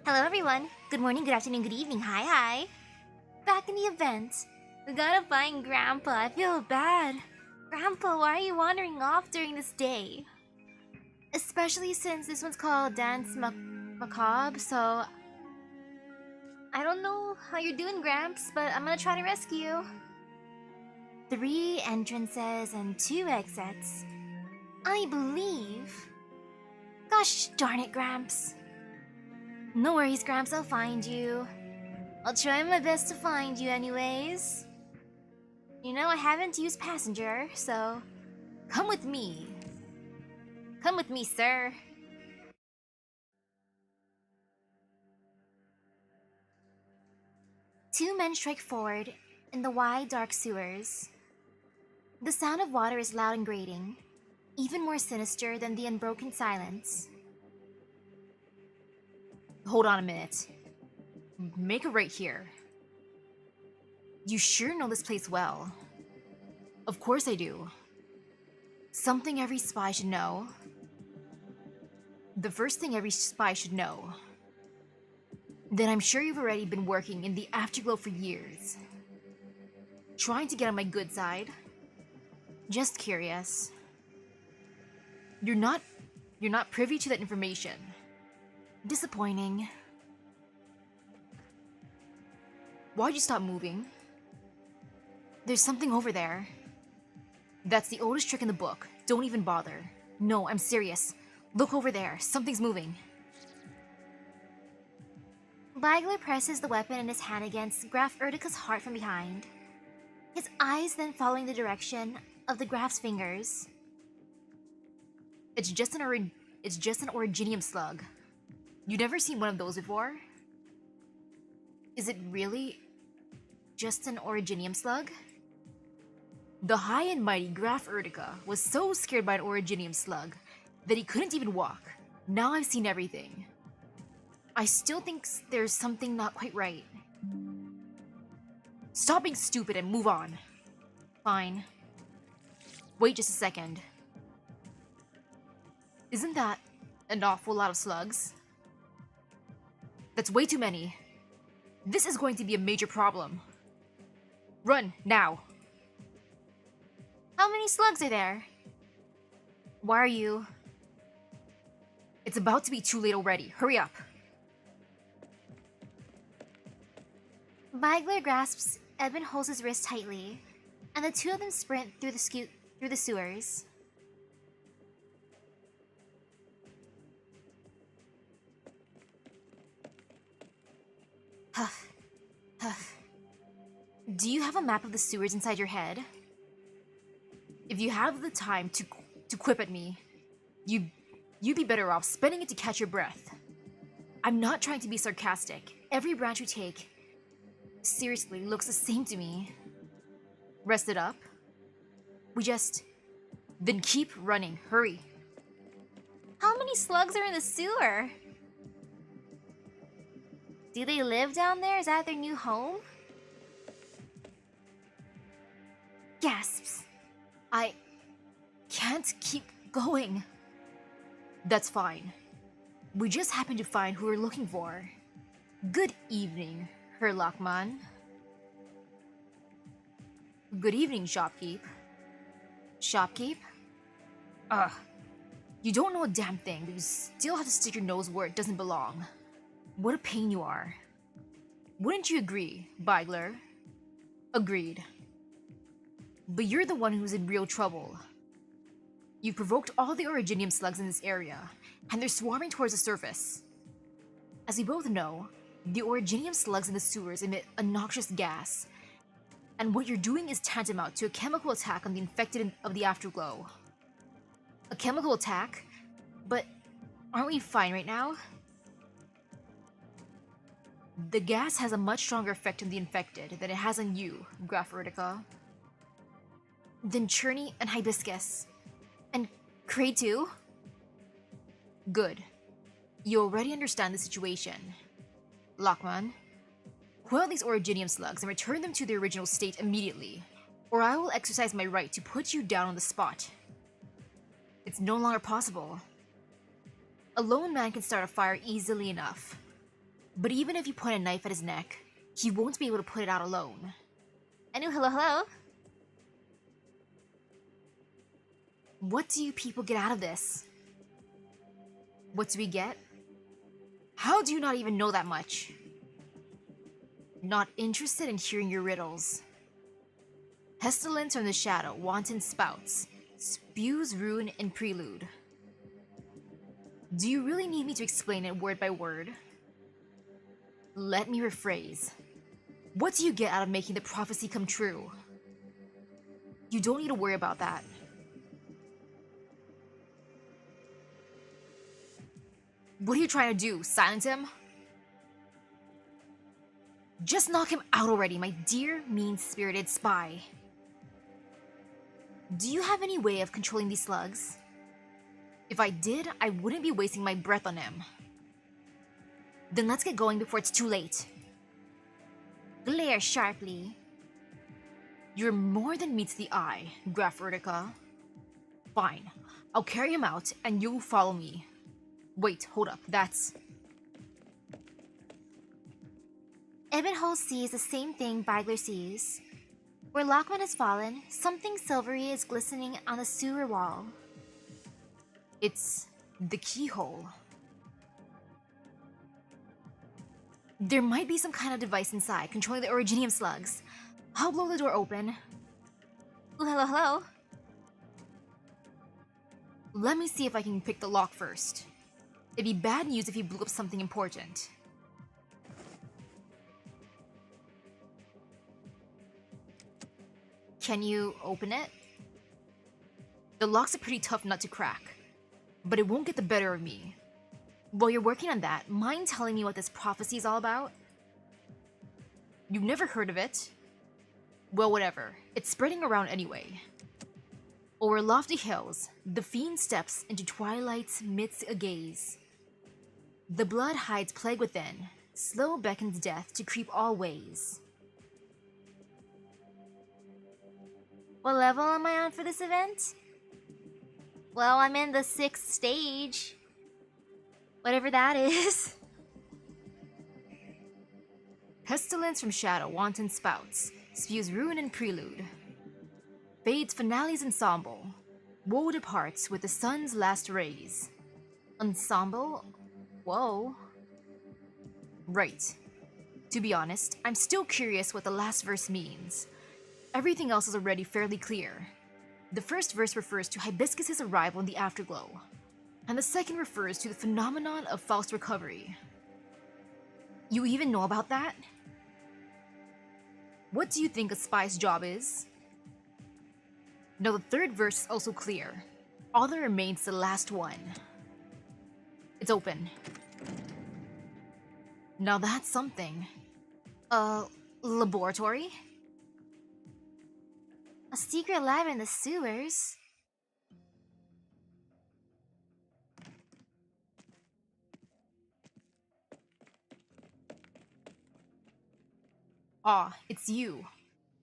Hello everyone! Good morning, good afternoon, good evening, hi! Back in the event. We gotta find Grandpa, I feel bad. Grandpa, why are you wandering off during this day? Especially since this one's called Dance Macabre, so... I don't know how you're doing, Gramps, but I'm gonna try to rescue you. 3 entrances and 2 exits. I believe... Gosh darn it, Gramps. No worries, Gramps, I'll find you. I'll try my best to find you anyways. You know, I haven't used passenger, so... Come with me. Come with me, sir. Two men strike forward in the wide, dark sewers. The sound of water is loud and grating, even more sinister than the unbroken silence. Hold on a minute. Make a right here. You sure know this place well. Of course I do. Something every spy should know. The first thing every spy should know. Then I'm sure you've already been working in the Afterglow for years. Trying to get on my good side. Just curious. You're not privy to that information. Disappointing. Why'd you stop moving? There's something over there. That's the oldest trick in the book. Don't even bother. No, I'm serious. Look over there. Something's moving. Beigler presses the weapon in his hand against Graf Erdika's heart from behind. His eyes then following the direction of the Graf's fingers. It's just an originium slug. You never seen one of those before? Is it really just an originium slug? The high and mighty Graf Erdika was so scared by an originium slug that he couldn't even walk. Now I've seen everything. I still think there's something not quite right. Stop being stupid and move on. Fine. Wait just a second. Isn't that an awful lot of slugs? That's way too many. This is going to be a major problem. Run, now. How many slugs are there? Why are you... It's about to be too late already. Hurry up. Beigler grasps Edmund Holz's wrist tightly, and the two of them sprint through the sewers. Huff. Huff. Do you have a map of the sewers inside your head? If you have the time to quip at me, you'd be better off spending it to catch your breath. I'm not trying to be sarcastic. Every branch we take, seriously, looks the same to me. Rest it up. Then keep running. Hurry. How many slugs are in the sewer? Do they live down there? Is that their new home? Gasps. I can't keep going. That's fine. We just happened to find who we're looking for. Good evening, Herr Lockman. Good evening, Shopkeep. Shopkeep? Ugh. You don't know a damn thing, but you still have to stick your nose where it doesn't belong. What a pain you are. Wouldn't you agree, Beigler? Agreed. But you're the one who's in real trouble. You've provoked all the originium slugs in this area, and they're swarming towards the surface. As we both know, the originium slugs in the sewers emit a noxious gas, and what you're doing is tantamount to a chemical attack on the infected of the Afterglow. A chemical attack? But aren't we fine right now? The gas has a much stronger effect on the infected than it has on you, Graf Erdika. Then Churney and Hibiscus. And Cray too? Good. You already understand the situation. Lockman, coil these originium slugs and return them to their original state immediately, or I will exercise my right to put you down on the spot. It's no longer possible. A lone man can start a fire easily enough. But even if you point a knife at his neck, he won't be able to put it out alone. Anu, hello, hello. What do you people get out of this? What do we get? How do you not even know that much? Not interested in hearing your riddles. Pestilence from the shadow, wanton spouts, spews ruin in prelude. Do you really need me to explain it word by word? Let me rephrase. What do you get out of making the prophecy come true? You don't need to worry about that. What are you trying to do? Silence him? Just knock him out already, my dear, mean-spirited spy. Do you have any way of controlling these slugs? If I did, I wouldn't be wasting my breath on him. Then let's get going before it's too late. Glare sharply. You're more than meets the eye, Graf Urtica. Fine, I'll carry him out and you'll follow me. Wait, hold up, that's... Ebonhole sees the same thing Bagler sees. Where Lockman has fallen, something silvery is glistening on the sewer wall. It's the keyhole. There might be some kind of device inside controlling the originium slugs. I'll blow the door open. Ooh, hello, hello. Let me see if I can pick the lock first. It'd be bad news if you blew up something important. Can you open it? The lock's a pretty tough nut to crack, but it won't get the better of me. While you're working on that, mind telling me what this prophecy is all about? You've never heard of it? Well, whatever. It's spreading around anyway. Over lofty hills, the fiend steps into twilight's midst a gaze. The blood hides plague within, slow beckons death to creep all ways. What level am I on for this event? Well, I'm in the 6th stage. Whatever that is. Pestilence from shadow, wanton spouts, spews ruin in prelude. Fades finale's ensemble, woe departs with the sun's last rays. Ensemble? Whoa. Right. To be honest, I'm still curious what the last verse means. Everything else is already fairly clear. The first verse refers to Hibiscus's arrival in the afterglow, and the second refers to the phenomenon of false recovery. You even know about that? What do you think a spy's job is? Now the third verse is also clear. All that remains is the last one. It's open. Now that's something. Laboratory? A secret lab in the sewers? Ah, it's you.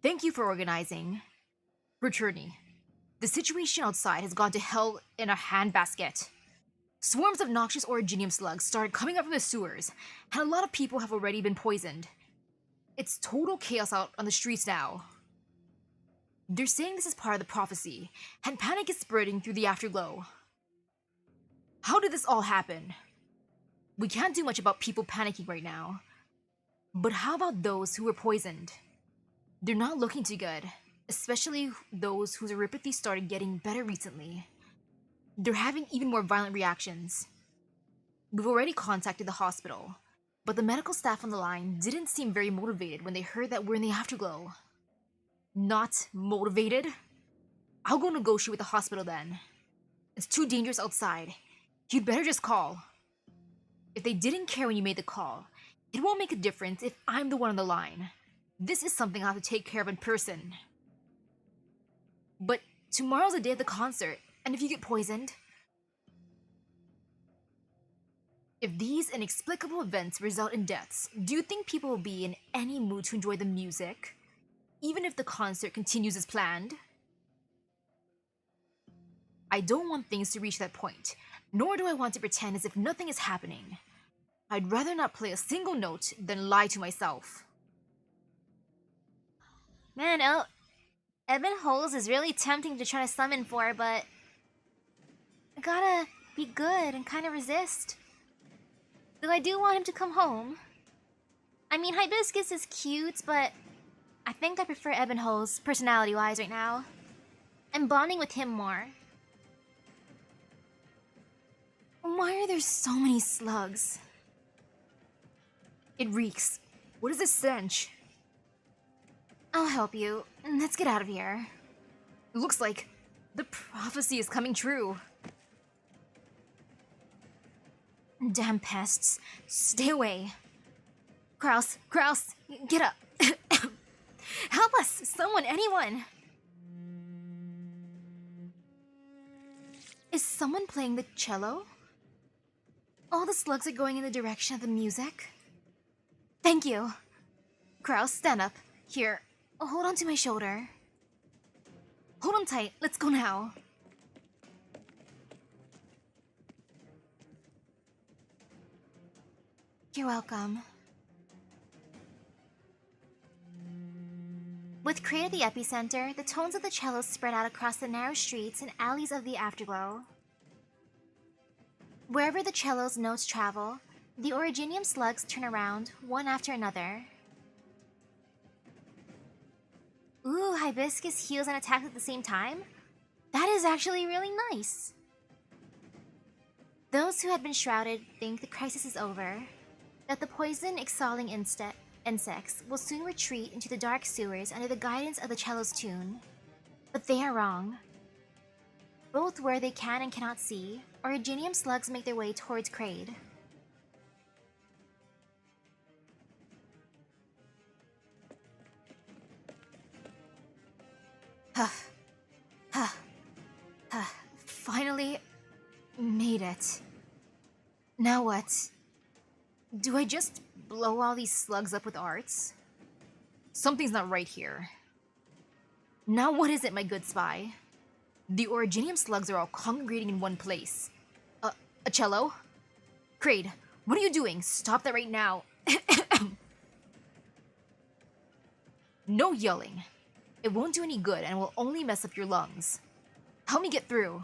Thank you for organizing. Returning. The situation outside has gone to hell in a handbasket. Swarms of noxious originium slugs started coming up from the sewers, and a lot of people have already been poisoned. It's total chaos out on the streets now. They're saying this is part of the prophecy, and panic is spreading through the afterglow. How did this all happen? We can't do much about people panicking right now. But how about those who were poisoned? They're not looking too good, especially those whose neuropathy started getting better recently. They're having even more violent reactions. We've already contacted the hospital, but the medical staff on the line didn't seem very motivated when they heard that we're in the afterglow. Not motivated? I'll go negotiate with the hospital then. It's too dangerous outside. You'd better just call. If they didn't care when you made the call, it won't make a difference if I'm the one on the line. This is something I'll have to take care of in person. But tomorrow's the day of the concert, and if you get poisoned... If these inexplicable events result in deaths, do you think people will be in any mood to enjoy the music? Even if the concert continues as planned? I don't want things to reach that point, nor do I want to pretend as if nothing is happening. I'd rather not play a single note than lie to myself. Man, Ebon Holes is really tempting to try to summon for, but I gotta be good and kind of resist. Though I do want him to come home. I mean, Hibiscus is cute, but I think I prefer Ebon Holes personality-wise right now. I'm bonding with him more. Why are there so many slugs? It reeks. What is this stench? I'll help you. Let's get out of here. It looks like the prophecy is coming true. Damn pests. Stay away. Kraus, get up. Help us! Someone, anyone! Is someone playing the cello? All the slugs are going in the direction of the music. Thank you. Kraus, stand up. Here, hold on to my shoulder. Hold on tight. Let's go now. You're welcome. With Crate at the epicenter, the tones of the cello spread out across the narrow streets and alleys of the Afterglow. Wherever the cello's notes travel, the Originium slugs turn around, one after another. Ooh, Hibiscus heals and attacks at the same time? That is actually really nice. Those who had been shrouded think the crisis is over, that the poison exhaling insects will soon retreat into the dark sewers under the guidance of the cello's tune. But they are wrong. Both where they can and cannot see, Originium slugs make their way towards Crade. Finally made it. Now what? Do I just blow all these slugs up with arts? Something's not right here. Now what is it, my good spy? The Originium slugs are all congregating in one place. A cello? Crade, what are you doing? Stop that right now. No yelling. It won't do any good and will only mess up your lungs. Help me get through.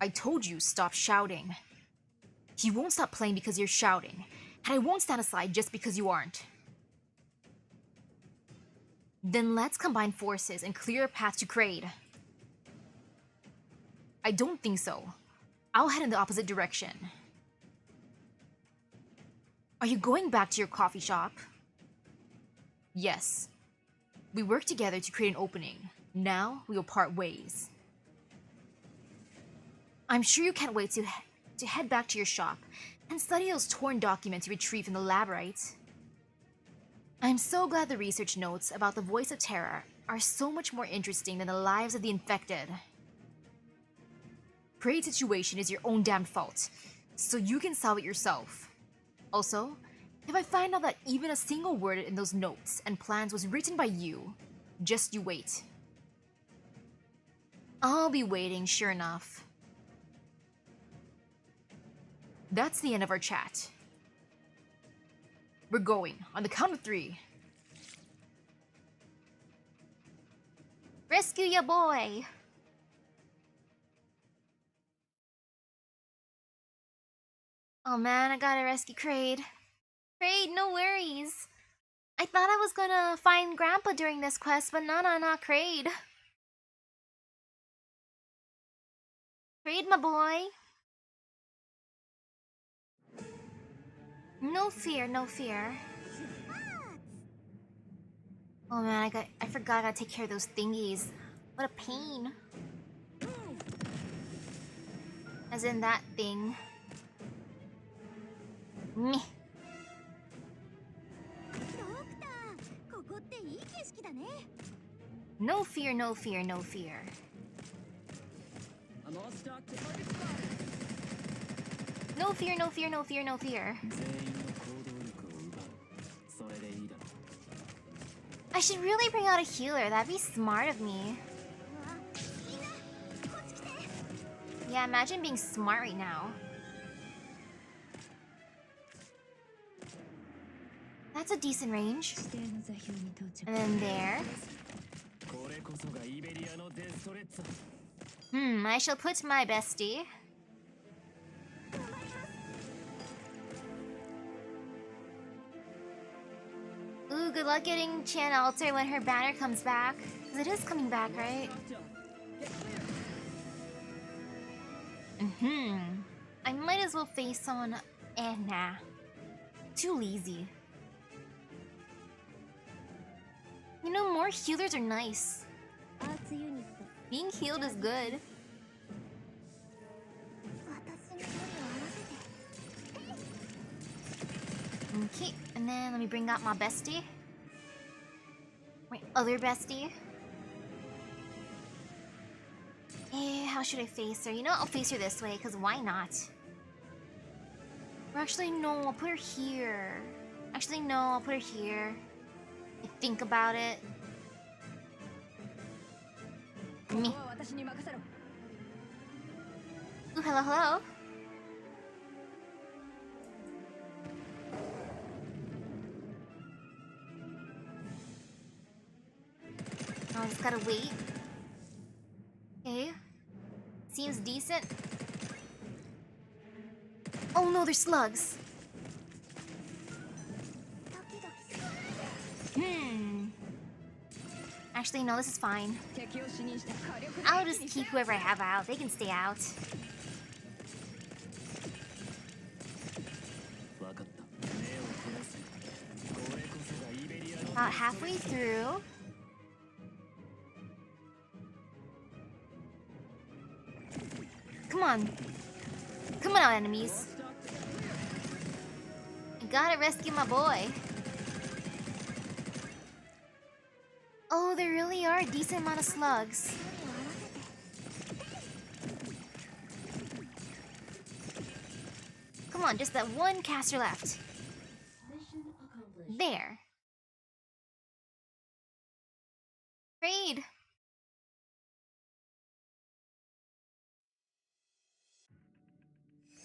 I told you, stop shouting. He won't stop playing because you're shouting, and I won't stand aside just because you aren't. Then let's combine forces and clear a path to Crade. I don't think so. I'll head in the opposite direction. Are you going back to your coffee shop? Yes. We worked together to create an opening. Now we will part ways. I'm sure you can't wait to head back to your shop and study those torn documents you retrieved from the lab, right? I'm so glad the research notes about the Voice of Terror are so much more interesting than the lives of the infected. Crade's situation is your own damn fault, so you can solve it yourself. Also, if I find out that even a single word in those notes and plans was written by you, just you wait. I'll be waiting, sure enough. That's the end of our chat. We're going on the count of 3. Rescue ya boy! Oh man, I gotta rescue Crade. Crade, no worries. I thought I was gonna find Grandpa during this quest, but no, Crade. Crade, my boy. No fear, no fear. Oh man, I forgot I gotta take care of those thingies. What a pain. As in that thing. Meh. No fear, no fear, no fear. No fear, no fear, no fear, no fear. I should really bring out a healer. That'd be smart of me. Yeah, imagine being smart right now. That's a decent range. And then there. I shall put my bestie. Ooh, good luck getting Chan Alter when her banner comes back. Because it is coming back, right? I might as well face someone. Nah. Too lazy. You know, more healers are nice. Being healed is good. Okay, and then let me bring out my bestie. My other bestie. How should I face her? You know, I'll face her this way, because why not? Or actually, no, I'll put her here. Actually, no, I'll put her here. I think about it. Me. Ooh, hello, hello. I just gotta wait. Okay. Seems decent. Oh no, there's slugs. Actually, no, this is fine. I'll just keep whoever I have out. They can stay out. About halfway through. Come on. Come on, enemies. I gotta rescue my boy. Oh, there really are a decent amount of slugs. Come on, just that one caster left. There. Raid.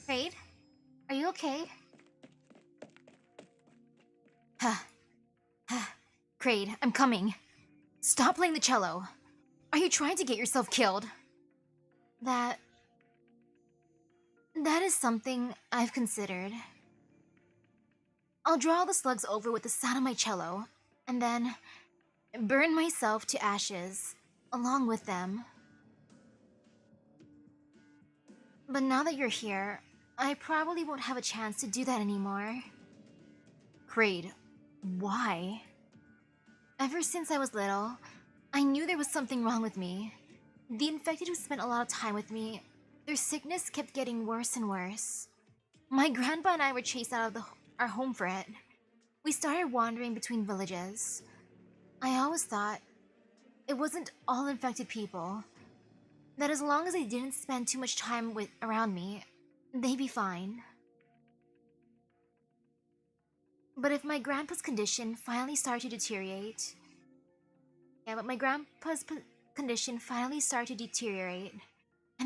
Raid? Are you okay? Kraid, I'm coming. Stop playing the cello. Are you trying to get yourself killed? That is something I've considered. I'll draw the slugs over with the sound of my cello, and then burn myself to ashes, along with them. But now that you're here, I probably won't have a chance to do that anymore. Kraid, why? Ever since I was little, I knew there was something wrong with me. The infected who spent a lot of time with me, their sickness kept getting worse and worse. My grandpa and I were chased out of our home for it. We started wandering between villages. I always thought it wasn't all infected people. That as long as they didn't spend too much time around me, they'd be fine. But if my grandpa's condition finally started to deteriorate... and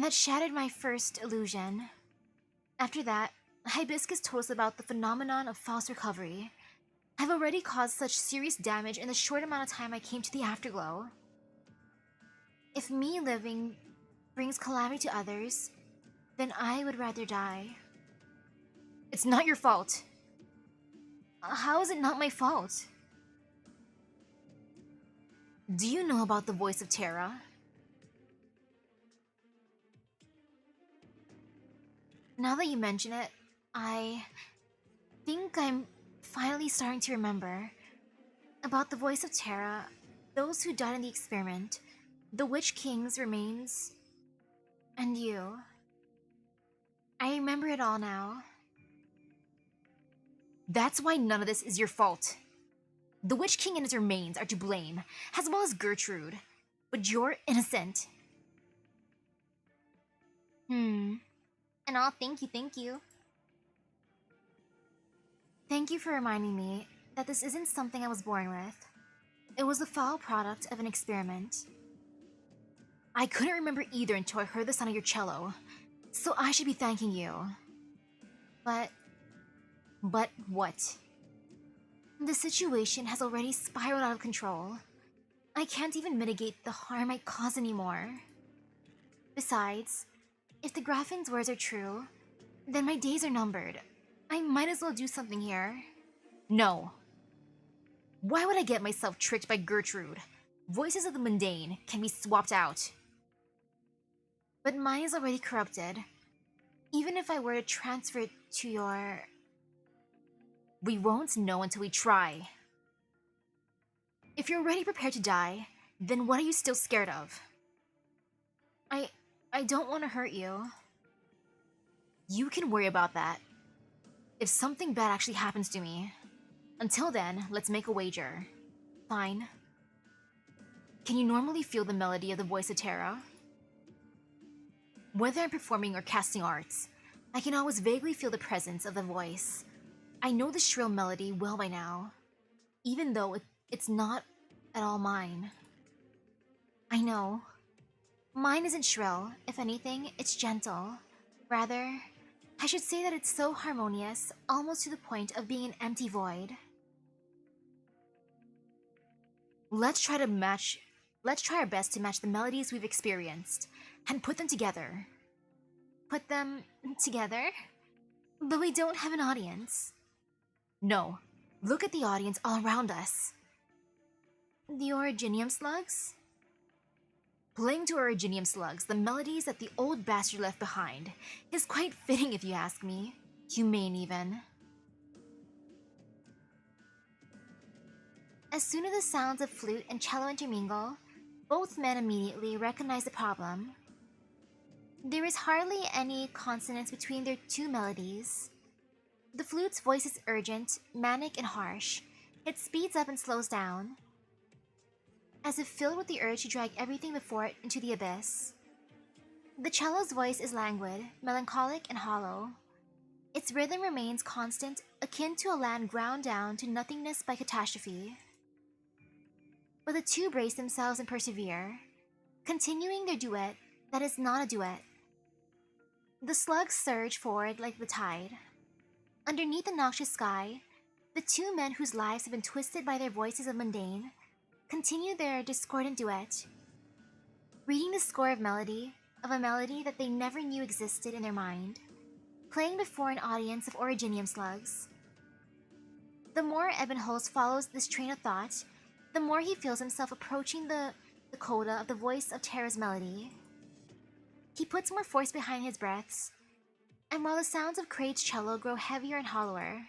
that shattered my first illusion. After that, Hibiscus told us about the phenomenon of false recovery. I've already caused such serious damage in the short amount of time I came to the Afterglow. If me living brings calamity to others, then I would rather die. It's not your fault. How is it not my fault? Do you know about the voice of Terra? Now that you mention it, I think I'm finally starting to remember. About the voice of Terra, those who died in the experiment, the Witch King's remains, and you. I remember it all now. That's why none of this is your fault. The Witch King and his remains are to blame, as well as Gertrude. But you're innocent. And all, thank you. Thank you for reminding me that this isn't something I was born with. It was the foul product of an experiment. I couldn't remember either until I heard the sound of your cello. So I should be thanking you. But what? The situation has already spiraled out of control. I can't even mitigate the harm I cause anymore. Besides, if the Graffin's words are true, then my days are numbered. I might as well do something here. No. Why would I get myself tricked by Gertrude? Voices of the mundane can be swapped out. But mine is already corrupted. Even if I were to transfer it to your... We won't know until we try. If you're already prepared to die, then what are you still scared of? I don't want to hurt you. You can worry about that. If something bad actually happens to me. Until then, let's make a wager. Fine. Can you normally feel the melody of the voice of Terra? Whether I'm performing or casting arts, I can always vaguely feel the presence of the voice. I know the shrill melody well by now, even though it's not at all mine. I know. Mine isn't shrill. If anything, it's gentle. Rather, I should say that it's so harmonious, almost to the point of being an empty void. Let's try our best to match the melodies we've experienced, and put them together. Put them together? But we don't have an audience. No. Look at the audience all around us. The Originium slugs? Playing to Originium slugs the melodies that the old bastard left behind is quite fitting if you ask me. Humane even. As soon as the sounds of flute and cello intermingle, both men immediately recognize the problem. There is hardly any consonance between their two melodies. The flute's voice is urgent, manic, and harsh. It speeds up and slows down, as if filled with the urge to drag everything before it into the abyss. The cello's voice is languid, melancholic, and hollow. Its rhythm remains constant, akin to a land ground down to nothingness by catastrophe. But the two brace themselves and persevere, continuing their duet that is not a duet. The slugs surge forward like the tide. Underneath the noxious sky, the two men whose lives have been twisted by their voices of mundane continue their discordant duet, reading the score of a melody that they never knew existed in their mind, playing before an audience of Originium slugs. The more Ebenholz follows this train of thought, the more he feels himself approaching the coda of the voice of Terra's melody. He puts more force behind his breaths, and while the sounds of Kraid's cello grow heavier and hollower,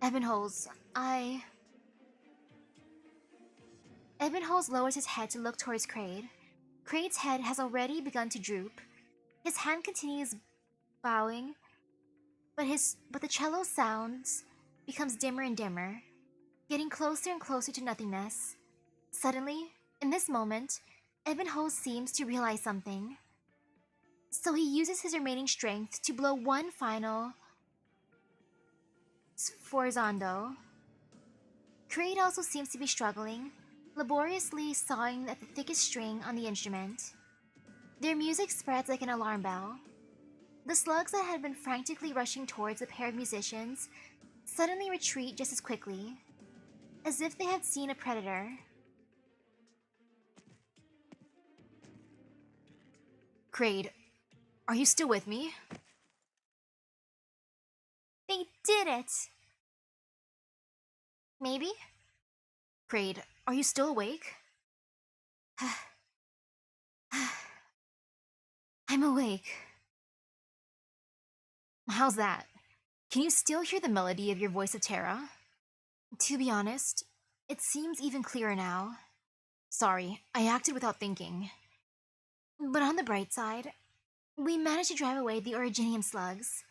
Ebenholz lowers his head to look towards Kraid. Kraid's head has already begun to droop. His hand continues bowing, but the cello sounds becomes dimmer and dimmer, getting closer and closer to nothingness. Suddenly, in this moment, Ebenholz seems to realize something. So he uses his remaining strength to blow one final sforzando. Kraid also seems to be struggling, laboriously sawing at the thickest string on the instrument. Their music spreads like an alarm bell. The slugs that had been frantically rushing towards the pair of musicians suddenly retreat just as quickly, as if they had seen a predator. Kraid, are you still with me? They did it! Maybe? Kraid, are you still awake? I'm awake. How's that? Can you still hear the melody of your voice of Terra? To be honest, it seems even clearer now. Sorry, I acted without thinking. But on the bright side, we managed to drive away the Originium slugs.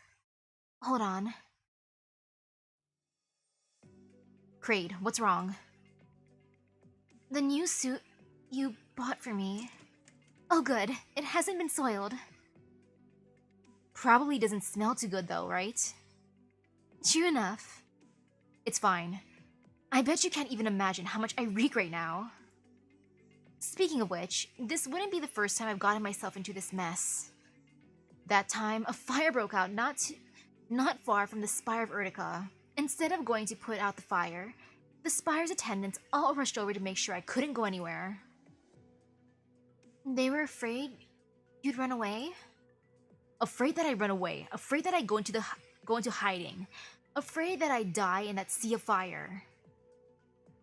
Hold on. Kraid, what's wrong? The new suit you bought for me. Oh good, it hasn't been soiled. Probably doesn't smell too good though, right? True enough. It's fine. I bet you can't even imagine how much I reek right now. Speaking of which, this wouldn't be the first time I've gotten myself into this mess. That time, a fire broke out not far from the Spire of Urtica. Instead of going to put out the fire, the Spire's attendants all rushed over to make sure I couldn't go anywhere. They were afraid you'd run away? Afraid that I'd run away. Afraid that I'd go into hiding. Afraid that I'd die in that sea of fire.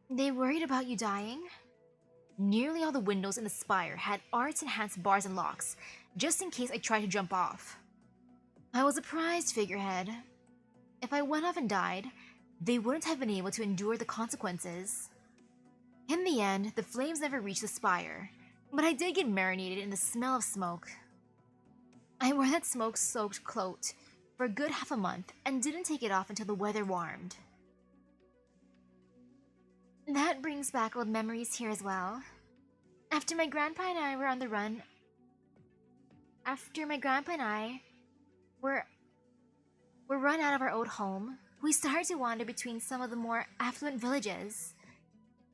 They worried about you dying? Nearly all the windows in the spire had arts-enhanced bars and locks, just in case I tried to jump off. I was a prized figurehead. If I went off and died, they wouldn't have been able to endure the consequences. In the end, the flames never reached the spire, but I did get marinated in the smell of smoke. I wore that smoke-soaked cloak for a good half a month and didn't take it off until the weather warmed. That brings back old memories here as well. After my grandpa and I were run out of our old home, we started to wander between some of the more affluent villages.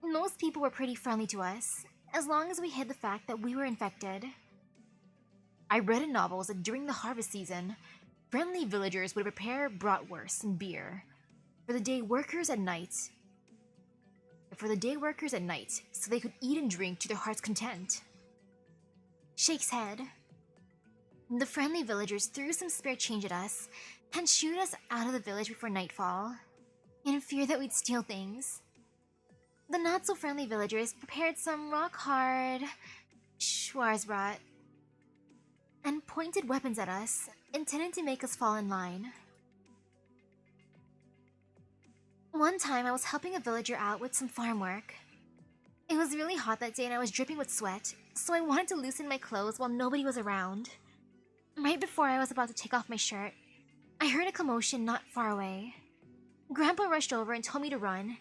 Most people were pretty friendly to us, as long as we hid the fact that we were infected. I read in novels that during the harvest season, friendly villagers would prepare bratwurst and beer for the day workers at night, so they could eat and drink to their heart's content. Shakes head. The friendly villagers threw some spare change at us and shooed us out of the village before nightfall, in fear that we'd steal things. The not-so-friendly villagers prepared some rock-hard schwarzbrot and pointed weapons at us, intended to make us fall in line. One time I was helping a villager out with some farm work. It was really hot that day and I was dripping with sweat, so I wanted to loosen my clothes while nobody was around. Right before I was about to take off my shirt, I heard a commotion not far away. Grandpa rushed over and told me to run,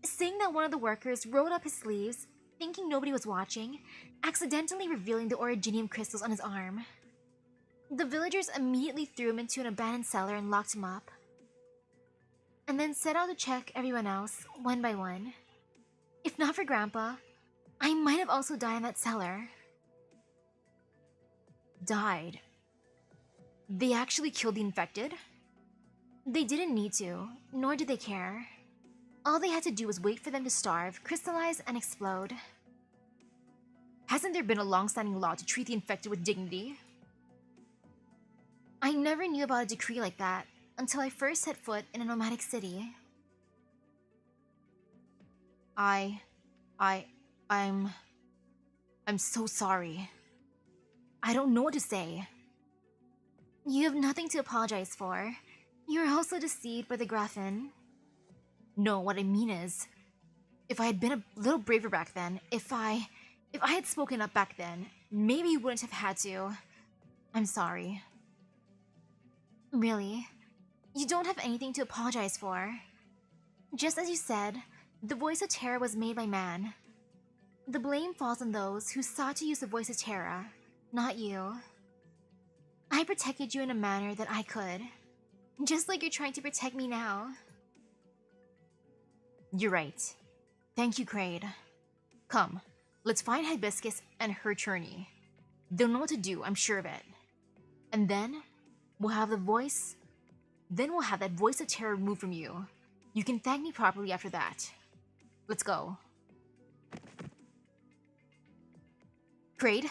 saying that one of the workers rolled up his sleeves, thinking nobody was watching, accidentally revealing the originium crystals on his arm. The villagers immediately threw him into an abandoned cellar and locked him up, and then set out to check everyone else, one by one. If not for Grandpa, I might have also died in that cellar. Died? They actually killed the infected? They didn't need to, nor did they care. All they had to do was wait for them to starve, crystallize, and explode. Hasn't there been a long-standing law to treat the infected with dignity? I never knew about a decree like that until I first set foot in a nomadic city. I'm so sorry. I don't know what to say. You have nothing to apologize for. You're also deceived by the Graffin. No, what I mean is, if I had been a little braver back then, if I had spoken up back then, maybe you wouldn't have had to. I'm sorry. Really? You don't have anything to apologize for. Just as you said, the voice of Terra was made by man. The blame falls on those who sought to use the voice of Terra, not you. I protected you in a manner that I could, just like you're trying to protect me now. You're right. Thank you, Kraid. Come, let's find Hibiscus and her Churney. They'll know what to do, I'm sure of it. And then, we'll have that voice of terror removed from you. You can thank me properly after that. Let's go. Kraid?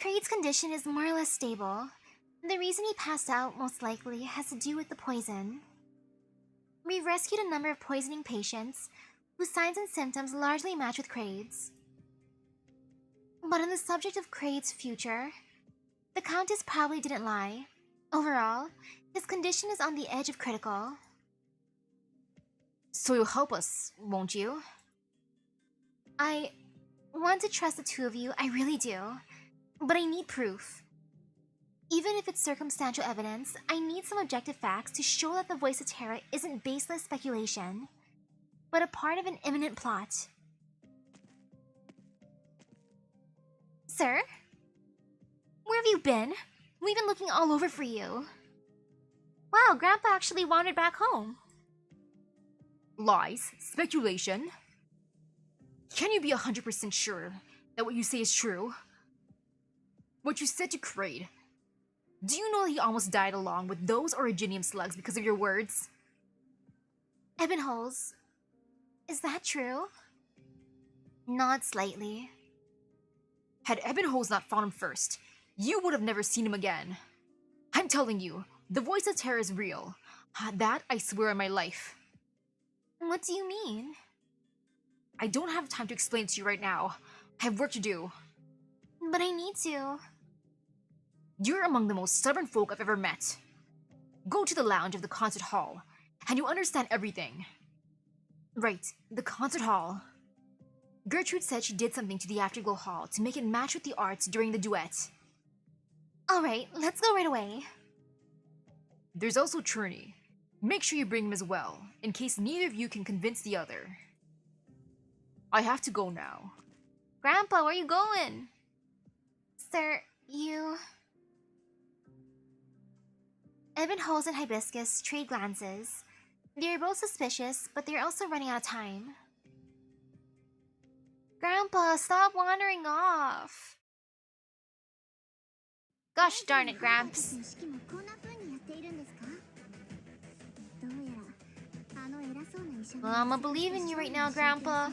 Kraid's condition is more or less stable. The reason he passed out most likely has to do with the poison. We've rescued a number of poisoning patients whose signs and symptoms largely match with Kraid's. But on the subject of Kraid's future, the Countess probably didn't lie. Overall, his condition is on the edge of critical. So you'll help us, won't you? I want to trust the two of you, I really do. But I need proof. Even if it's circumstantial evidence, I need some objective facts to show that the voice of Terra isn't baseless speculation, but a part of an imminent plot. Sir? Where have you been? We've been looking all over for you. Wow, Grandpa actually wandered back home. Lies, speculation. Can you be 100% sure that what you say is true? What you said to Kraid. Do you know that he almost died along with those originium slugs because of your words? Ebonholes, is that true? Not slightly. Had Ebonholes not found him first, you would have never seen him again. I'm telling you, the voice of terror is real. That I swear on my life. What do you mean? I don't have time to explain it to you right now. I have work to do. But I need to. You're among the most stubborn folk I've ever met. Go to the lounge of the concert hall, and you'll understand everything. Right, the concert hall. Gertrude said she did something to the Afterglow Hall to make it match with the arts during the duet. Alright, let's go right away. There's also Churney. Make sure you bring him as well, in case neither of you can convince the other. I have to go now. Grandpa, where are you going? Sir, you... Ebonholes and Hibiscus trade glances. They're both suspicious, but they're also running out of time. Grandpa, stop wandering off! Gosh darn it, Gramps. Well, I'ma believe in you right now, Grandpa.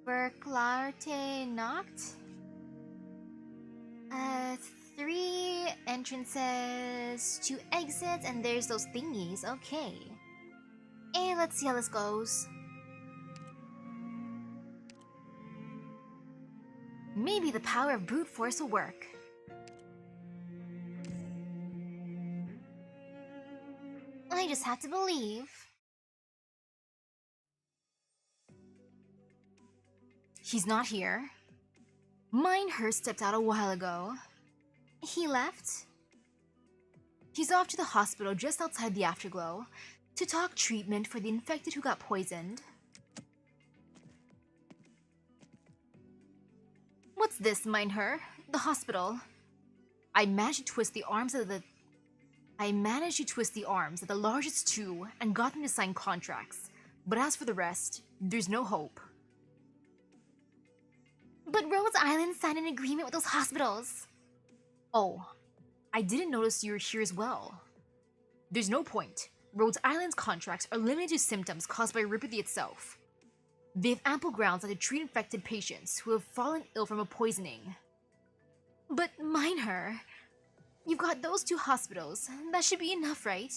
Verklarte knocked? 3 entrances, 2 exits, and there's those thingies. Okay. And let's see how this goes. Maybe the power of brute force will work. I just have to believe. He's not here. Minehurst stepped out a while ago. He left? He's off to the hospital just outside the Afterglow to talk treatment for the infected who got poisoned. What's this, Mineher? The hospital. I managed to twist the arms of the largest two and got them to sign contracts. But as for the rest, there's no hope. But Rhodes Island signed an agreement with those hospitals. Oh, I didn't notice you were here as well. There's no point. Rhodes Island's contracts are limited to symptoms caused by Ripethy itself. They have ample grounds to treat infected patients who have fallen ill from a poisoning. But Mineher, you've got those 2 hospitals. That should be enough, right?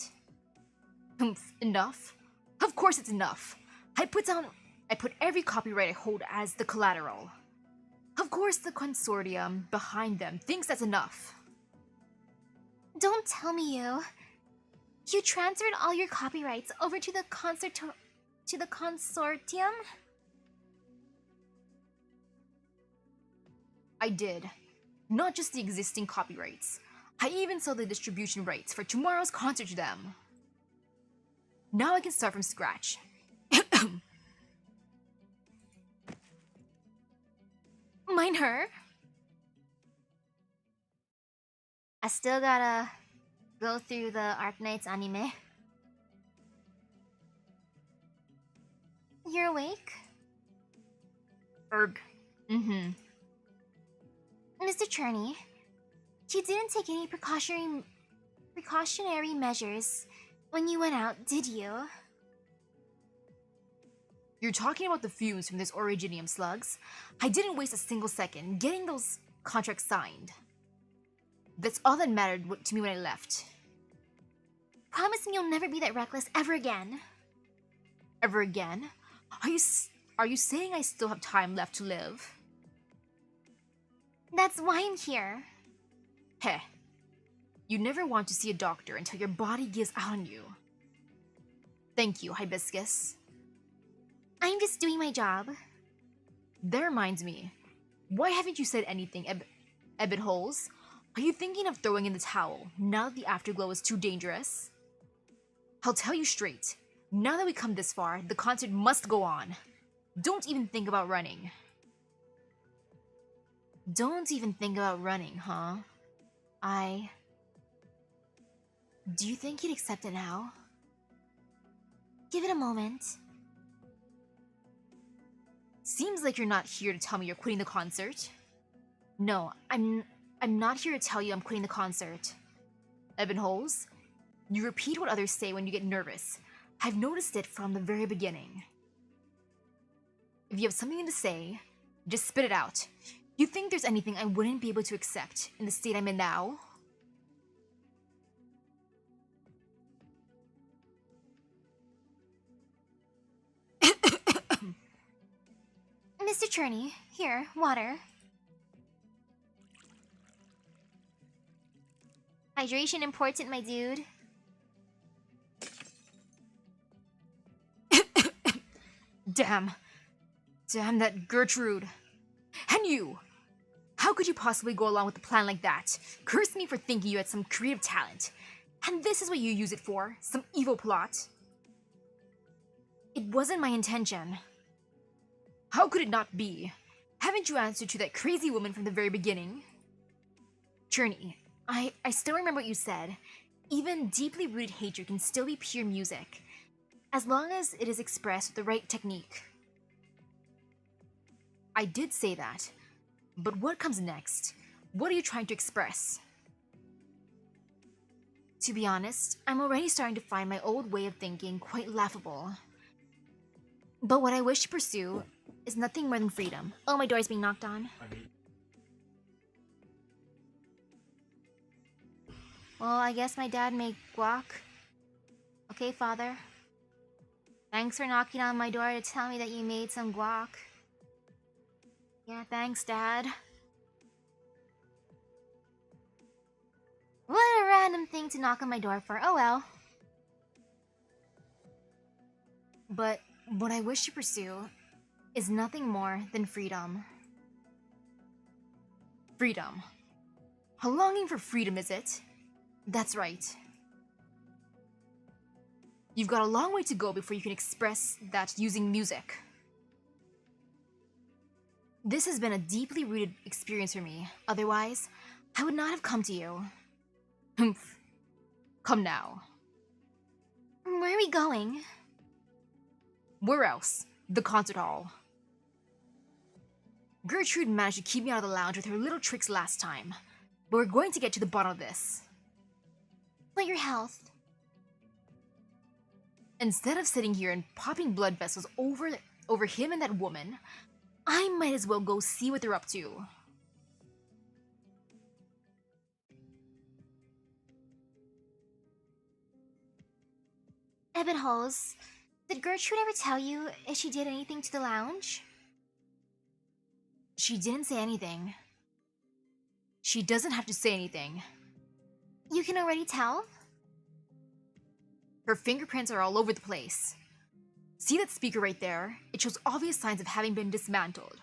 Enough? Of course it's enough. I put every copyright I hold as the collateral. Of course the consortium behind them thinks that's enough. Don't tell me you transferred all your copyrights over to the consortium? I did. Not just the existing copyrights. I even sold the distribution rights for tomorrow's concert to them. Now I can start from scratch. Mineher? I still gotta go through the Arknights anime. You're awake? Mm-hmm. Mr. Churney, you didn't take any precautionary measures when you went out, did you? You're talking about the fumes from those originium slugs? I didn't waste a single second getting those contracts signed. That's all that mattered to me when I left. Promise me you'll never be that reckless ever again. Ever again? Are you saying I still have time left to live? That's why I'm here. Heh. You never want to see a doctor until your body gives out on you. Thank you, Hibiscus. I'm just doing my job. That reminds me. Why haven't you said anything, Ebonholes? Are you thinking of throwing in the towel now that the Afterglow is too dangerous? I'll tell you straight. Now that we come this far, the concert must go on. Don't even think about running. Don't even think about running, huh? Do you think he'd accept it now? Give it a moment. Seems like you're not here to tell me you're quitting the concert. No, I'm not here to tell you I'm quitting the concert. Evan Holes, you repeat what others say when you get nervous. I've noticed it from the very beginning. If you have something to say, just spit it out. You think there's anything I wouldn't be able to accept in the state I'm in now? Mr. Cherney, here, water. Hydration important, my dude. Damn that Gertrude. And you! How could you possibly go along with a plan like that? Curse me for thinking you had some creative talent. And this is what you use it for? Some evil plot? It wasn't my intention. How could it not be? Haven't you answered to that crazy woman from the very beginning? Cherney, I still remember what you said. Even deeply rooted hatred can still be pure music, as long as it is expressed with the right technique. I did say that, but what comes next? What are you trying to express? To be honest, I'm already starting to find my old way of thinking quite laughable. But what I wish to pursue is nothing more than freedom. Oh, my door's being knocked on. Well, I guess my dad made guac. Okay, father. Thanks for knocking on my door to tell me that you made some guac. Yeah, thanks, Dad. What a random thing to knock on my door for. Oh well. But what I wish to pursue is nothing more than freedom. Freedom. A longing for freedom, is it? That's right. You've got a long way to go before you can express that using music. This has been a deeply rooted experience for me. Otherwise, I would not have come to you. Humph. Come now. Where are we going? Where else? The concert hall. Gertrude managed to keep me out of the lounge with her little tricks last time, but we're going to get to the bottom of this. But your health. Instead of sitting here and popping blood vessels over him and that woman, I might as well go see what they're up to. Evan Halls, did Gertrude ever tell you if she did anything to the lounge? She didn't say anything. She doesn't have to say anything. You can already tell? Her fingerprints are all over the place. See that speaker right there? It shows obvious signs of having been dismantled.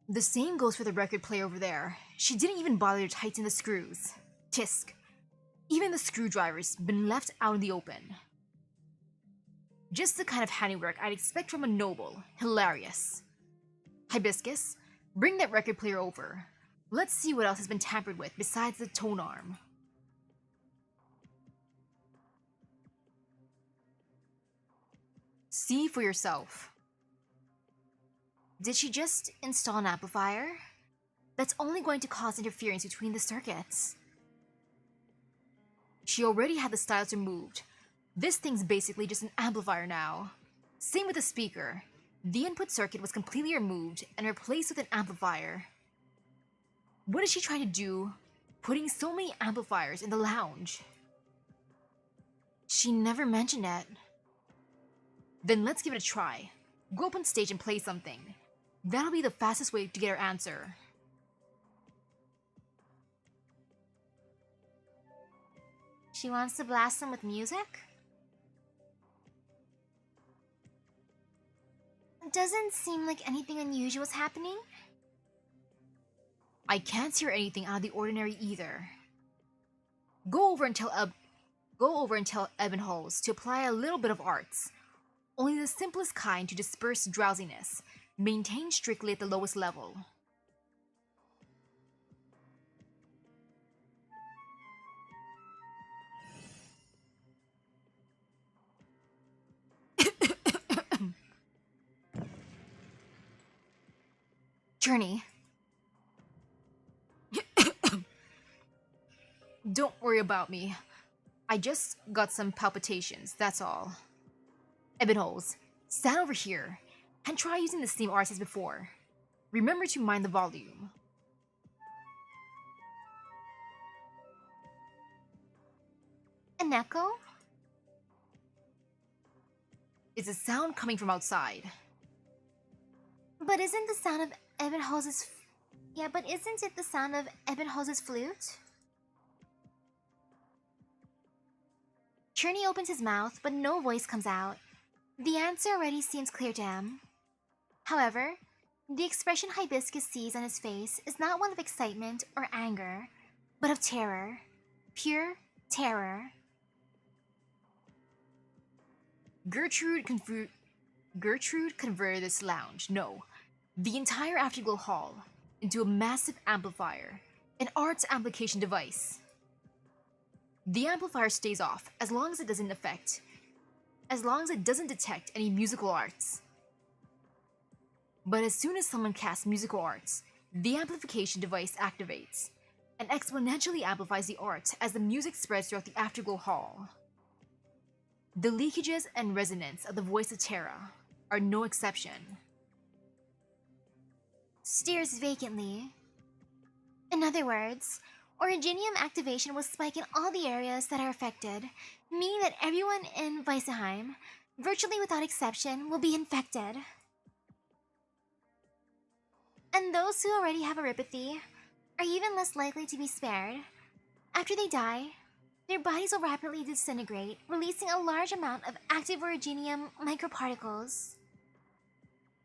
The same goes for the record player over there. She didn't even bother to tighten the screws. Tisk. Even the screwdriver's been left out in the open. Just the kind of handiwork I'd expect from a noble. Hilarious. Hibiscus, bring that record player over. Let's see what else has been tampered with besides the tone arm. See for yourself. Did she just install an amplifier? That's only going to cause interference between the circuits. She already had the styles removed. This thing's basically just an amplifier now. Same with the speaker. The input circuit was completely removed and replaced with an amplifier. What is she trying to do, putting so many amplifiers in the lounge? She never mentioned it. Then let's give it a try. Go up on stage and play something. That'll be the fastest way to get her answer. She wants to blast them with music? Doesn't seem like anything unusual is happening. I can't hear anything out of the ordinary either. Go over and tell Evan Halls to apply a little bit of arts. Only the simplest kind to disperse drowsiness, maintained strictly at the lowest level. Journey. Don't worry about me. I just got some palpitations, that's all. Ebonholes, stand over here and try using the same arts as before. Remember to mind the volume. An echo? It's a sound coming from outside. But isn't the sound of Ebonhose's... Yeah, but isn't it the sound of Ebonhose's flute? Churney opens his mouth, but no voice comes out. The answer already seems clear to him. However, the expression Hibiscus sees on his face is not one of excitement or anger, but of terror. Pure terror. Gertrude converted this lounge, no, the entire Afterglow Hall, into a massive amplifier, an arts amplification device. The amplifier stays off as long as it doesn't detect any musical arts. But as soon as someone casts musical arts, the amplification device activates and exponentially amplifies the art as the music spreads throughout the Afterglow Hall. The leakages and resonance of the voice of Terra are no exception. Stares vacantly. In other words, Originium activation will spike in all the areas that are affected, meaning that everyone in Weissenheim, virtually without exception, will be infected. And those who already have neuropathy are even less likely to be spared. After they die, their bodies will rapidly disintegrate, releasing a large amount of active originium microparticles.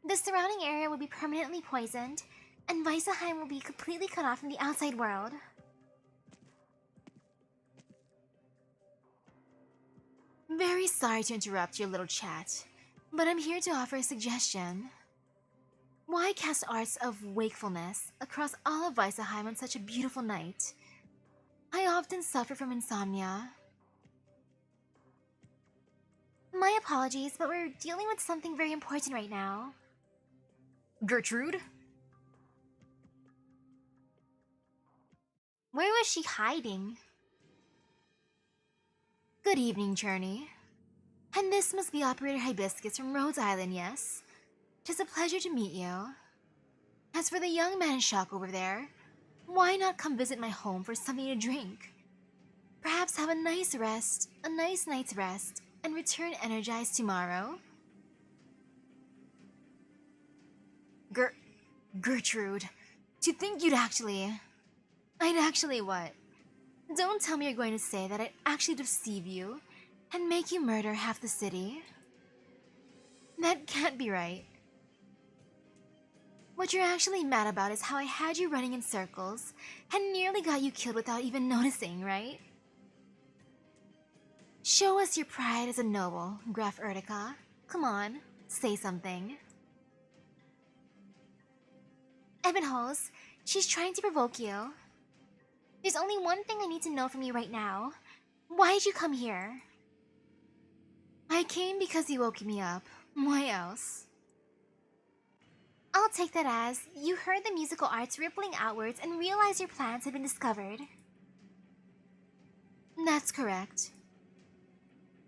The surrounding area will be permanently poisoned, and Weissenheim will be completely cut off from the outside world. Very sorry to interrupt your little chat, but I'm here to offer a suggestion. Why cast arts of wakefulness across all of Weissenheim on such a beautiful night? I often suffer from insomnia. My apologies, but we're dealing with something very important right now. Gertrude? Where was she hiding? Good evening, Churney. And this must be Operator Hibiscus from Rhodes Island, yes? 'Tis a pleasure to meet you. As for the young man in shock over there, why not come visit my home for something to drink? Perhaps have a nice night's rest, and return energized tomorrow? Gertrude, to think I'd actually what? Don't tell me you're going to say that I'd actually deceive you and make you murder half the city. That can't be right. What you're actually mad about is how I had you running in circles and nearly got you killed without even noticing, right? Show us your pride as a noble, Graf Ertica. Come on, say something. Ebonhose, she's trying to provoke you. There's only one thing I need to know from you right now. Why did you come here? I came because you woke me up. Why else? I'll take that as you heard the musical arts rippling outwards and realized your plans had been discovered. That's correct.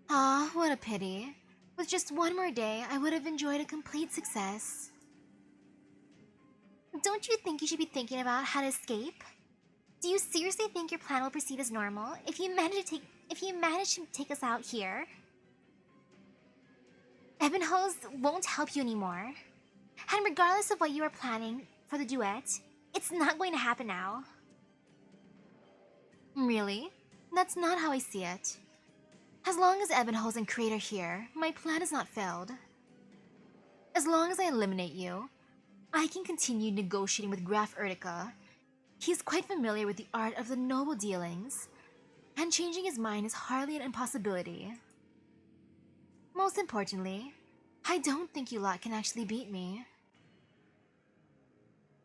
Ah, what a pity. With just one more day, I would have enjoyed a complete success. Don't you think you should be thinking about how to escape? Do you seriously think your plan will proceed as normal if you manage to take us out here? Ebonhose won't help you anymore. And regardless of what you are planning for the duet, it's not going to happen now. Really? That's not how I see it. As long as Ebonhose and Crate are here, my plan has not failed. As long as I eliminate you, I can continue negotiating with Graf Ertica. He's quite familiar with the art of the noble dealings, and changing his mind is hardly an impossibility. Most importantly, I don't think you lot can actually beat me.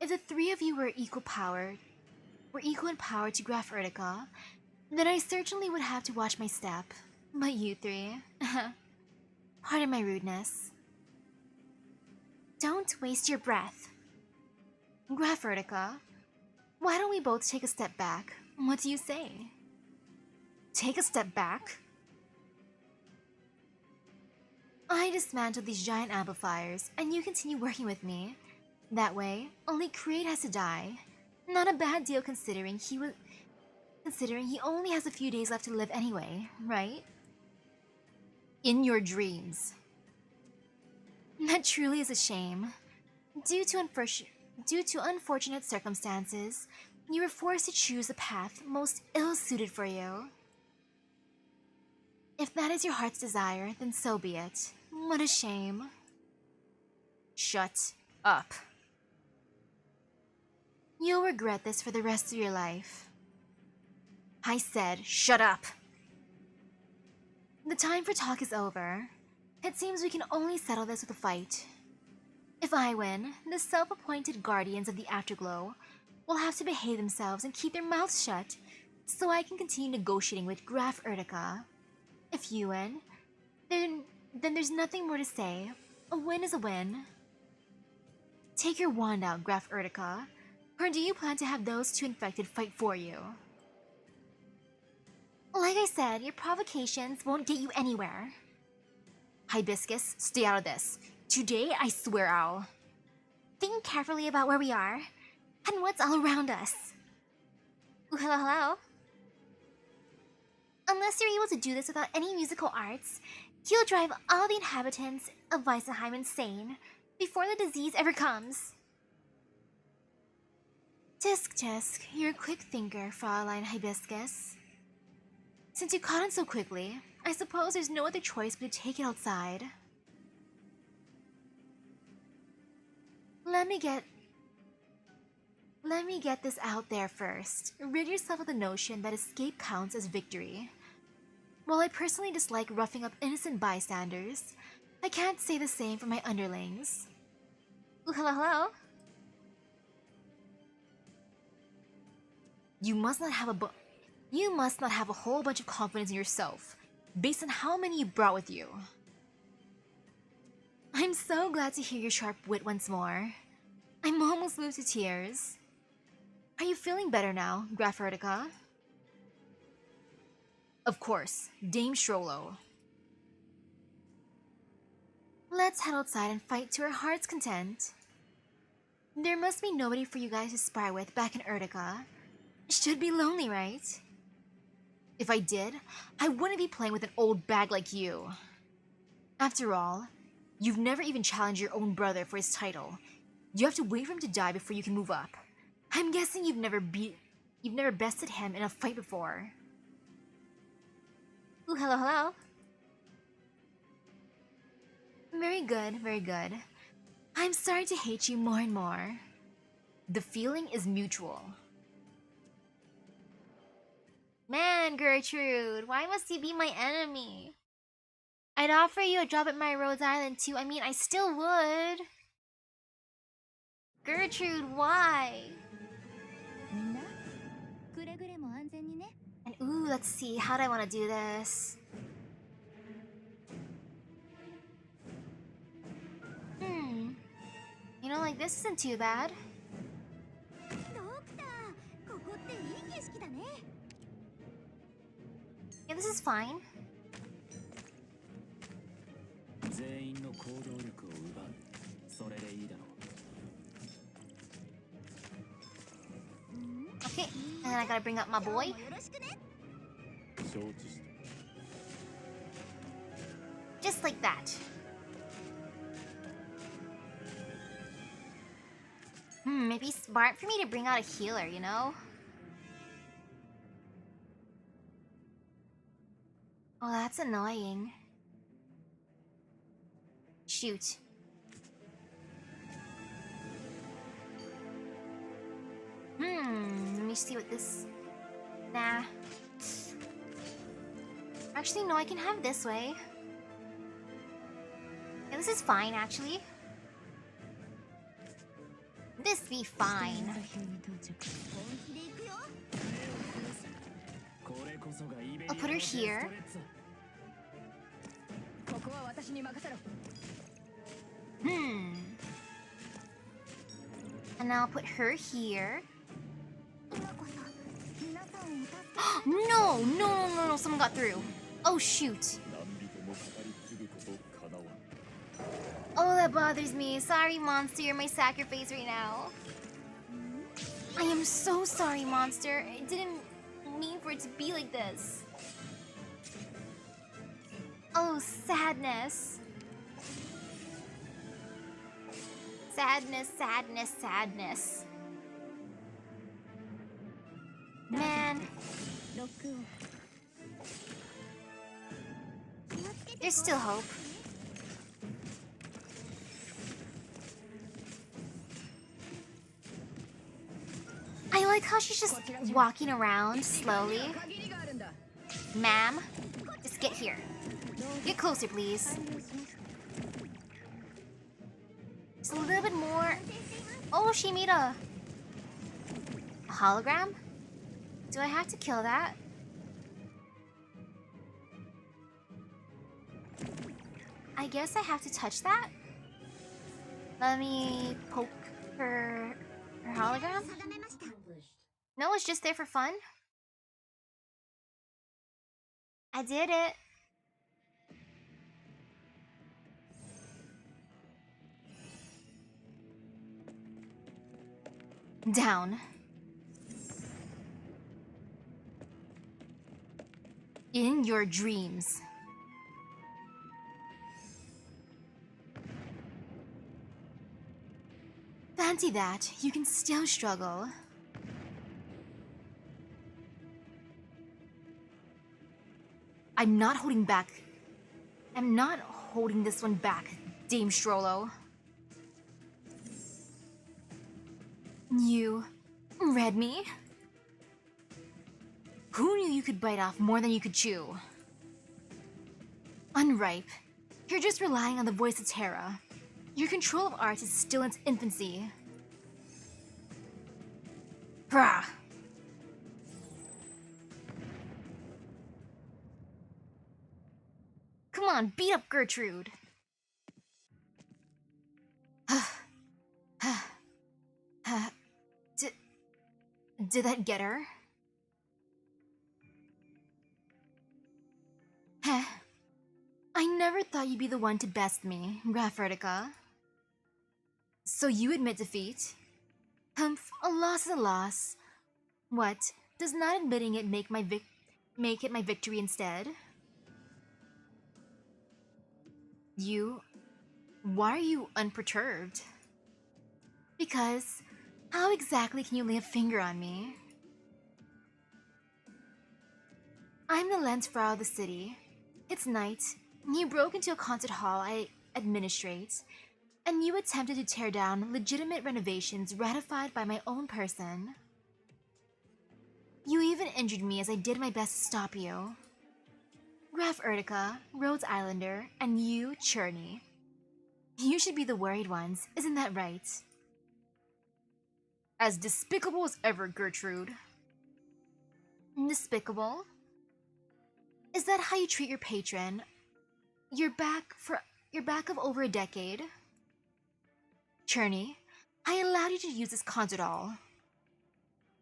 If the three of you were equal in power to Graf Ertica, then I certainly would have to watch my step. But you three, pardon my rudeness. Don't waste your breath. Graph Vertica, why don't we both take a step back? What do you say? Take a step back? I dismantle these giant amplifiers, and you continue working with me. That way, only Create has to die. Not a bad deal considering he only has a few days left to live anyway, right? In your dreams. That truly is a shame. Due to unfortunate circumstances, you were forced to choose the path most ill-suited for you. If that is your heart's desire, then so be it. What a shame. Shut up. You'll regret this for the rest of your life. I said, shut up! The time for talk is over. It seems we can only settle this with a fight. If I win, the self-appointed guardians of the Afterglow will have to behave themselves and keep their mouths shut, so I can continue negotiating with Graf Ertica. If you win, then there's nothing more to say. A win is a win. Take your wand out, Graf Ertica, or do you plan to have those two infected fight for you? Like I said, your provocations won't get you anywhere. Hibiscus, stay out of this. Today, I swear I'll... Think carefully about where we are, and what's all around us. Ooh, hello, hello. Unless you're able to do this without any musical arts, you'll drive all the inhabitants of Weissenheim insane before the disease ever comes. Tisk tisk, you're a quick thinker, Fraulein Hibiscus. Since you caught on so quickly, I suppose there's no other choice but to take it outside. Let me get this out there first. Rid yourself of the notion that escape counts as victory. While I personally dislike roughing up innocent bystanders, I can't say the same for my underlings. Ooh, hello, hello. You must not have a whole bunch of confidence in yourself, based on how many you brought with you. I'm so glad to hear your sharp wit once more. I'm almost moved to tears. Are you feeling better now, Graf Ertica? Of course, Dame Shrolo. Let's head outside and fight to our heart's content. There must be nobody for you guys to spar with back in Ertica. Should be lonely, right? If I did, I wouldn't be playing with an old bag like you. After all, you've never even challenged your own brother for his title. You have to wait for him to die before you can move up. I'm guessing you've never bested him in a fight before. Ooh, hello, hello. Very good, very good. I'm starting to hate you more and more. The feeling is mutual. Man, Gertrude, why must you be my enemy? I'd offer you a job at my Rhodes Island too. I mean, I still would. Gertrude, why? And ooh, let's see, how do I want to do this? You know, like, this isn't too bad. Yeah, this is fine. Okay, and then I gotta bring up my boy. Just like that. Maybe smart for me to bring out a healer, you know? Oh, that's annoying. Shoot. Let me see what this... Nah. Actually, no, I can have this way. Yeah, this is fine, actually. This be fine. I'll put her here. And I'll put her here. No, no, no, no, no, someone got through. Oh, shoot. Oh, that bothers me. Sorry, monster, you're my sacrifice right now. I am so sorry, monster. I didn't mean for it to be like this. Oh, sadness. Sadness, sadness, sadness. Man. There's still hope. I like how she's just walking around slowly. Ma'am, just get here. Get closer, please. Just a little bit more. Oh, she made a hologram? Do I have to kill that? I guess I have to touch that? Let me poke her hologram? No, it's just there for fun. I did it. Down. In your dreams. Fancy that, you can still struggle. I'm not holding back. I'm not holding this one back, Dame Strollo. You read me? Who knew you could bite off more than you could chew? Unripe. You're just relying on the voice of Terra. Your control of art is still in its infancy. Brah! Come on, beat up Gertrude! Did that get her? Heh. I never thought you'd be the one to best me, Graffertica. So you admit defeat? Humph, a loss is a loss. What? Does not admitting it make it my victory instead? Why are you unperturbed? Because, how exactly can you lay a finger on me? I'm the Lensfrau of the city. It's night. You broke into a concert hall I administrate, and you attempted to tear down legitimate renovations ratified by my own person. You even injured me as I did my best to stop you. Graf Ertica, Rhodes Islander, and you, Churney. You should be the worried ones, isn't that right? As despicable as ever, Gertrude. Despicable? Is that how you treat your patron? You're back of over a decade? Churney, I allowed you to use this concert hall.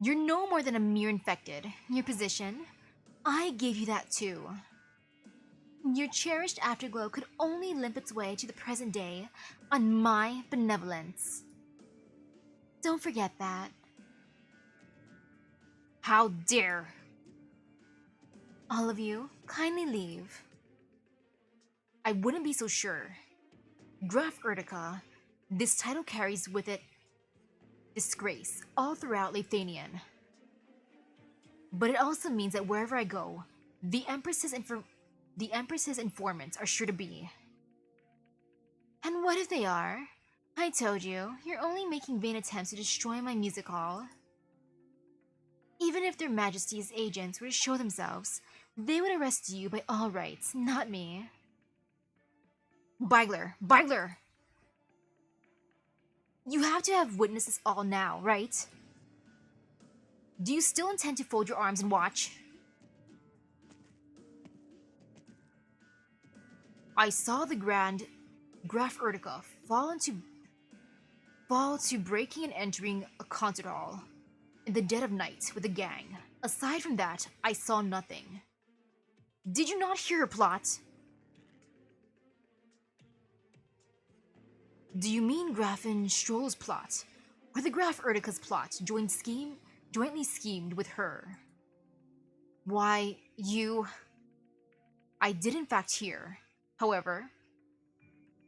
You're no more than a mere infected. Your position? I gave you that too. Your cherished afterglow could only limp its way to the present day on my benevolence. Don't forget that. How dare! All of you, kindly leave. I wouldn't be so sure. Graf Ertica, this title carries with it disgrace all throughout Lethanian. But it also means that wherever I go, the Empress's informants are sure to be. And what if they are? I told you, you're only making vain attempts to destroy my music hall. Even if their majesty's agents were to show themselves, they would arrest you by all rights, not me. Bygler! You have to have witnessed this all now, right? Do you still intend to fold your arms and watch? I saw the Grand Graf Ertica fall into fall to breaking and entering a concert hall in the dead of night with a gang. Aside from that, I saw nothing. Did you not hear her plot? Do you mean Grafin Stroll's plot? Or the Graf Erdika's plot jointly schemed with her? Why, I did in fact hear. However,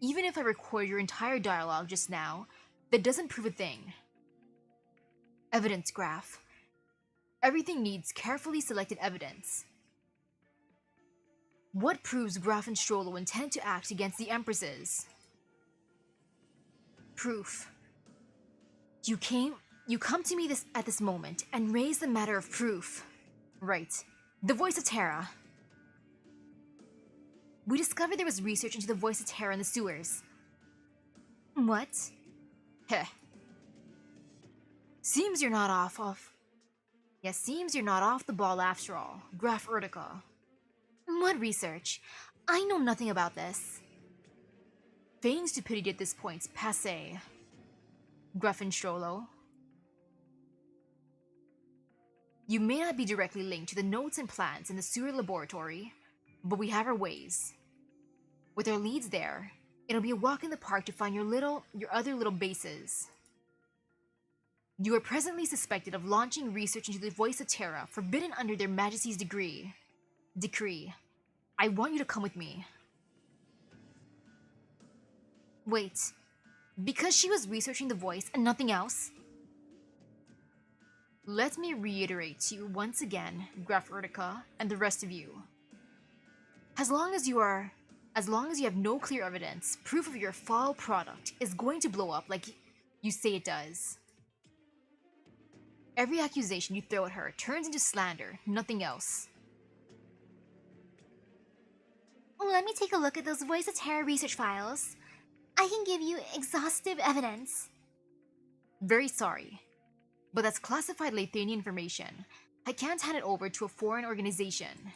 even if I record your entire dialogue just now, that doesn't prove a thing. Evidence graph. Everything needs carefully selected evidence. What proves Graf and Strollo intended to act against the Empresses? Proof. You come to me at this moment and raise the matter of proof. Right. The voice of Terra. We discovered there was research into the voice of Terra in the sewers. What? Heh. Seems you're not off the ball after all, Graf Erdika. What research? I know nothing about this. Feigning stupidity at this point's passé. Grafin Strollo. You may not be directly linked to the notes and plans in the sewer laboratory, but we have our ways. With our leads there, it'll be a walk in the park to find your other little bases. You are presently suspected of launching research into the voice of Terra, forbidden under their Majesty's decree. I want you to come with me. Wait, because she was researching the voice and nothing else? Let me reiterate to you once again, Graf Erdika, and the rest of you. As long as you have no clear evidence, proof of your foul product is going to blow up like you say it does. Every accusation you throw at her turns into slander, nothing else. Let me take a look at those Voice of Terra research files. I can give you exhaustive evidence. Very sorry, but that's classified Lathanian information. I can't hand it over to a foreign organization.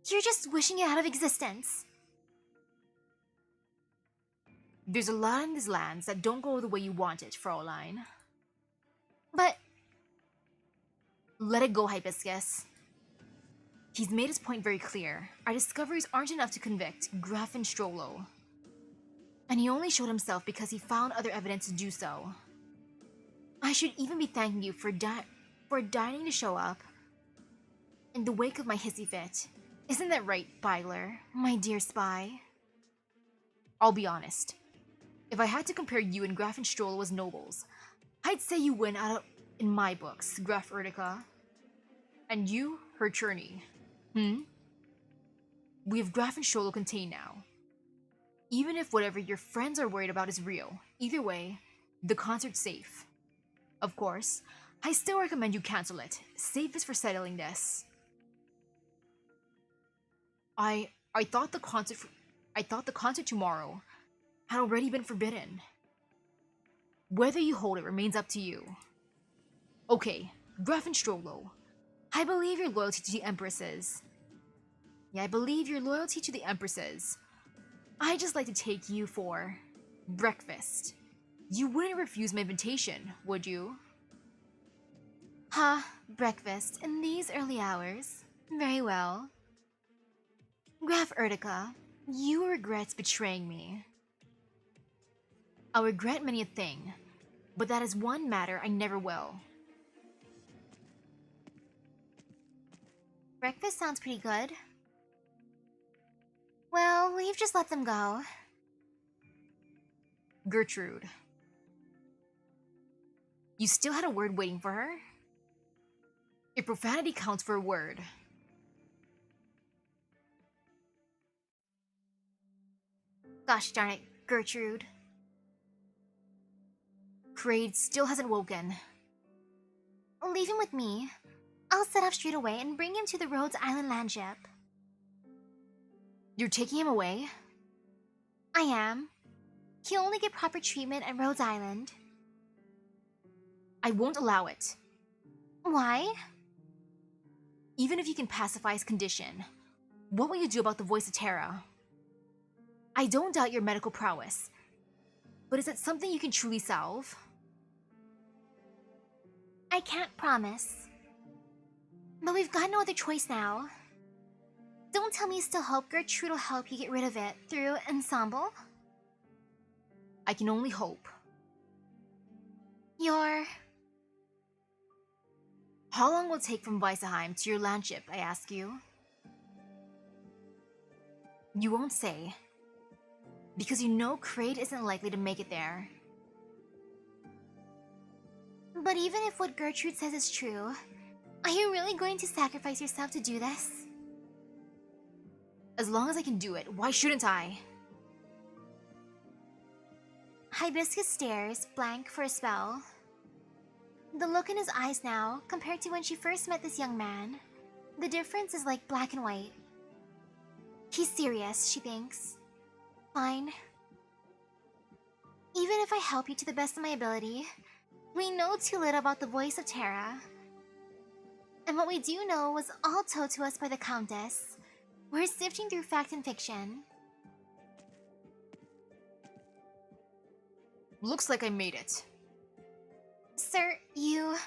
You're just wishing it out of existence. There's a lot in these lands that don't go the way you want it, Fraulein. But... Let it go, Hibiscus. He's made his point very clear. Our discoveries aren't enough to convict Grafin Strollo. And he only showed himself because he found other evidence to do so. I should even be thanking you for deigning to show up in the wake of my hissy fit. Isn't that right, Byler, my dear spy? I'll be honest. If I had to compare you and Grafin Strollo as nobles, I'd say you win out in my books, Graf Erdika. And you, her Churney. We have Grafin Strollo contained now. Even if whatever your friends are worried about is real, either way, the concert's safe. Of course, I still recommend you cancel it. Safest for settling this. I thought the concert tomorrow had already been forbidden. Whether you hold it remains up to you. Okay, Grafin Strollo. I believe your loyalty to the Empresses. Yeah, I believe your loyalty to the Empresses. I'd just like to take you for breakfast. You wouldn't refuse my invitation, would you? Breakfast in these early hours? Very well. Graf Erdika, you regret betraying me. I'll regret many a thing, but that is one matter I never will. Breakfast sounds pretty good. Well, we've just let them go. Gertrude. You still had a word waiting for her? If profanity counts for a word. Gosh darn it, Gertrude. Kraid still hasn't woken. Leave him with me. I'll set off straight away and bring him to the Rhodes Island landship. You're taking him away? I am. He'll only get proper treatment at Rhodes Island. I won't allow it. Why? Even if you can pacify his condition, what will you do about the voice of Terra? I don't doubt your medical prowess. But is that something you can truly solve? I can't promise. But we've got no other choice now. Don't tell me you still hope Gertrude will help you get rid of it through ensemble? I can only hope. How long will it take from Weissenheim to your landship, I ask you? You won't say. Because you know Kraid isn't likely to make it there. But even if what Gertrude says is true, are you really going to sacrifice yourself to do this? As long as I can do it, why shouldn't I? Hibiscus stares, blank for a spell. The look in his eyes now, compared to when she first met this young man, the difference is like black and white. He's serious, she thinks. Fine. Even if I help you to the best of my ability, we know too little about the voice of Terra. And what we do know was all told to us by the Countess. We're sifting through fact and fiction. Looks like I made it. Sir, you...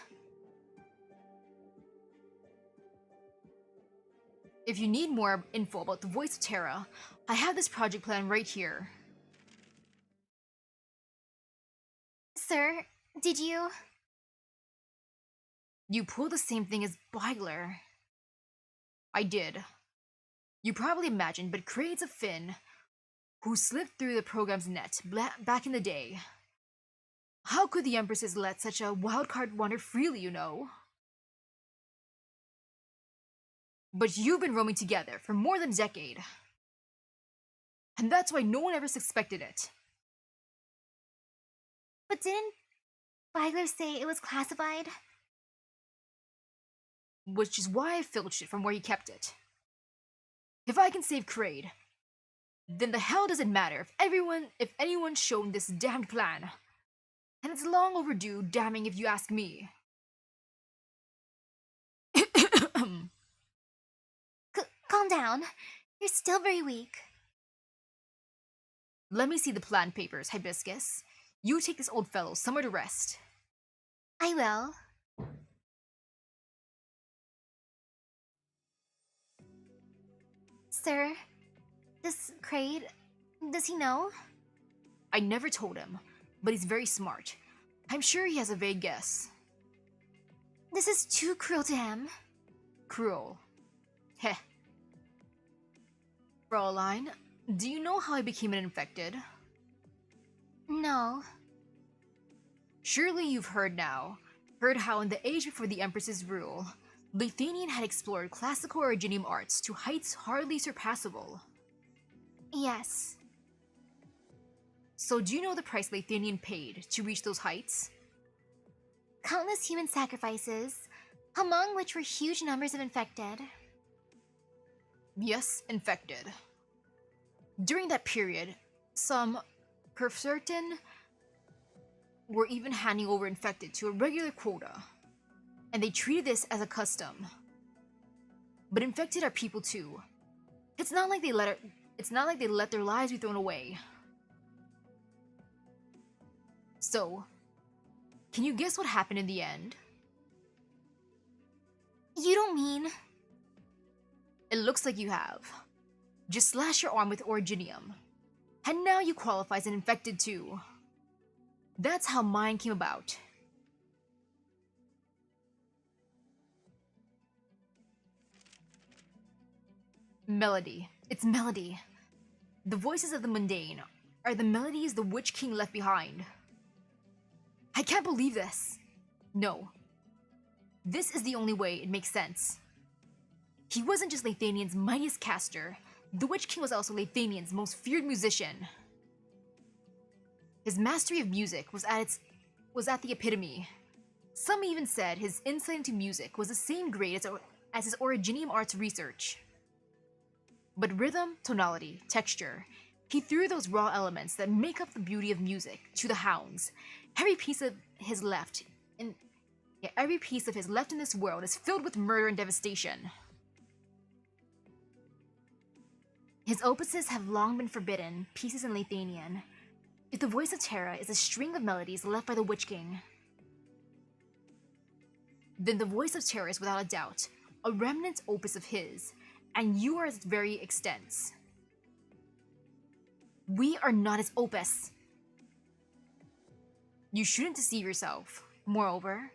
If you need more info about the voice of Terra, I have this project plan right here. Sir, did you... You pulled the same thing as Beigler. I did. You probably imagined, but Kraid's a Finn who slipped through the program's net back in the day. How could the Empresses let such a wildcard wander freely, you know? But you've been roaming together for more than a decade. And that's why no one ever suspected it. But didn't Beigler say it was classified? Which is why I filched it from where you kept it. If I can save Kraid, then the hell does it matter if anyone's shown this damned plan. And it's long overdue, damning if you ask me. Calm down. You're still very weak. Let me see the plan papers, Hibiscus. You take this old fellow somewhere to rest. I will. Sir, does he know? I never told him, but he's very smart. I'm sure he has a vague guess. This is too cruel to him. Cruel. Heh. Fraulein, do you know how I became an infected? No. Surely you've heard now. Heard how in the age before the Empress's rule, Lithanian had explored classical Originium arts to heights hardly surpassable. Yes. So do you know the price Lithanian paid to reach those heights? Countless human sacrifices, among which were huge numbers of infected. Yes, infected. During that period, some, per certain, were even handing over infected to a regular quota, and they treated this as a custom. But infected are people too. It's not like they let their lives be thrown away. So, can you guess what happened in the end? You don't mean... It looks like you have. Just slash your arm with Originium. And now you qualify as an infected too. That's how mine came about. Melody. It's melody. The voices of the mundane are the melodies the Witch King left behind. I can't believe this. No. This is the only way it makes sense. He wasn't just Lithanian's mightiest caster, the Witch King was also Lithanian's most feared musician. His mastery of music was at the epitome. Some even said his insight into music was the same grade as his Originium arts research. But rhythm, tonality, texture, he threw those raw elements that make up the beauty of music to the hounds. Every piece of his left in this world is filled with murder and devastation. His opuses have long been forbidden, pieces in Lithanian. If the voice of Terra is a string of melodies left by the Witch King, then the voice of Terra is without a doubt a remnant opus of his, and you are its very extents. We are not its opus. You shouldn't deceive yourself. Moreover,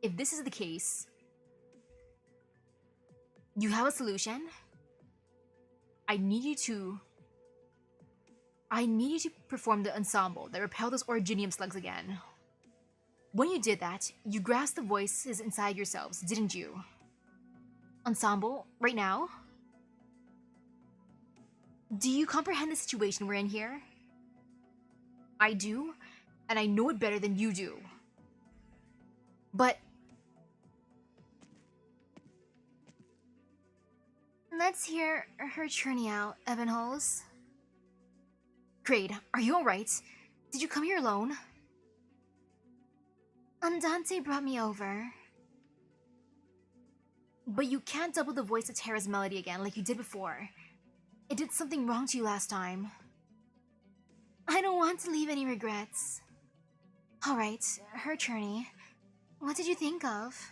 if this is the case, you have a solution. I need you to perform the ensemble that repelled those originium slugs again. When you did that, you grasped the voices inside yourselves, didn't you? Ensemble, right now? Do you comprehend the situation we're in here? I do, and I know it better than you do. But Let's hear her churning out, Evanholes. Kraid, are you alright? Did you come here alone? Andante brought me over. But you can't double the voice of Terra's melody again like you did before. It did something wrong to you last time. I don't want to leave any regrets. Alright, her journey. What did you think of?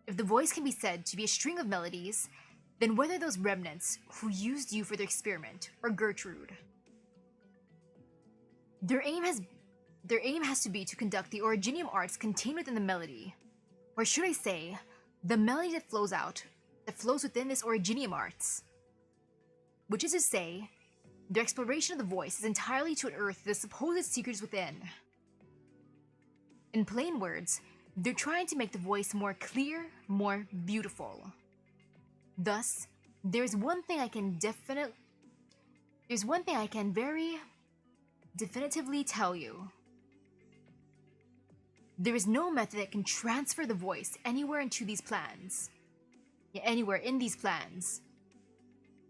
If the voice can be said to be a string of melodies, then whether those remnants who used you for their experiment or Gertrude, their aim has to be to conduct the originium arts contained within the melody. Or should I say, the melody that flows within this originium arts. Which is to say, their exploration of the voice is entirely to unearth the supposed secrets within. In plain words, they're trying to make the voice more clear, more beautiful. Thus, there's one thing I can very definitively tell you. There is no method that can transfer the voice anywhere into these plans. Yeah, anywhere in these plans.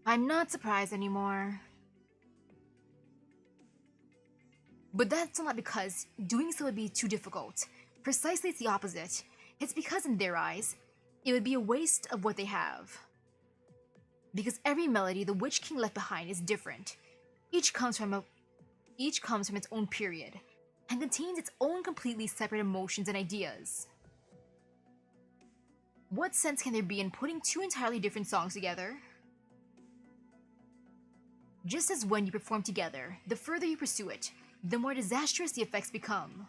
I'm not surprised anymore. But that's not because doing so would be too difficult. Precisely it's the opposite. It's because in their eyes, it would be a waste of what they have. Because every melody the Witch King left behind is different. Each comes from its own period, and contains its own completely separate emotions and ideas. What sense can there be in putting two entirely different songs together? Just as when you perform together, the further you pursue it, the more disastrous the effects become.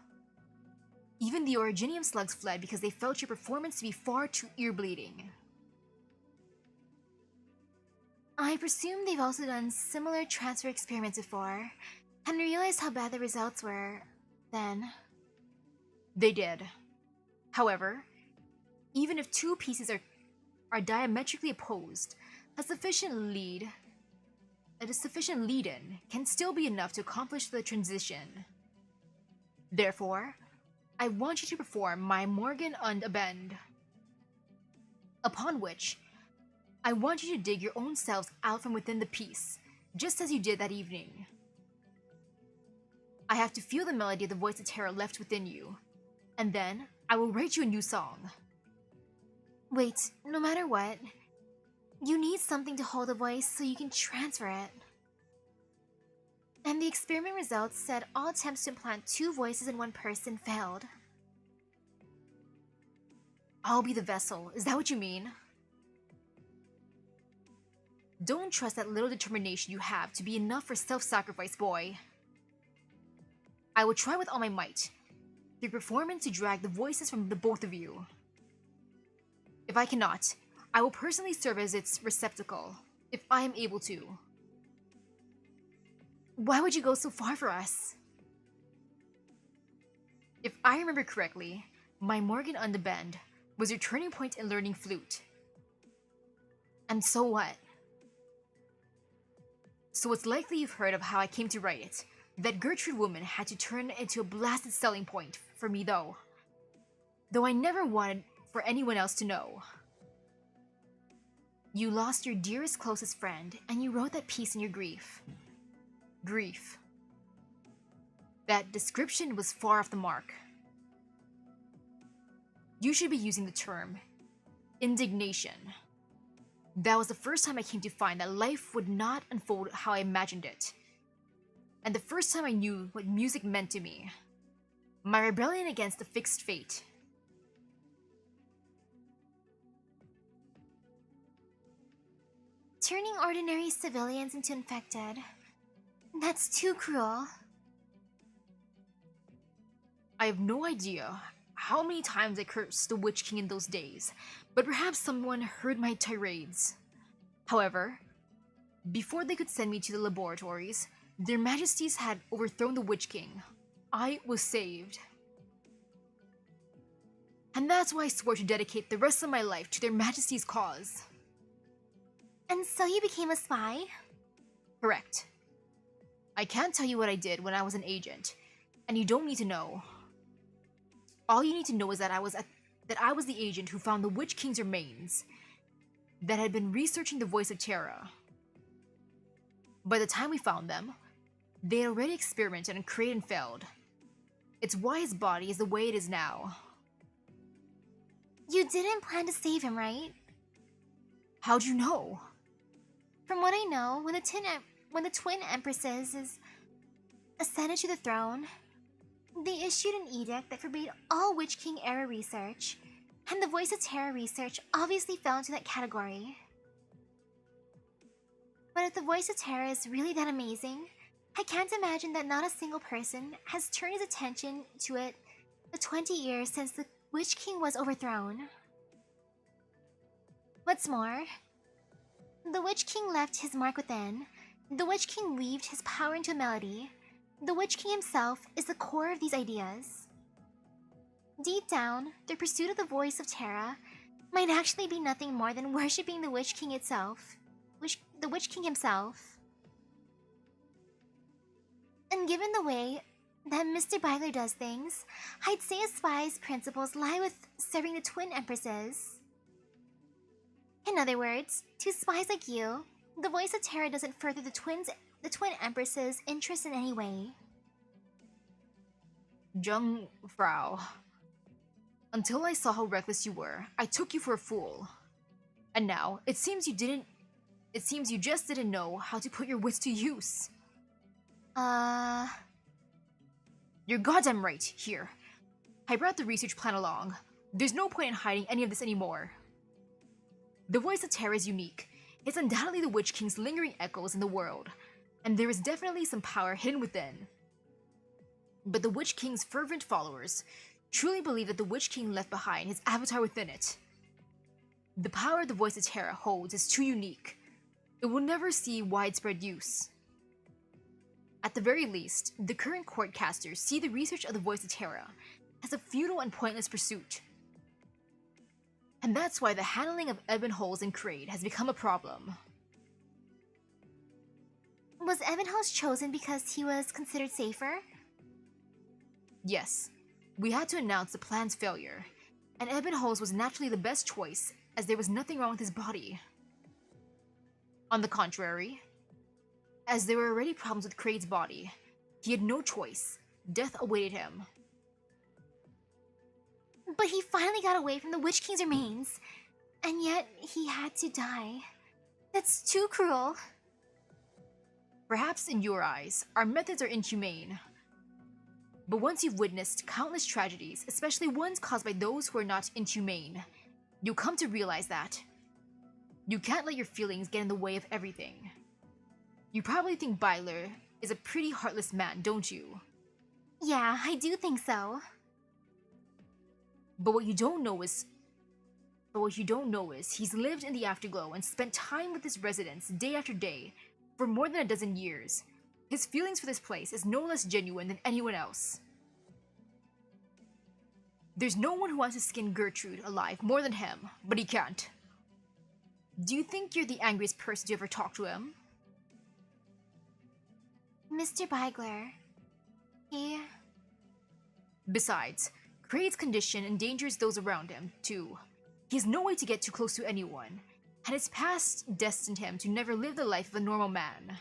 Even the originium slugs fled because they felt your performance to be far too ear-bleeding. I presume they've also done similar transfer experiments before, and realized how bad the results were then. They did. However, even if two pieces are diametrically opposed, a sufficient lead-in can still be enough to accomplish the transition. Therefore, I want you to perform my Morgan und Abend, upon which I want you to dig your own selves out from within the piece, just as you did that evening. I have to feel the melody of the voice of terror left within you, and then I will write you a new song. Wait, no matter what, you need something to hold the voice so you can transfer it. And the experiment results said all attempts to implant two voices in one person failed. I'll be the vessel, is that what you mean? Don't trust that little determination you have to be enough for self-sacrifice, boy. I will try with all my might, through performance to drag the voices from the both of you. If I cannot, I will personally serve as its receptacle, if I am able to. Why would you go so far for us? If I remember correctly, my Morgan und Abend was your turning point in learning flute. And so what? So it's likely you've heard of how I came to write it. That Gertrude woman had to turn it into a blasted selling point for me though. Though I never wanted for anyone else to know. You lost your dearest, closest friend, and you wrote that piece in your grief. Grief. That description was far off the mark. You should be using the term indignation. That was the first time I came to find that life would not unfold how I imagined it. and the first time I knew what music meant to me. My rebellion against a fixed fate. Turning ordinary civilians into infected. That's too cruel. I have no idea how many times I cursed the Witch King in those days, but perhaps someone heard my tirades. However, before they could send me to the laboratories, their majesties had overthrown the Witch King. I was saved. And that's why I swore to dedicate the rest of my life to their majesties' cause. And so you became a spy? Correct. I can't tell you what I did when I was an agent, and you don't need to know. All you need to know is that I was the agent who found the Witch King's remains, that had been researching the voice of Terra. By the time we found them, they had already experimented and created and failed. It's why his body is the way it is now. You didn't plan to save him, right? How'd you know? From what I know, when the twin empresses ascended to the throne, they issued an edict that forbade all Witch King era research, and the Voice of Terra research obviously fell into that category. But if the Voice of Terra is really that amazing, I can't imagine that not a single person has turned his attention to it the 20 years since the Witch King was overthrown. What's more, the Witch King left his mark within. The Witch King weaved his power into a melody. The Witch King himself is the core of these ideas. Deep down, the pursuit of the Voice of Terra might actually be nothing more than worshipping the Witch King itself. The Witch King himself. And given the way that Mr. Beigler does things, I'd say a spy's principles lie with serving the twin empresses. In other words, to spies like you, the Voice of Terra doesn't further the twin empresses' interest in any way. Jungfrau. Until I saw how reckless you were, I took you for a fool. And now, it seems you just didn't know how to put your wits to use. You're goddamn right. Here. I brought the research plan along. There's no point in hiding any of this anymore. The Voice of Terra is unique. It's undoubtedly the Witch King's lingering echoes in the world, and there is definitely some power hidden within. But the Witch King's fervent followers truly believe that the Witch King left behind his avatar within it. The power the Voice of Terra holds is too unique. It will never see widespread use. At the very least, the current courtcasters see the research of the Voice of Terra as a futile and pointless pursuit. And that's why the handling of Ebenholz and Kraid has become a problem. Was Ebenholz chosen because he was considered safer? Yes, we had to announce the plan's failure, and Ebenholz was naturally the best choice as there was nothing wrong with his body. On the contrary, as there were already problems with Kraid's body, he had no choice. Death awaited him. But he finally got away from the Witch King's remains, and yet he had to die. That's too cruel. Perhaps in your eyes, our methods are inhumane. But once you've witnessed countless tragedies, especially ones caused by those who are not inhumane, you'll come to realize that you can't let your feelings get in the way of everything. You probably think Beigler is a pretty heartless man, don't you? Yeah, I do think so. But what you don't know is he's lived in the Afterglow and spent time with his residents day after day for more than a dozen years. His feelings for this place is no less genuine than anyone else. There's no one who wants to skin Gertrude alive more than him, but he can't. Do you think you're the angriest person to ever talk to him? Mr. Beigler, he... Besides, Kraid's condition endangers those around him, too. He has no way to get too close to anyone, and his past destined him to never live the life of a normal man.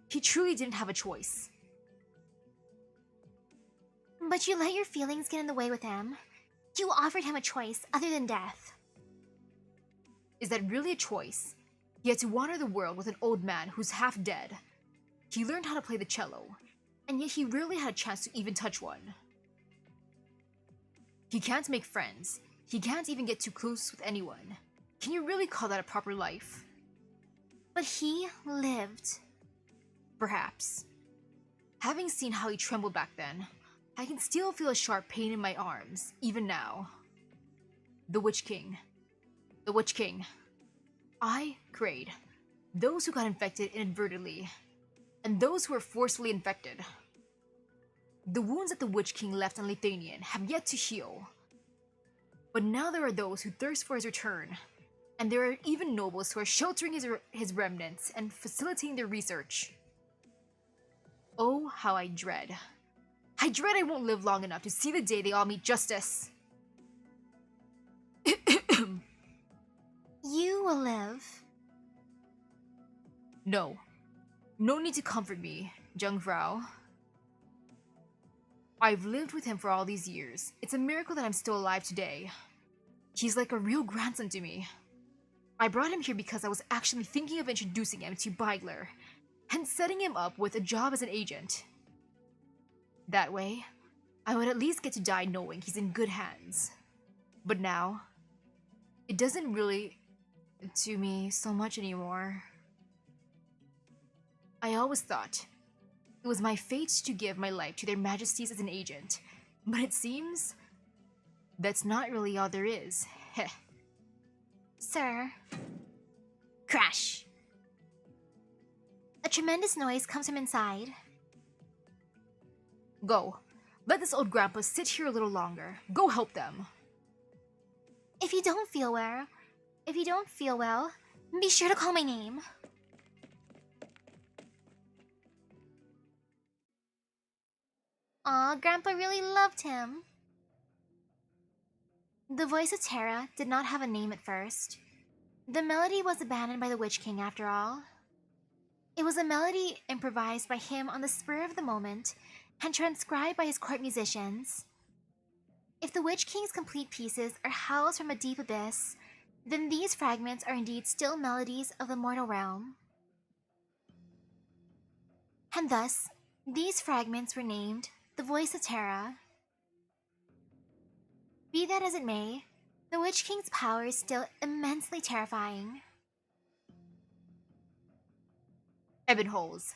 He truly didn't have a choice. But you let your feelings get in the way with him. You offered him a choice other than death. Is that really a choice? He had to wander the world with an old man who's half dead. He learned how to play the cello, and yet he rarely had a chance to even touch one. He can't make friends. He can't even get too close with anyone. Can you really call that a proper life? But he lived. Perhaps. Having seen how he trembled back then, I can still feel a sharp pain in my arms, even now. The Witch King. The Witch King. I, Kraid. Those who got infected inadvertently, and those who were forcefully infected. The wounds that the Witch King left on Lithanian have yet to heal. But now there are those who thirst for his return, and there are even nobles who are sheltering his remnants and facilitating their research. Oh, how I dread. I dread I won't live long enough to see the day they all meet justice. You will live. No. No need to comfort me, Jungfrau. I've lived with him for all these years. It's a miracle that I'm still alive today. He's like a real grandson to me. I brought him here because I was actually thinking of introducing him to Beigler and setting him up with a job as an agent. That way, I would at least get to die knowing he's in good hands. But now, it doesn't really do me so much anymore. I always thought it was my fate to give my life to their majesties as an agent, but it seems that's not really all there is. Heh. Sir. Crash. A tremendous noise comes from inside. Go. Let this old grandpa sit here a little longer. Go help them. If you don't feel well, be sure to call my name. Aw, Grandpa really loved him. The voice of Terra did not have a name at first. The melody was abandoned by the Witch King after all. It was a melody improvised by him on the spur of the moment and transcribed by his court musicians. If the Witch King's complete pieces are howls from a deep abyss, then these fragments are indeed still melodies of the mortal realm. And thus, these fragments were named the Voice of Terra. Be that as it may, the Witch King's power is still immensely terrifying. Ebonholes,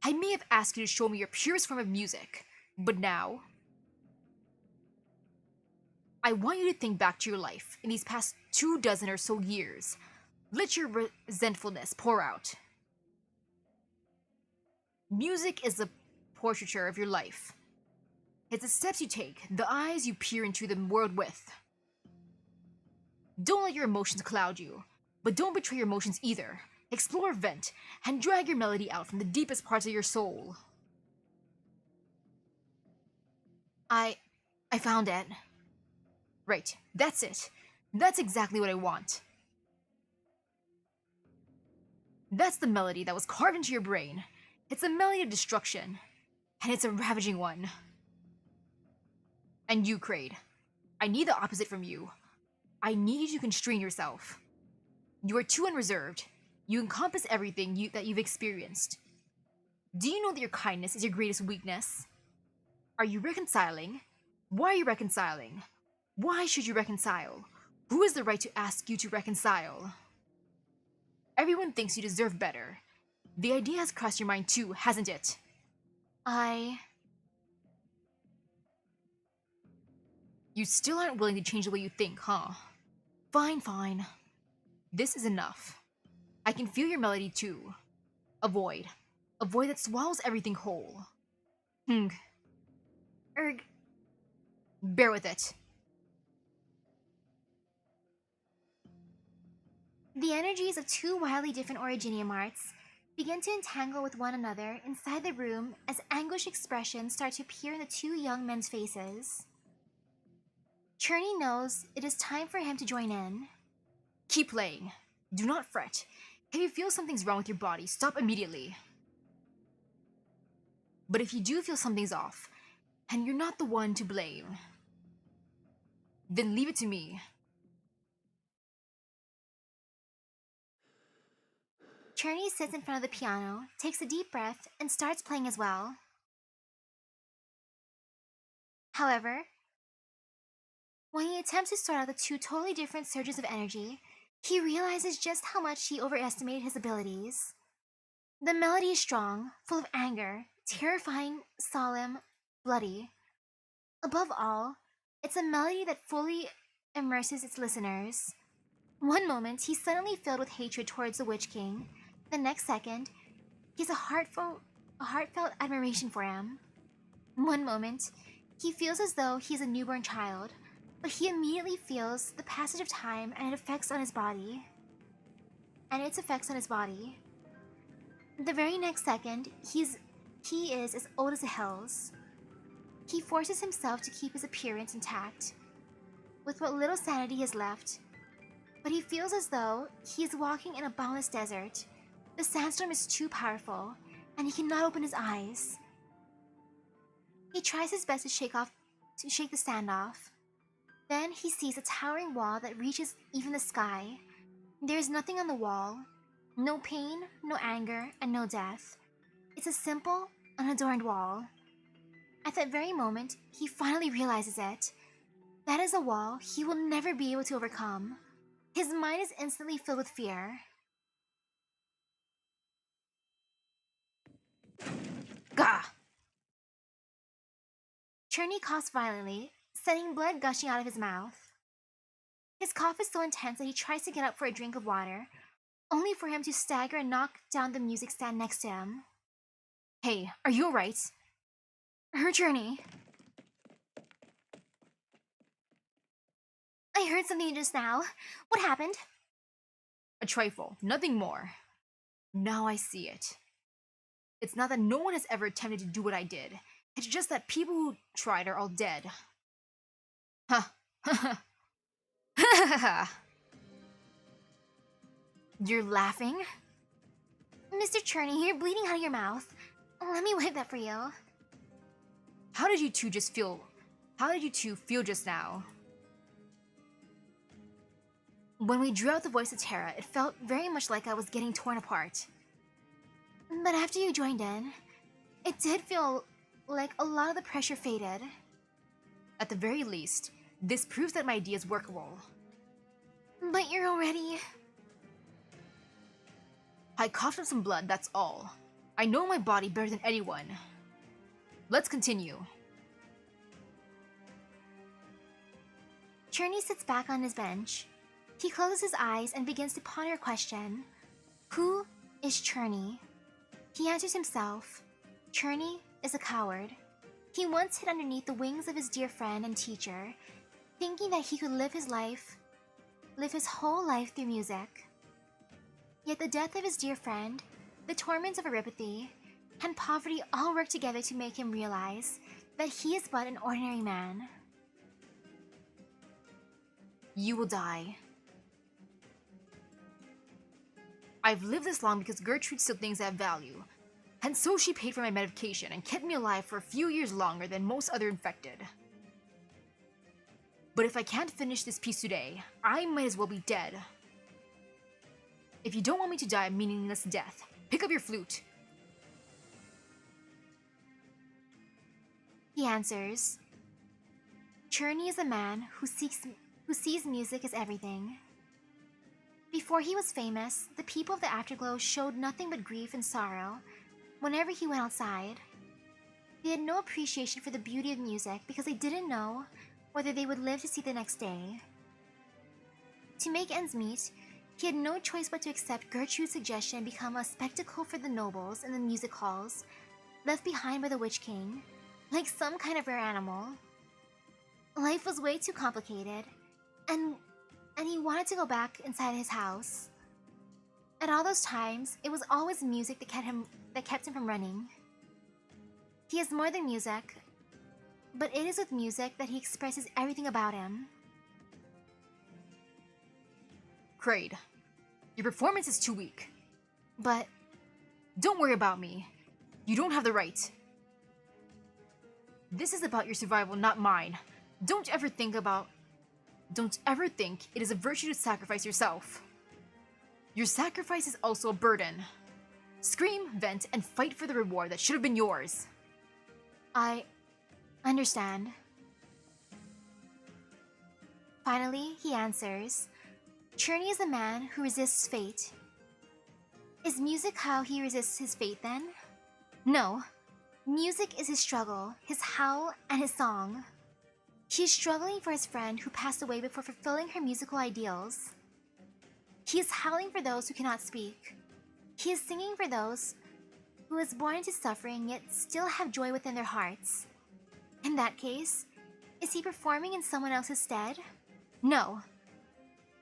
I may have asked you to show me your purest form of music, but now I want you to think back to your life in these past 24 or so years. Let your resentfulness pour out. Music is the portraiture of your life. It's the steps you take, the eyes you peer into the world with. Don't let your emotions cloud you, but don't betray your emotions either. Explore, vent, and drag your melody out from the deepest parts of your soul. I found it. Right, that's it. That's exactly what I want. That's the melody that was carved into your brain. It's a melody of destruction, and it's a ravaging one. And you, Kraid, I need the opposite from you. I need you to constrain yourself. You are too unreserved. You encompass everything that you've experienced. Do you know that your kindness is your greatest weakness? Are you reconciling? Why are you reconciling? Why should you reconcile? Who has the right to ask you to reconcile? Everyone thinks you deserve better. The idea has crossed your mind too, hasn't it? You still aren't willing to change the way you think, huh? Fine, fine. This is enough. I can feel your melody too. A void. A void that swallows everything whole. Bear with it. The energies of two wildly different Originium arts begin to entangle with one another inside the room as anguished expressions start to appear in the two young men's faces. Churney knows it is time for him to join in. Keep playing. Do not fret. If you feel something's wrong with your body, stop immediately. But if you do feel something's off, and you're not the one to blame, then leave it to me. Cherney sits in front of the piano, takes a deep breath, and starts playing as well. However, when he attempts to sort out the two totally different surges of energy, he realizes just how much he overestimated his abilities. The melody is strong, full of anger, terrifying, solemn, bloody. Above all, it's a melody that fully immerses its listeners. One moment, he's suddenly filled with hatred towards the Witch King. The next second, he has a heartfelt admiration for him. One moment, he feels as though he is a newborn child, but he immediately feels the passage of time and its effects on his body. The very next second, he is as old as the hills. He forces himself to keep his appearance intact, with what little sanity is left, but he feels as though he is walking in a boundless desert. The sandstorm is too powerful, and he cannot open his eyes. He tries his best to shake the sand off. Then he sees a towering wall that reaches even the sky. There is nothing on the wall. No pain, no anger, and no death. It's a simple, unadorned wall. At that very moment, he finally realizes it. That is a wall he will never be able to overcome. His mind is instantly filled with fear. Gah! Cherney coughs violently, sending blood gushing out of his mouth. His cough is so intense that he tries to get up for a drink of water, only for him to stagger and knock down the music stand next to him. Hey, are you alright? Cherney. I heard something just now. What happened? A trifle, nothing more. Now I see it. It's not that no one has ever attempted to do what I did. It's just that people who tried are all dead. Ha ha ha. You're laughing? Mr. Cherney, you're bleeding out of your mouth. Let me wipe that for you. How did you two feel just now? When we drew out the voice of Terra, it felt very much like I was getting torn apart. But after you joined in, it did feel like a lot of the pressure faded. At the very least, this proves that my idea is workable. But you're already... I coughed up some blood, that's all. I know my body better than anyone. Let's continue. Cherney sits back on his bench. He closes his eyes and begins to ponder a question. Who is Cherney? He answers himself. Cherney is a coward. He once hid underneath the wings of his dear friend and teacher, thinking that he could live his whole life through music. Yet the death of his dear friend, the torments of Aripathy, and poverty all work together to make him realize that he is but an ordinary man. You will die. I've lived this long because Gertrude still thinks I have value, and so she paid for my medication and kept me alive for a few years longer than most other infected. But if I can't finish this piece today, I might as well be dead. If you don't want me to die a meaningless death, pick up your flute. He answers. Cherney is a man who sees music as everything. Before he was famous, the people of the Afterglow showed nothing but grief and sorrow whenever he went outside. They had no appreciation for the beauty of music because they didn't know whether they would live to see the next day. To make ends meet, he had no choice but to accept Gertrude's suggestion and become a spectacle for the nobles in the music halls, left behind by the Witch King, like some kind of rare animal. Life was way too complicated, and he wanted to go back inside his house. At all those times, it was always music that kept him from running. He is more than music, but it is with music that he expresses everything about him. Kraid, your performance is too weak. But don't worry about me. You don't have the right. This is about your survival, not mine. Don't ever think it is a virtue to sacrifice yourself. Your sacrifice is also a burden. Scream, vent, and fight for the reward that should have been yours. I understand. Finally, he answers. Churney is a man who resists fate. Is music how he resists his fate then? No. Music is his struggle, his howl, and his song. He is struggling for his friend who passed away before fulfilling her musical ideals. He is howling for those who cannot speak. He is singing for those who was born into suffering yet still have joy within their hearts. In that case, is he performing in someone else's stead? No.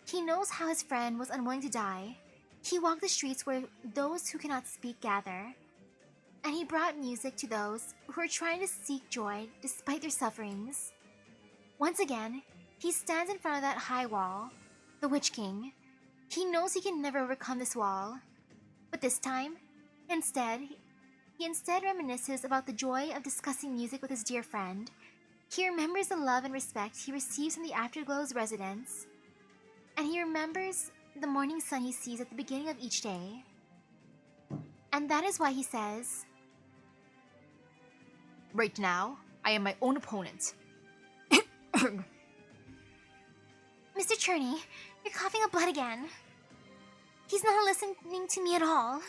He knows how his friend was unwilling to die. He walked the streets where those who cannot speak gather. And he brought music to those who are trying to seek joy despite their sufferings. Once again, he stands in front of that high wall, the Witch King. He knows he can never overcome this wall. But this time, he instead reminisces about the joy of discussing music with his dear friend. He remembers the love and respect he receives from the Afterglow's residents. And he remembers the morning sun he sees at the beginning of each day. And that is why he says, Right now, I am my own opponent. Mr. Churney, you're coughing up blood again. He's not listening to me at all.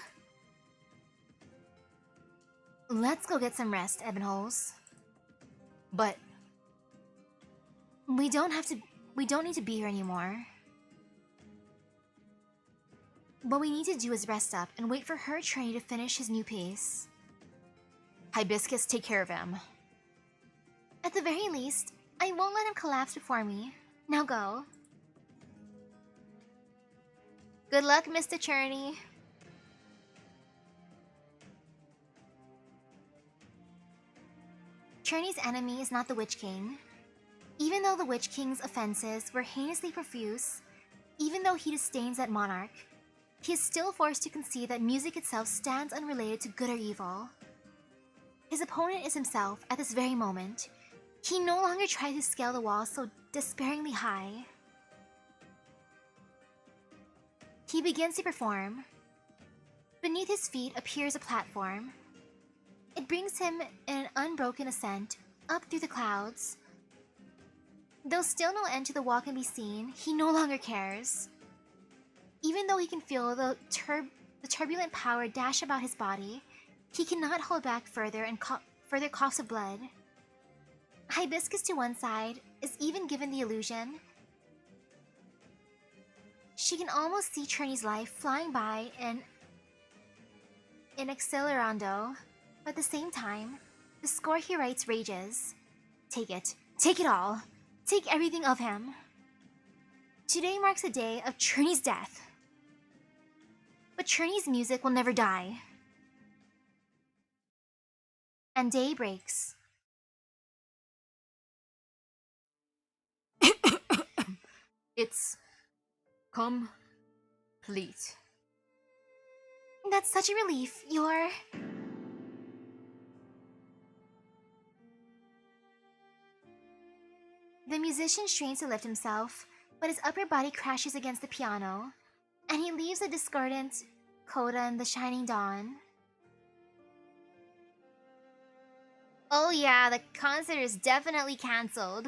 Let's go get some rest, Ebonholes. But we don't need to be here anymore. What we need to do is rest up and wait for her Churney to finish his new piece. Hibiscus, take care of him. At the very least, I won't let him collapse before me. Now go. Good luck, Mr. Churney. Churney's enemy is not the Witch King. Even though the Witch King's offenses were heinously profuse, even though he disdains that monarch, he is still forced to concede that music itself stands unrelated to good or evil. His opponent is himself at this very moment. He no longer tries to scale the wall so despairingly high. He begins to perform. Beneath his feet appears a platform. It brings him in an unbroken ascent up through the clouds. Though still no end to the wall can be seen, he no longer cares. Even though he can feel the turbulent power dash about his body, he cannot hold back further and further coughs of blood. Hibiscus to one side is even given the illusion. She can almost see Churney's life flying by in accelerando, but at the same time, the score he writes rages. Take it. Take it all. Take everything of him. Today marks a day of Churney's death. But Churney's music will never die. And day breaks. It's complete. That's such a relief. You're... The musician strains to lift himself, but his upper body crashes against the piano, and he leaves a discordant coda in the shining dawn. Oh yeah, the concert is definitely cancelled.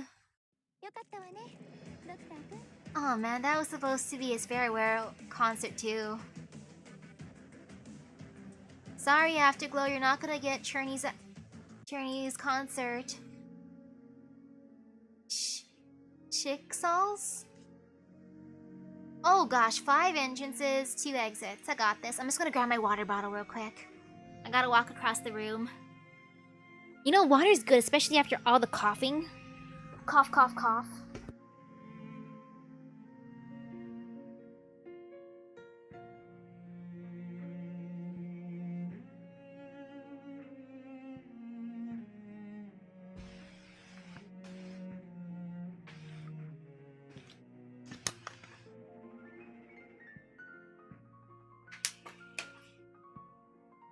Oh man, that was supposed to be his farewell concert too. Sorry, Afterglow, you're not gonna get Churney's concert. Chicksalls? Oh gosh, 5 entrances, 2 exits. I got this. I'm just gonna grab my water bottle real quick. I gotta walk across the room. You know, water's good, especially after all the coughing. Cough, cough, cough.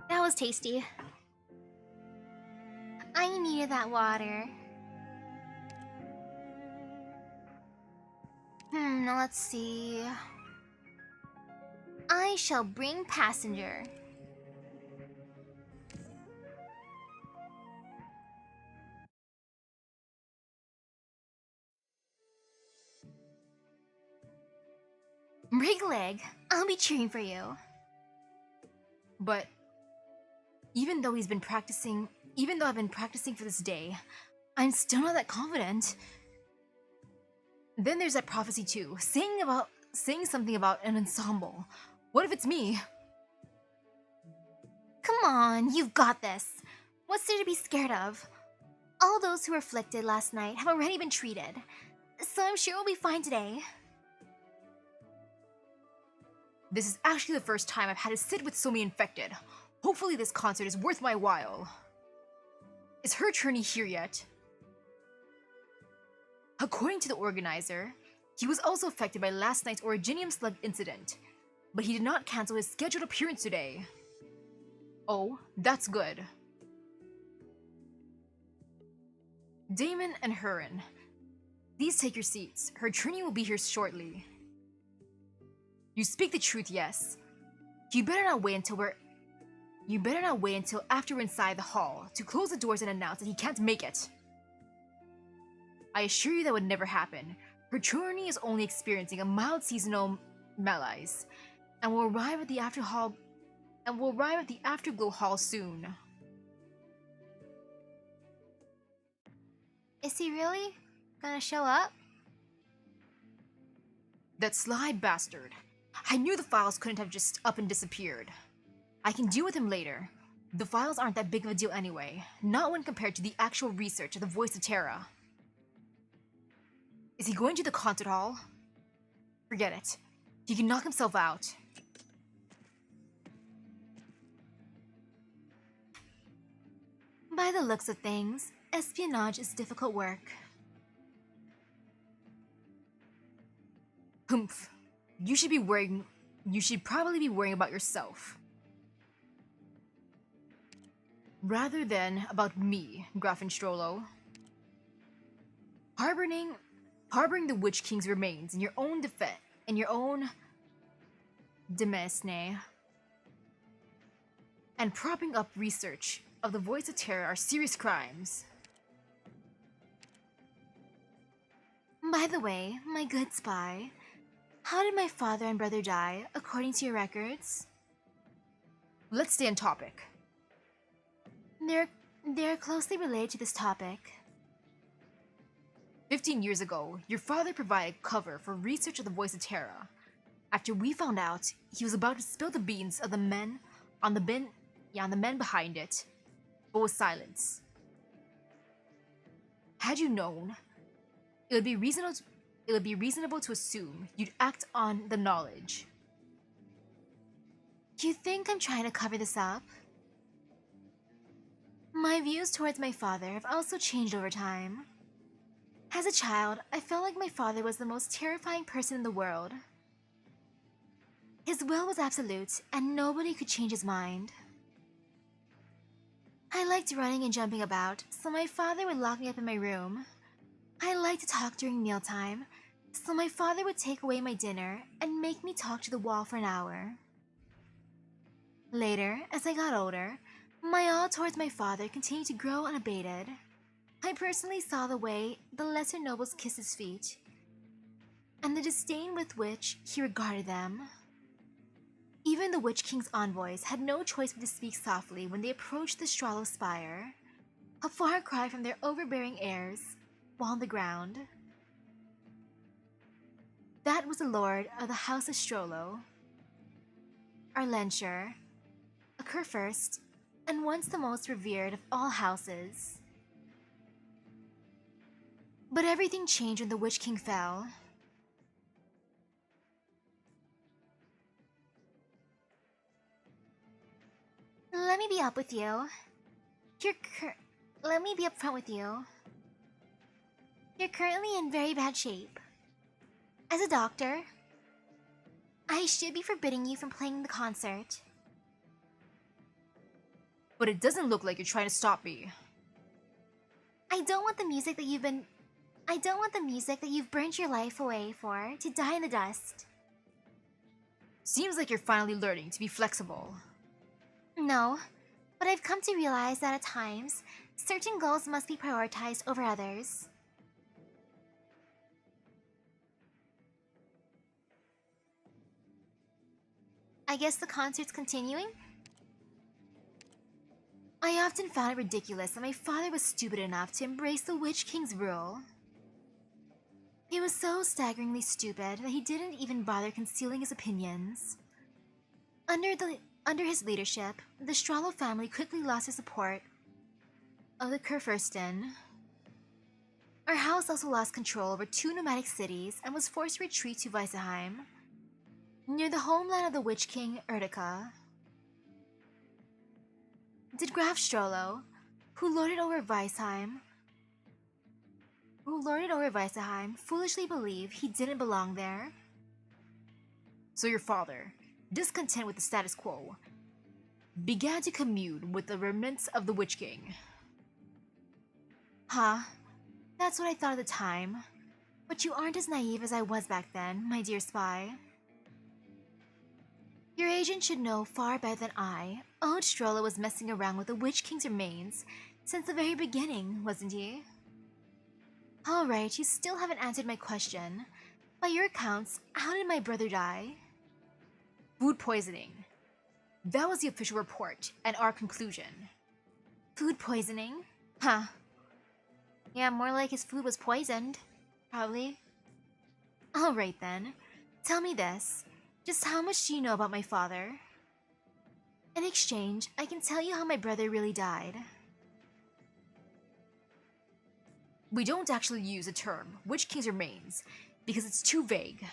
That was tasty. I needed that water. Now let's see. I shall bring passenger. Break a leg. I'll be cheering for you. But even though I've been practicing for this day, I'm still not that confident. Then there's that prophecy too, saying something about an ensemble. What if it's me? Come on, you've got this. What's there to be scared of? All those who were afflicted last night have already been treated, so I'm sure we'll be fine today. This is actually the first time I've had to sit with so many infected. Hopefully this concert is worth my while. Is her attorney here yet? According to the organizer, he was also affected by last night's originium slug incident, but he did not cancel his scheduled appearance today. Oh, that's good. Damon and Huron, please take your seats. Her attorney will be here shortly. You speak the truth, yes. You better not wait until after we're inside the hall to close the doors and announce that he can't make it. I assure you that would never happen. Her attorney is only experiencing a mild seasonal malaise, and will arrive at the afterglow hall soon. Is he really gonna show up? That sly bastard. I knew the files couldn't have just up and disappeared. I can deal with him later. The files aren't that big of a deal anyway, not when compared to the actual research of the Voice of Terra. Is he going to the concert hall? Forget it. He can knock himself out. By the looks of things, espionage is difficult work. Humph. You should probably be worrying about yourself. Rather than about me, Grafenstrollo. Harboring the Witch King's remains in your own demesne, and propping up research of the Voice of Terror are serious crimes. By the way, my good spy, how did my father and brother die, according to your records? Let's stay on topic. They're closely related to this topic. 15 years ago, your father provided cover for research of the Voice of Terra. After we found out he was about to spill the beans of the men behind it, but was silenced. Had you known, it would be reasonable to assume you'd act on the knowledge. You think I'm trying to cover this up? My views towards my father have also changed over time. As a child, I felt like my father was the most terrifying person in the world. His will was absolute, and nobody could change his mind. I liked running and jumping about, so my father would lock me up in my room. I liked to talk during mealtime, so my father would take away my dinner and make me talk to the wall for an hour. Later, as I got older, my awe towards my father continued to grow unabated. I personally saw the way the lesser nobles kissed his feet, and the disdain with which he regarded them. Even the Witch King's envoys had no choice but to speak softly when they approached the Strahlo spire, a far cry from their overbearing airs, while on the ground. That was the lord of the House of Strollo, Arlenshire, a Kurfürst, and once the most revered of all houses. But everything changed when the Witch King fell. Let me be up with you. Let me be upfront with you. You're currently in very bad shape. As a doctor, I should be forbidding you from playing the concert. But it doesn't look like you're trying to stop me. I don't want the music that you've burnt your life away for to die in the dust. Seems like you're finally learning to be flexible. No, but I've come to realize that at times, certain goals must be prioritized over others. I guess the concert's continuing? I often found it ridiculous that my father was stupid enough to embrace the Witch King's rule. He was so staggeringly stupid that he didn't even bother concealing his opinions. Under his leadership, the Strollo family quickly lost the support of the Kurfürsten. Our house also lost control over 2 nomadic cities and was forced to retreat to Weissenheim, near the homeland of the Witch King Erdika. Did Graf Strollo, who lorded over Weissenheim, foolishly believe he didn't belong there? So your father, discontent with the status quo, began to commune with the remnants of the Witch King. Huh? That's what I thought at the time. But you aren't as naive as I was back then, my dear spy. Your agent should know far better than I. Old Strollo was messing around with the Witch King's remains since the very beginning, wasn't he? Alright, you still haven't answered my question. By your accounts, how did my brother die? Food poisoning. That was the official report and our conclusion. Food poisoning? Huh. Yeah, more like his food was poisoned. Probably. Alright then. Tell me this. Just how much do you know about my father? In exchange, I can tell you how my brother really died. We don't actually use the term Witch King's remains because it's too vague.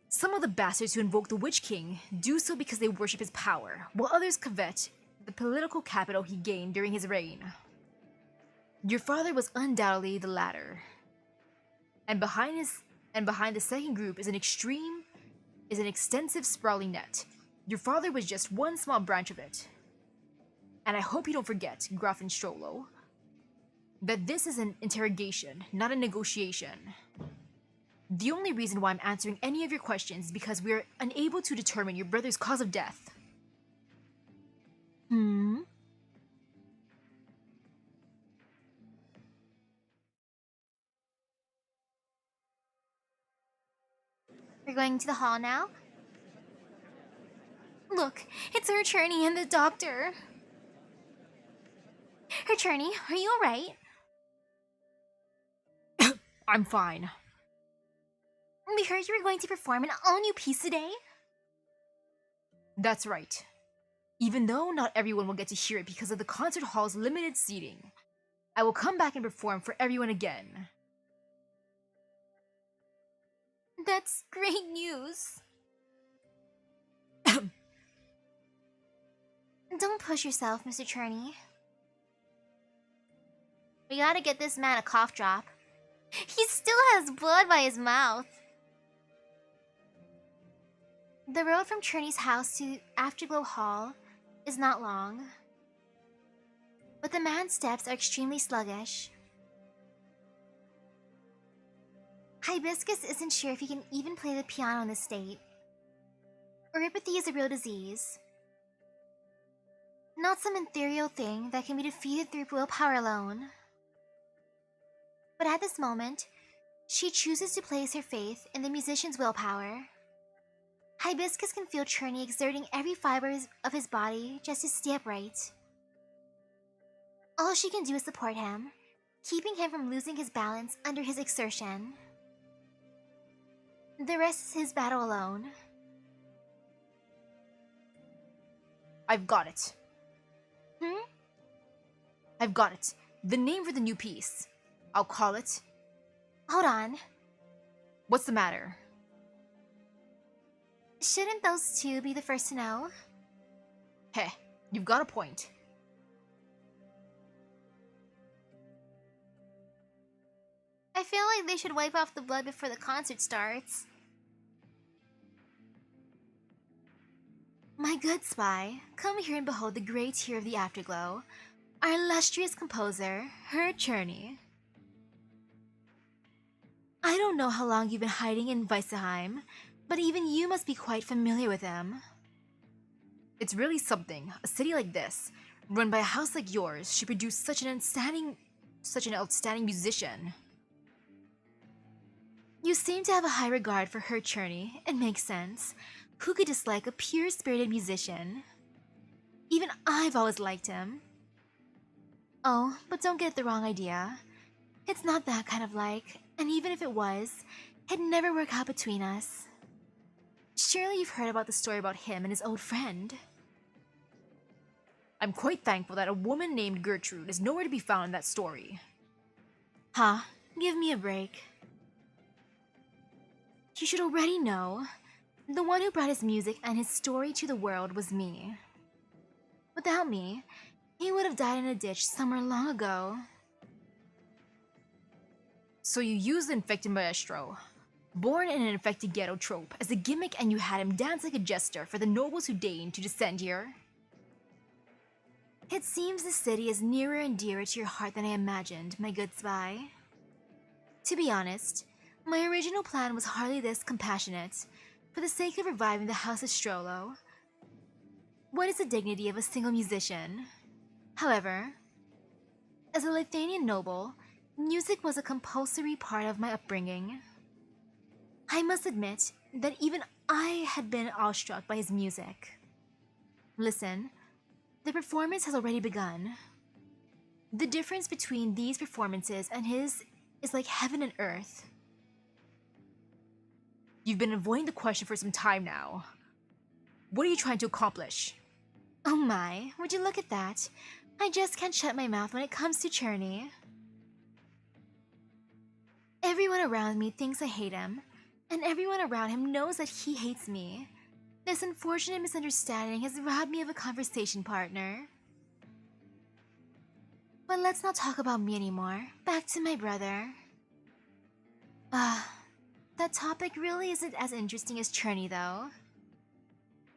Some of the bastards who invoke the Witch King do so because they worship his power, while others covet the political capital he gained during his reign. Your father was undoubtedly the latter. And behind the second group is an extensive sprawling net. Your father was just one small branch of it. And I hope you don't forget, Grafen Strollo, that this is an interrogation, not a negotiation. The only reason why I'm answering any of your questions is because we are unable to determine your brother's cause of death. Hmm? We're going to the hall now? Look, it's her attorney and the doctor. Her attorney, are you alright? I'm fine. We heard you were going to perform an all-new piece today. That's right. Even though not everyone will get to hear it because of the concert hall's limited seating, I will come back and perform for everyone again. That's great news. Don't push yourself, Mr. Cherney. We gotta get this man a cough drop. He still has blood by his mouth. The road from Cherney's house to Afterglow Hall is not long, but the man's steps are extremely sluggish. Hibiscus isn't sure if he can even play the piano in this state. Erypathy is a real disease. Not some ethereal thing that can be defeated through willpower alone. But at this moment, she chooses to place her faith in the musician's willpower. Hibiscus can feel Cherney exerting every fiber of his body just to stay upright. All she can do is support him, keeping him from losing his balance under his exertion. The rest is his battle alone. I've got it. Hmm? I've got it. The name for the new piece. I'll call it... Hold on. What's the matter? Shouldn't those two be the first to know? Heh, you've got a point. I feel like they should wipe off the blood before the concert starts. My good spy, come here and behold the great tear of the Afterglow, our illustrious composer, Her Cherney. I don't know how long you've been hiding in Weissenheim, But even you must be quite familiar with him. It's really something. A city like this, run by a house like yours, should produce such an outstanding musician. You seem to have a high regard for her journey. It makes sense. Who could dislike a pure-spirited musician? Even I've always liked him. Oh, but don't get the wrong idea. It's not that kind of like, and even if it was, it'd never work out between us. Surely you've heard about the story about him and his old friend. I'm quite thankful that a woman named Gertrude is nowhere to be found in that story. Huh? Give me a break. You should already know. The one who brought his music and his story to the world was me. Without me, he would have died in a ditch somewhere long ago. So you used the infected maestro, born in an infected ghetto trope, as a gimmick, and you had him dance like a jester for the nobles who deigned to descend here? It seems the city is nearer and dearer to your heart than I imagined, my good spy. To be honest, my original plan was hardly this compassionate. For the sake of reviving the House of Strollo, what is the dignity of a single musician? However, as a Lithuanian noble, music was a compulsory part of my upbringing. I must admit that even I had been awestruck by his music. Listen, the performance has already begun. The difference between these performances and his is like heaven and earth. You've been avoiding the question for some time now. What are you trying to accomplish? Oh my, would you look at that? I just can't shut my mouth when it comes to Cherney. Everyone around me thinks I hate him, and everyone around him knows that he hates me. This unfortunate misunderstanding has robbed me of a conversation partner. But let's not talk about me anymore. Back to my brother. That topic really isn't as interesting as Cherney, though.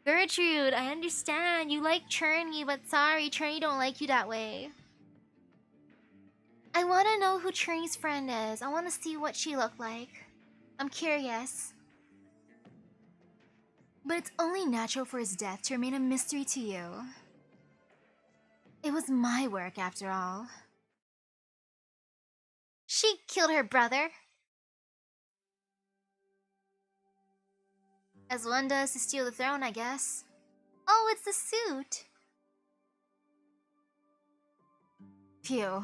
Gertrude, I understand. You like Cherney, but sorry, Cherney don't like you that way. I want to know who Cherney's friend is. I want to see what she looked like. I'm curious. But it's only natural for his death to remain a mystery to you. It was my work, after all. She killed her brother. As one does to steal the throne, I guess. Oh, it's the suit. Phew.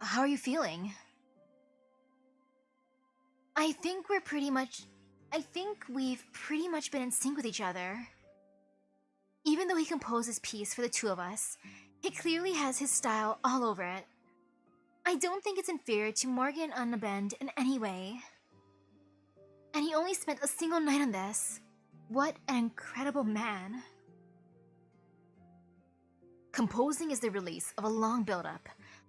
How are you feeling? I think we've pretty much been in sync with each other. Even though he composed his piece for the two of us, he clearly has his style all over it. I don't think it's inferior to Morgan Unabend in any way. And he only spent a single night on this. What an incredible man. Composing is the release of a long build-up.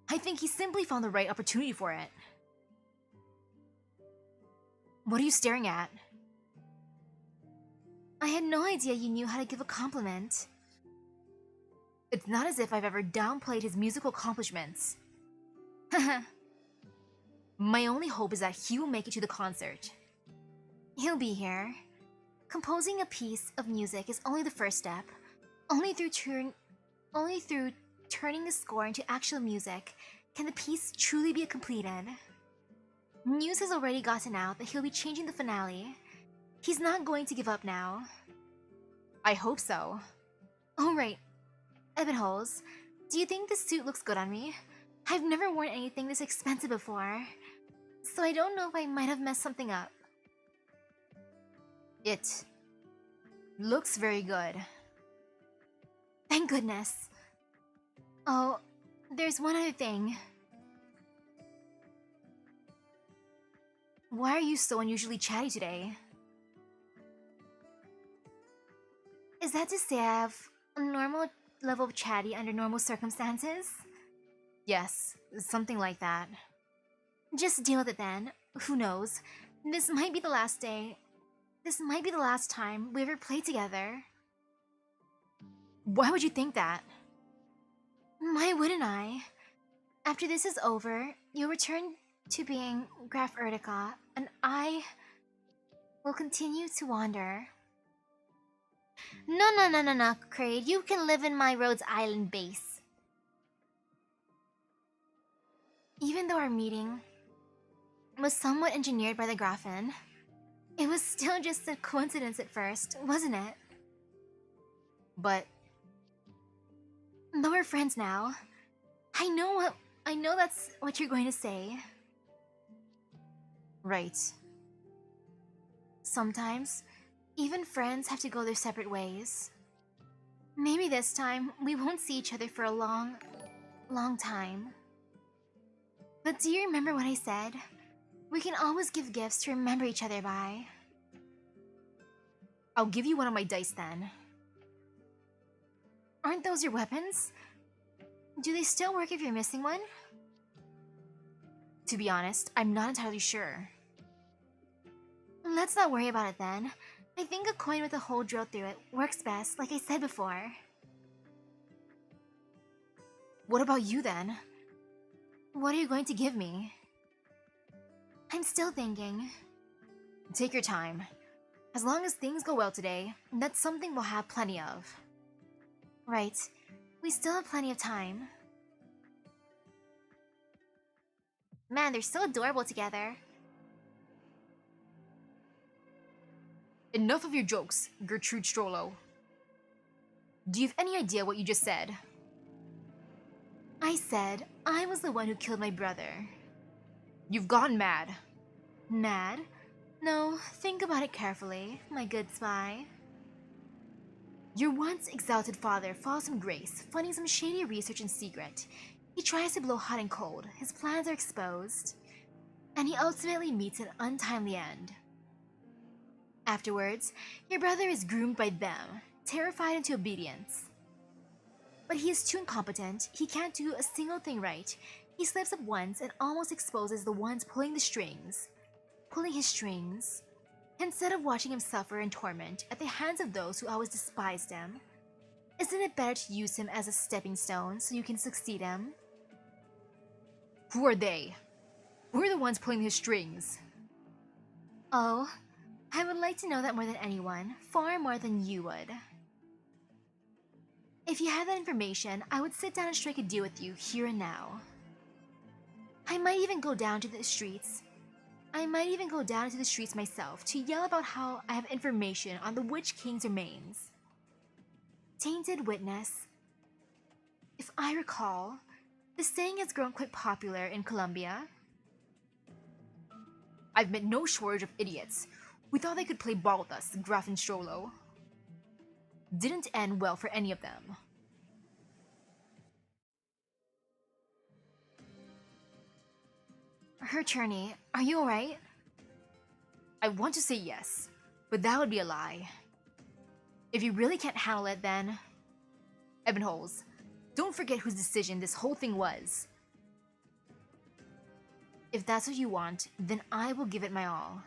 I think he simply found the right opportunity for it. What are you staring at? I had no idea you knew how to give a compliment. It's not as if I've ever downplayed his musical accomplishments. My only hope is that he will make it to the concert. He'll be here. Composing a piece of music is only the first step. Only through turning the score into actual music can the piece truly be completed. News has already gotten out that he'll be changing the finale. He's not going to give up now. I hope so. Oh right, Ebenholz, do you think this suit looks good on me? I've never worn anything this expensive before, so I don't know if I might have messed something up. It looks very good. Thank goodness. Oh, there's one other thing. Why are you so unusually chatty today? Is that to say I have a normal level of chatty under normal circumstances? Yes, something like that. Just deal with it then. Who knows? This might be the last day. This might be the last time we ever play together. Why would you think that? Why wouldn't I? After this is over, you'll return to being Graf Erdika, and I... will continue to wander. No, Kraid. You can live in my Rhodes Island base. Even though our meeting was somewhat engineered by the Grafen, it was still just a coincidence at first, wasn't it? But we're friends now. I know that's what you're going to say. right. Sometimes, even friends have to go their separate ways. Maybe this time, we won't see each other for a long time. But do you remember what I said? We can always give gifts to remember each other by. I'll give you one of my dice then. Aren't those your weapons? Do they still work if you're missing one? To be honest, I'm not entirely sure. Let's not worry about it then. I think a coin with a hole drilled through it works best, like I said before. What about you then? What are you going to give me? I'm still thinking. Take your time. As long as things go well today, that's something we'll have plenty of. Right. We still have plenty of time. Man, they're so adorable together. Enough of your jokes, Gertrude Strollo. Do you have any idea what you just said? I said I was the one who killed my brother. You've gone mad. Mad? No, think about it carefully, my good spy. Your once exalted father falls from grace, funding some shady research in secret. He tries to blow hot and cold, his plans are exposed, and he ultimately meets an untimely end. Afterwards, your brother is groomed by them, terrified into obedience. But he is too incompetent, he can't do a single thing right. He slips up once and almost exposes the ones pulling his strings, instead of watching him suffer in torment at the hands of those who always despised him. Isn't it better to use him as a stepping stone so you can succeed him? Who are they? Who are the ones pulling his strings? Oh, I would like to know that more than anyone, far more than you would. If you had that information, I would sit down and strike a deal with you here and now. I might even go down to the streets myself to yell about how I have information on the Witch King's remains. Tainted witness. If I recall, the saying has grown quite popular in Colombia. I've met no shortage of idiots. We thought they could play ball with us, Graf and Strollo. Didn't end well for any of them. Her Churney, are you alright? I want to say yes, but that would be a lie. If you really can't handle it, then... Ebonholes, don't forget whose decision this whole thing was. If that's what you want, then I will give it my all.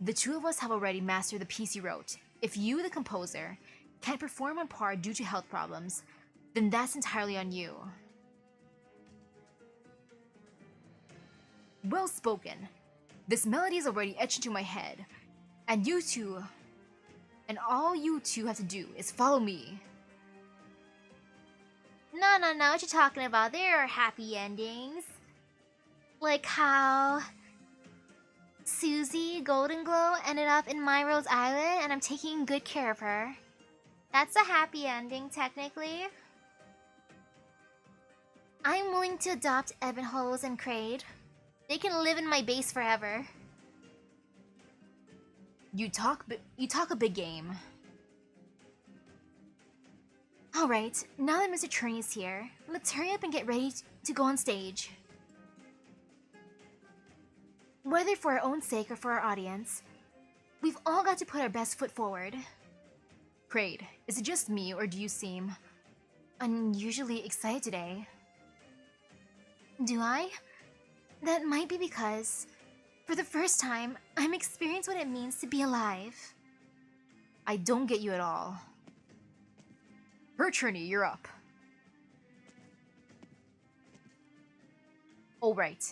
The two of us have already mastered the piece you wrote. If you, the composer, can't perform on par due to health problems, then that's entirely on you. Well spoken. This melody is already etched into my head, and all you two have to do is follow me. No, what you talking about? There are happy endings. Like how Susie Golden Glow ended up in My Rose Island and I'm taking good care of her. That's a happy ending, technically. I'm willing to adopt Ebonholes and Kraid. They can live in my base forever. You talk a big game. Alright, now that Mr. Churney is here, let's hurry up and get ready to go on stage. Whether for our own sake or for our audience, we've all got to put our best foot forward. Kraid, is it just me or do you seem unusually excited today? Do I? That might be because, for the first time, I'm experiencing what it means to be alive. I don't get you at all. Her Churney, you're up. Oh, right.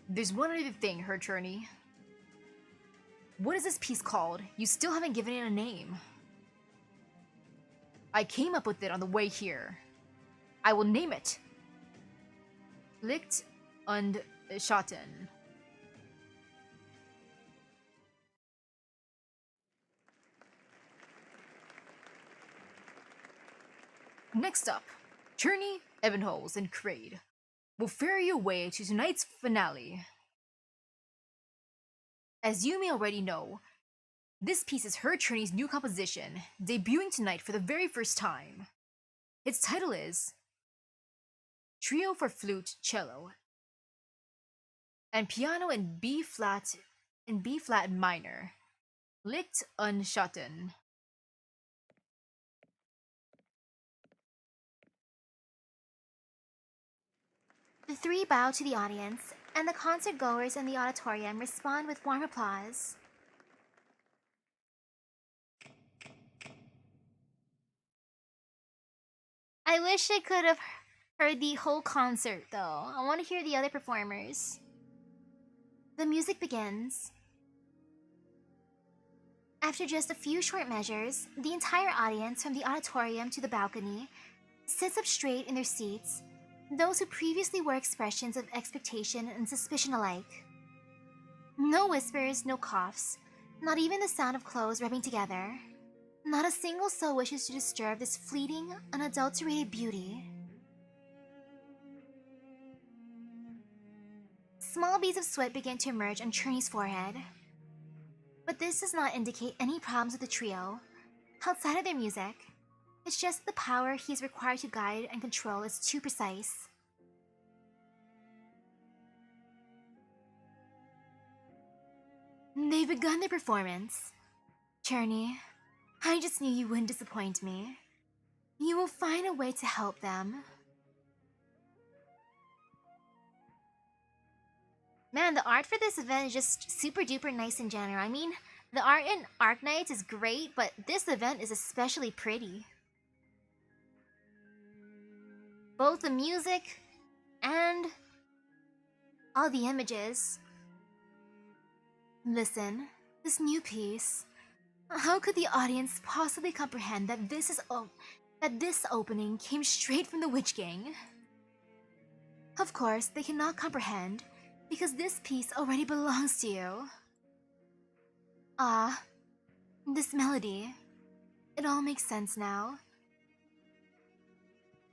There's one other thing, Her Churney. What is this piece called? You still haven't given it a name. I came up with it on the way here. I will name it Licht und Schatten. Next up, Cherney, Ebenholz, and Kraid will ferry you away to tonight's finale. As you may already know, this piece is her Cherney's new composition, debuting tonight for the very first time. Its title is Trio for Flute, Cello, and Piano in B flat minor, Licht und Schatten. The three bow to the audience, and the concert goers in the auditorium respond with warm applause. I wish I could have heard the whole concert though. I want to hear the other performers. The music begins. After just a few short measures, the entire audience from the auditorium to the balcony sits up straight in their seats, those who previously wore expressions of expectation and suspicion alike. No whispers, no coughs, not even the sound of clothes rubbing together. Not a single soul wishes to disturb this fleeting, unadulterated beauty. Small beads of sweat begin to emerge on Cherney's forehead. But this does not indicate any problems with the trio. Outside of their music, it's just that the power he is required to guide and control is too precise. They've begun their performance. Cherney, I just knew you wouldn't disappoint me. You will find a way to help them. Man, the art for this event is just super duper nice in general. I mean, the art in Arknights is great, but this event is especially pretty. Both the music and all the images. Listen, this new piece. How could the audience possibly comprehend that this opening came straight from the Witch Gang? Of course, they cannot comprehend, because this piece already belongs to you. Ah, this melody. It all makes sense now.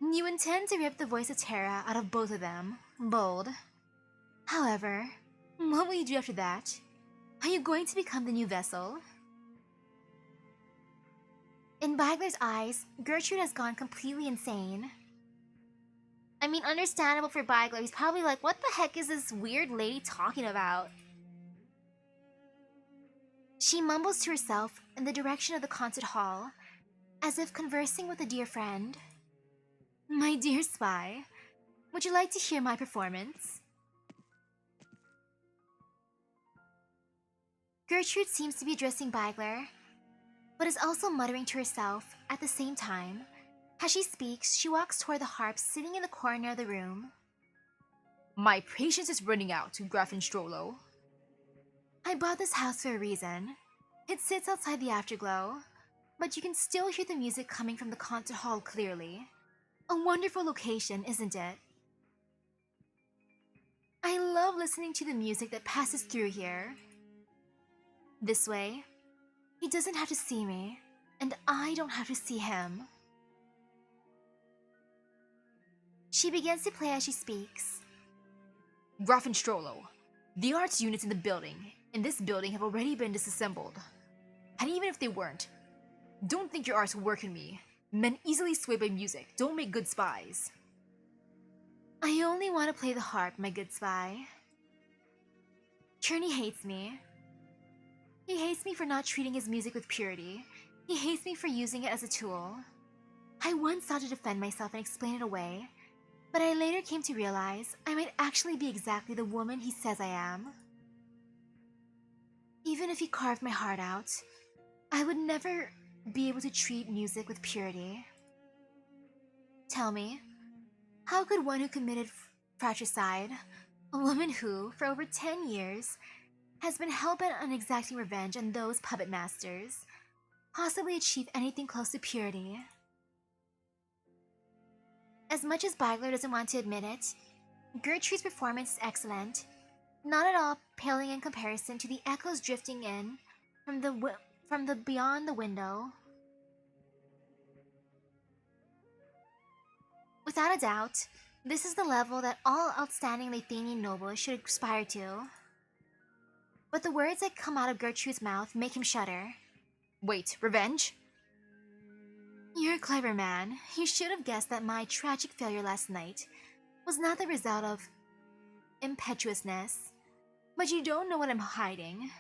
You intend to rip the voice of Terra out of both of them. Bold. However, what will you do after that? Are you going to become the new vessel? In Bagler's eyes, Gertrude has gone completely insane. I mean, understandable for Bagler. He's probably like, what the heck is this weird lady talking about? She mumbles to herself in the direction of the concert hall, as if conversing with a dear friend. My dear spy, would you like to hear my performance? Gertrude seems to be addressing Bagler, but is also muttering to herself at the same time. As she speaks, she walks toward the harp sitting in the corner of the room. My patience is running out, Grafenstrollo. I bought this house for a reason. It sits outside the afterglow, but you can still hear the music coming from the concert hall clearly. A wonderful location, isn't it? I love listening to the music that passes through here. This way, he doesn't have to see me, and I don't have to see him. She begins to play as she speaks. Grafenstrollo, the arts units in this building have already been disassembled. And even if they weren't, don't think your arts will work on me. Men easily swayed by music don't make good spies. I only want to play the harp, my good spy. Cherney hates me. He hates me for not treating his music with purity. He hates me for using it as a tool. I once sought to defend myself and explain it away, but I later came to realize I might actually be exactly the woman he says I am. Even if he carved my heart out, I would never be able to treat music with purity. Tell me, how could one who committed fratricide, a woman who, for over 10 years, has been hell-bent on exacting revenge on those puppet masters, possibly achieve anything close to purity. As much as Bagler doesn't want to admit it, Gertrude's performance is excellent, not at all paling in comparison to the echoes drifting in from the beyond the window. Without a doubt, this is the level that all outstanding Lathanian nobles should aspire to. But the words that come out of Gertrude's mouth make him shudder. Wait, revenge? You're a clever man. You should have guessed that my tragic failure last night was not the result of impetuousness. But you don't know what I'm hiding.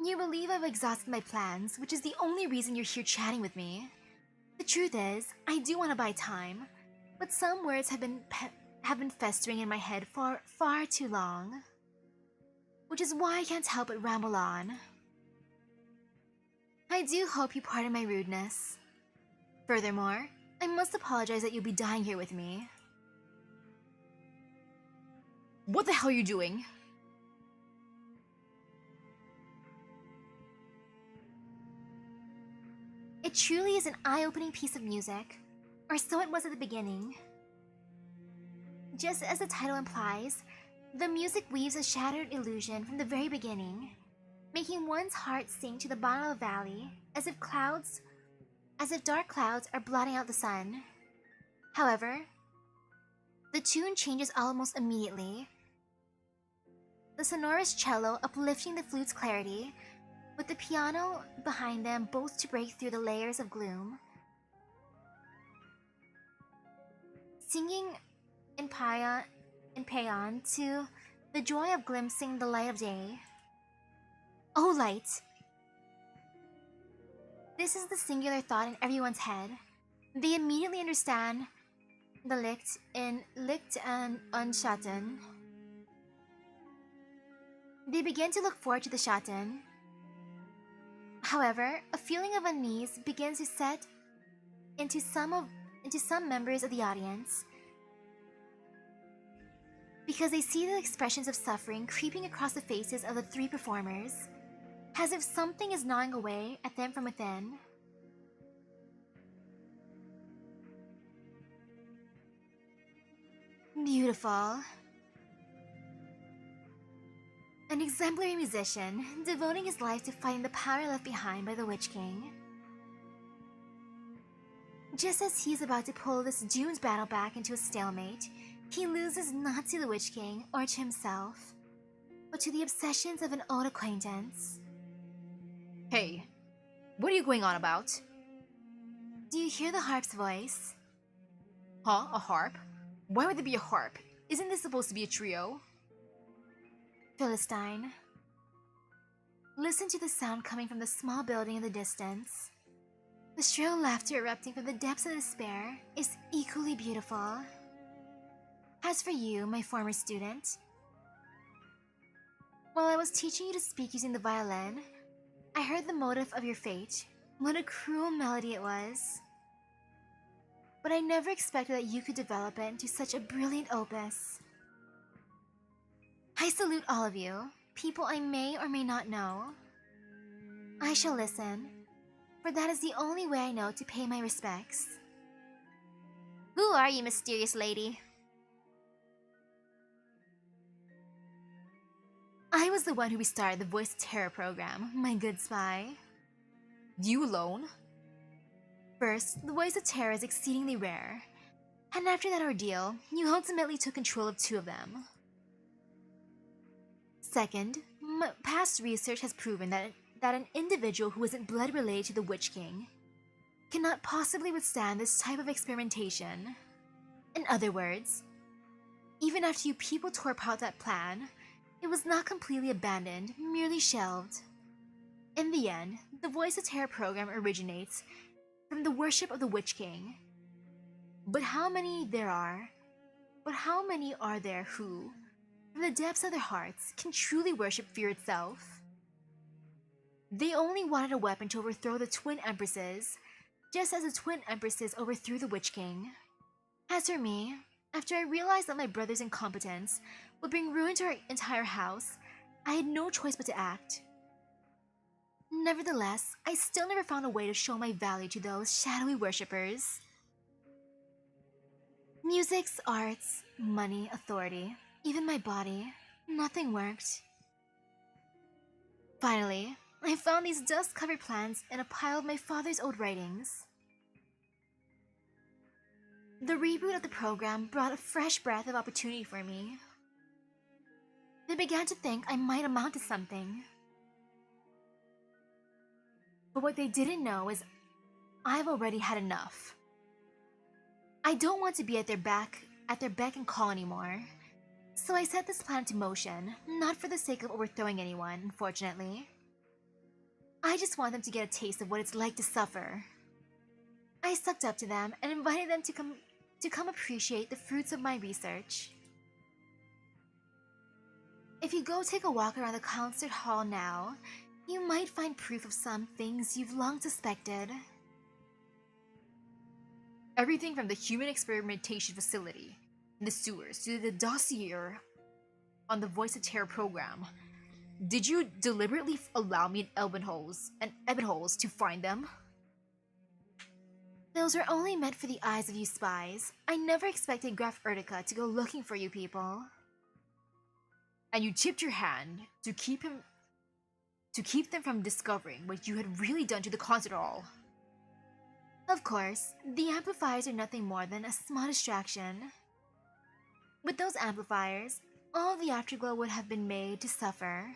You believe I've exhausted my plans, which is the only reason you're here chatting with me. The truth is, I do want to buy time, but some words have been festering in my head for far too long. Which is why I can't help but ramble on. I do hope you pardon my rudeness. Furthermore, I must apologize that you'll be dying here with me. What the hell are you doing? It truly is an eye-opening piece of music, or so it was at the beginning. Just as the title implies, the music weaves a shattered illusion from the very beginning, making one's heart sink to the bottom of the valley, as if dark clouds are blotting out the sun. However, the tune changes almost immediately. The sonorous cello uplifting the flute's clarity, with the piano behind them both to break through the layers of gloom. Singing in paean to the joy of glimpsing the light of day. Oh, light! This is the singular thought in everyone's head. They immediately understand the Licht in Licht and Unschatten. They begin to look forward to the Schatten. However, a feeling of unease begins to set into some members of the audience, because they see the expressions of suffering creeping across the faces of the three performers, as if something is gnawing away at them from within. Beautiful. An exemplary musician, devoting his life to fighting the power left behind by the Witch King. Just as he's about to pull this June's battle back into a stalemate, he loses not to the Witch King or to himself, but to the obsessions of an old acquaintance. Hey, what are you going on about? Do you hear the harp's voice? Huh? A harp? Why would there be a harp? Isn't this supposed to be a trio? Philistine. Listen to the sound coming from the small building in the distance. The shrill laughter erupting from the depths of despair is equally beautiful. As for you, my former student, while I was teaching you to speak using the violin, I heard the motive of your fate. What a cruel melody it was. But I never expected that you could develop it into such a brilliant opus. I salute all of you, people I may or may not know. I shall listen, for that is the only way I know to pay my respects. Who are you, mysterious lady? I was the one who restarted the Voice of Terror program, my good spy. You alone? First, the Voice of Terror is exceedingly rare, and after that ordeal, you ultimately took control of 2 of them. Second, past research has proven that an individual who isn't blood related to the Witch King cannot possibly withstand this type of experimentation. In other words, even after you people tore apart that plan, it was not completely abandoned, merely shelved. In the end, the Voice of Terror program originates from the worship of the Witch King. But how many are there who, from the depths of their hearts, can truly worship fear itself? They only wanted a weapon to overthrow the Twin Empresses, just as the Twin Empresses overthrew the Witch King. As for me, after I realized that my brother's incompetence would bring ruin to our entire house, I had no choice but to act. Nevertheless, I still never found a way to show my value to those shadowy worshippers. Music's, arts, money, authority, even my body, nothing worked. Finally, I found these dust-covered plants in a pile of my father's old writings. The reboot of the program brought a fresh breath of opportunity for me. They began to think I might amount to something. But what they didn't know is I've already had enough. I don't want to be at their beck and call anymore. So I set this plan into motion, not for the sake of overthrowing anyone, unfortunately. I just want them to get a taste of what it's like to suffer. I sucked up to them and invited them to come appreciate the fruits of my research. If you go take a walk around the concert hall now, you might find proof of some things you've long suspected. Everything from the human experimentation facility in the sewers to the dossier on the Voice of Terror program. Did you deliberately allow me and ebon holes to find them? Those were only meant for the eyes of you spies. I never expected Graf Ertica to go looking for you people. And you tipped your hand to keep them from discovering what you had really done to the concert hall. Of course, the amplifiers are nothing more than a small distraction. With those amplifiers, all the afterglow would have been made to suffer.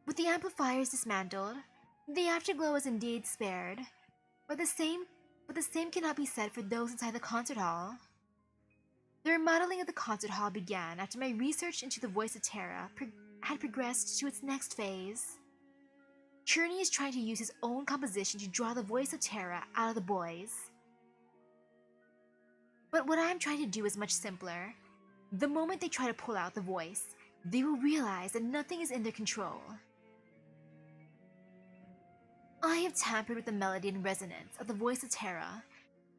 With the amplifiers dismantled, the afterglow was indeed spared, but the same cannot be said for those inside the concert hall. The remodeling of the concert hall began after my research into the Voice of Terra had progressed to its next phase. Cherney is trying to use his own composition to draw the Voice of Terra out of the boys. But what I'm trying to do is much simpler. The moment they try to pull out the voice, they will realize that nothing is in their control. I have tampered with the melody and resonance of the Voice of Terra.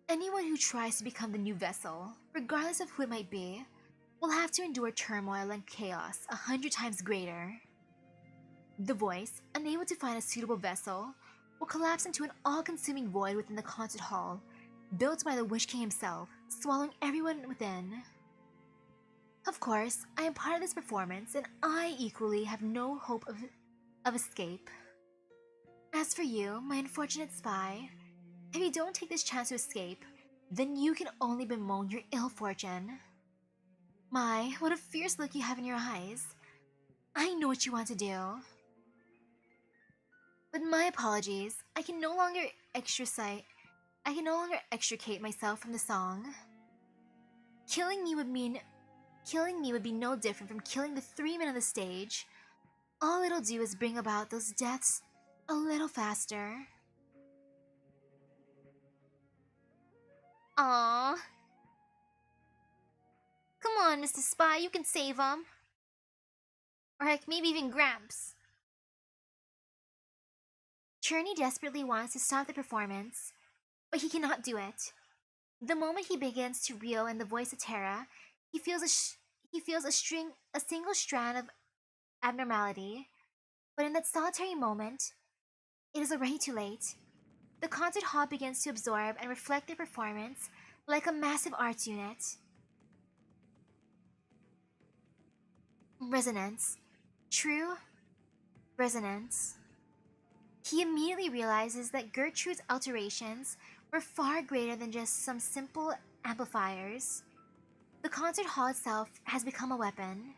Anyone who tries to become the new vessel, regardless of who it might be, will have to endure turmoil and chaos 100 times greater. The voice, unable to find a suitable vessel, will collapse into an all-consuming void within the concert hall, built by the Witch King himself, swallowing everyone within. Of course, I am part of this performance, and I equally have no hope of escape. As for you, my unfortunate spy, if you don't take this chance to escape, then you can only bemoan your ill fortune. My, what a fierce look you have in your eyes. I know what you want to do. But my apologies, I can no longer extricate myself from the song. Killing me would be no different from killing the 3 men on the stage. All it'll do is bring about those deaths a little faster. Aww. Come on, Mr. Spy, you can save him. Or heck, maybe even Gramps. Cherney desperately wants to stop the performance, but he cannot do it. The moment he begins to reel in the Voice of Terra, he feels a single strand of abnormality. But in that solitary moment, it is already too late. The concert hall begins to absorb and reflect their performance like a massive arts unit. Resonance. True resonance. He immediately realizes that Gertrude's alterations were far greater than just some simple amplifiers. The concert hall itself has become a weapon.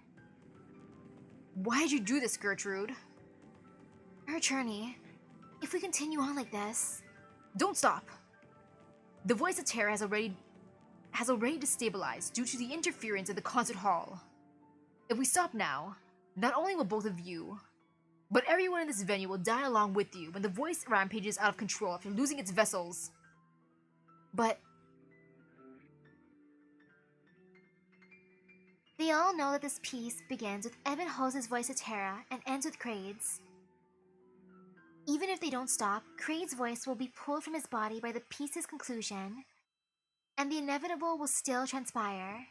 Why did you do this, Gertrude? Cherney, if we continue on like this... Don't stop! The Voice of Terror has already destabilized due to the interference of the concert hall. If we stop now, not only will both of you, but everyone in this venue will die along with you when the voice rampages out of control after losing its vessels. But... they all know that this piece begins with Evan Holz's Voice of Terra and ends with Kraid's. Even if they don't stop, Kraid's voice will be pulled from his body by the piece's conclusion, and the inevitable will still transpire.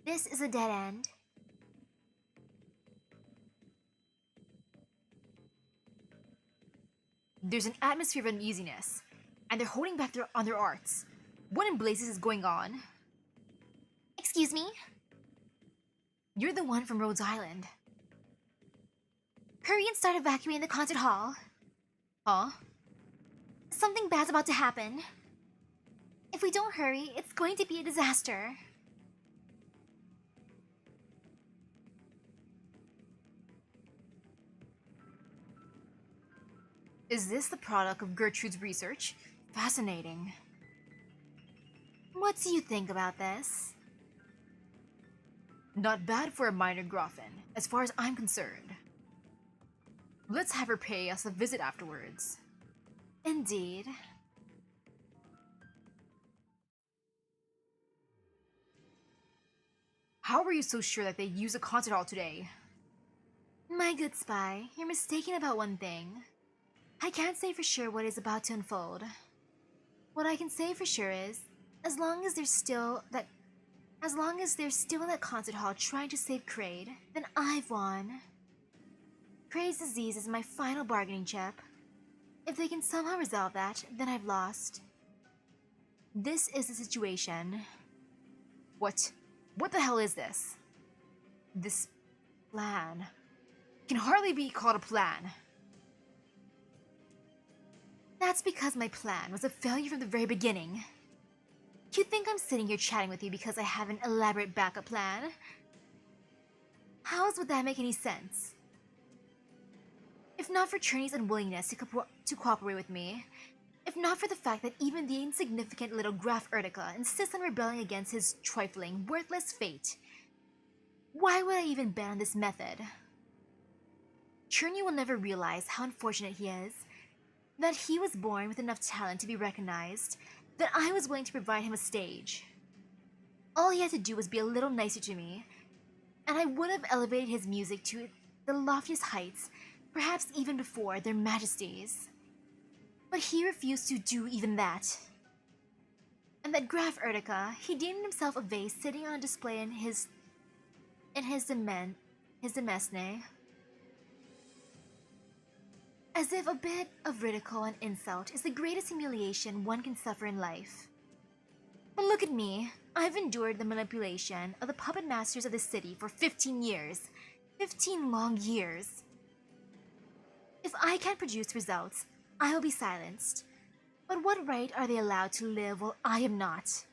This is a dead end. There's an atmosphere of uneasiness, and they're holding back on their arts. What in blazes is going on? Excuse me? You're the one from Rhodes Island. Hurry and start evacuating the concert hall. Huh? Something bad's about to happen. If we don't hurry, it's going to be a disaster. Is this the product of Gertrude's research? Fascinating. What do you think about this? Not bad for a minor Groffin, as far as I'm concerned. Let's have her pay us a visit afterwards. Indeed. How are you so sure that they use a concert hall today? My good spy, you're mistaken about one thing. I can't say for sure what is about to unfold. What I can say for sure is, as long as they're still in that concert hall trying to save Kraid, then I've won. Kraid's disease is my final bargaining chip. If they can somehow resolve that, then I've lost. This is the situation. What the hell is this? This plan can hardly be called a plan. That's because my plan was a failure from the very beginning. You think I'm sitting here chatting with you because I have an elaborate backup plan? How else would that make any sense? If not for Cherney's unwillingness to cooperate with me, if not for the fact that even the insignificant little Graf Erdica insists on rebelling against his trifling, worthless fate, why would I even bet on this method? Cherney will never realize how unfortunate he is, that he was born with enough talent to be recognized, that I was willing to provide him a stage. All he had to do was be a little nicer to me, and I would have elevated his music to the loftiest heights, perhaps even before their majesties. But he refused to do even that. And that Graf Erdica, he deemed himself a vase sitting on display in his demesne. As if a bit of ridicule and insult is the greatest humiliation one can suffer in life. But look at me. I've endured the manipulation of the puppet masters of the city for 15 years. 15 long years. If I can't produce results, I will be silenced. But what right are they allowed to live while I am not?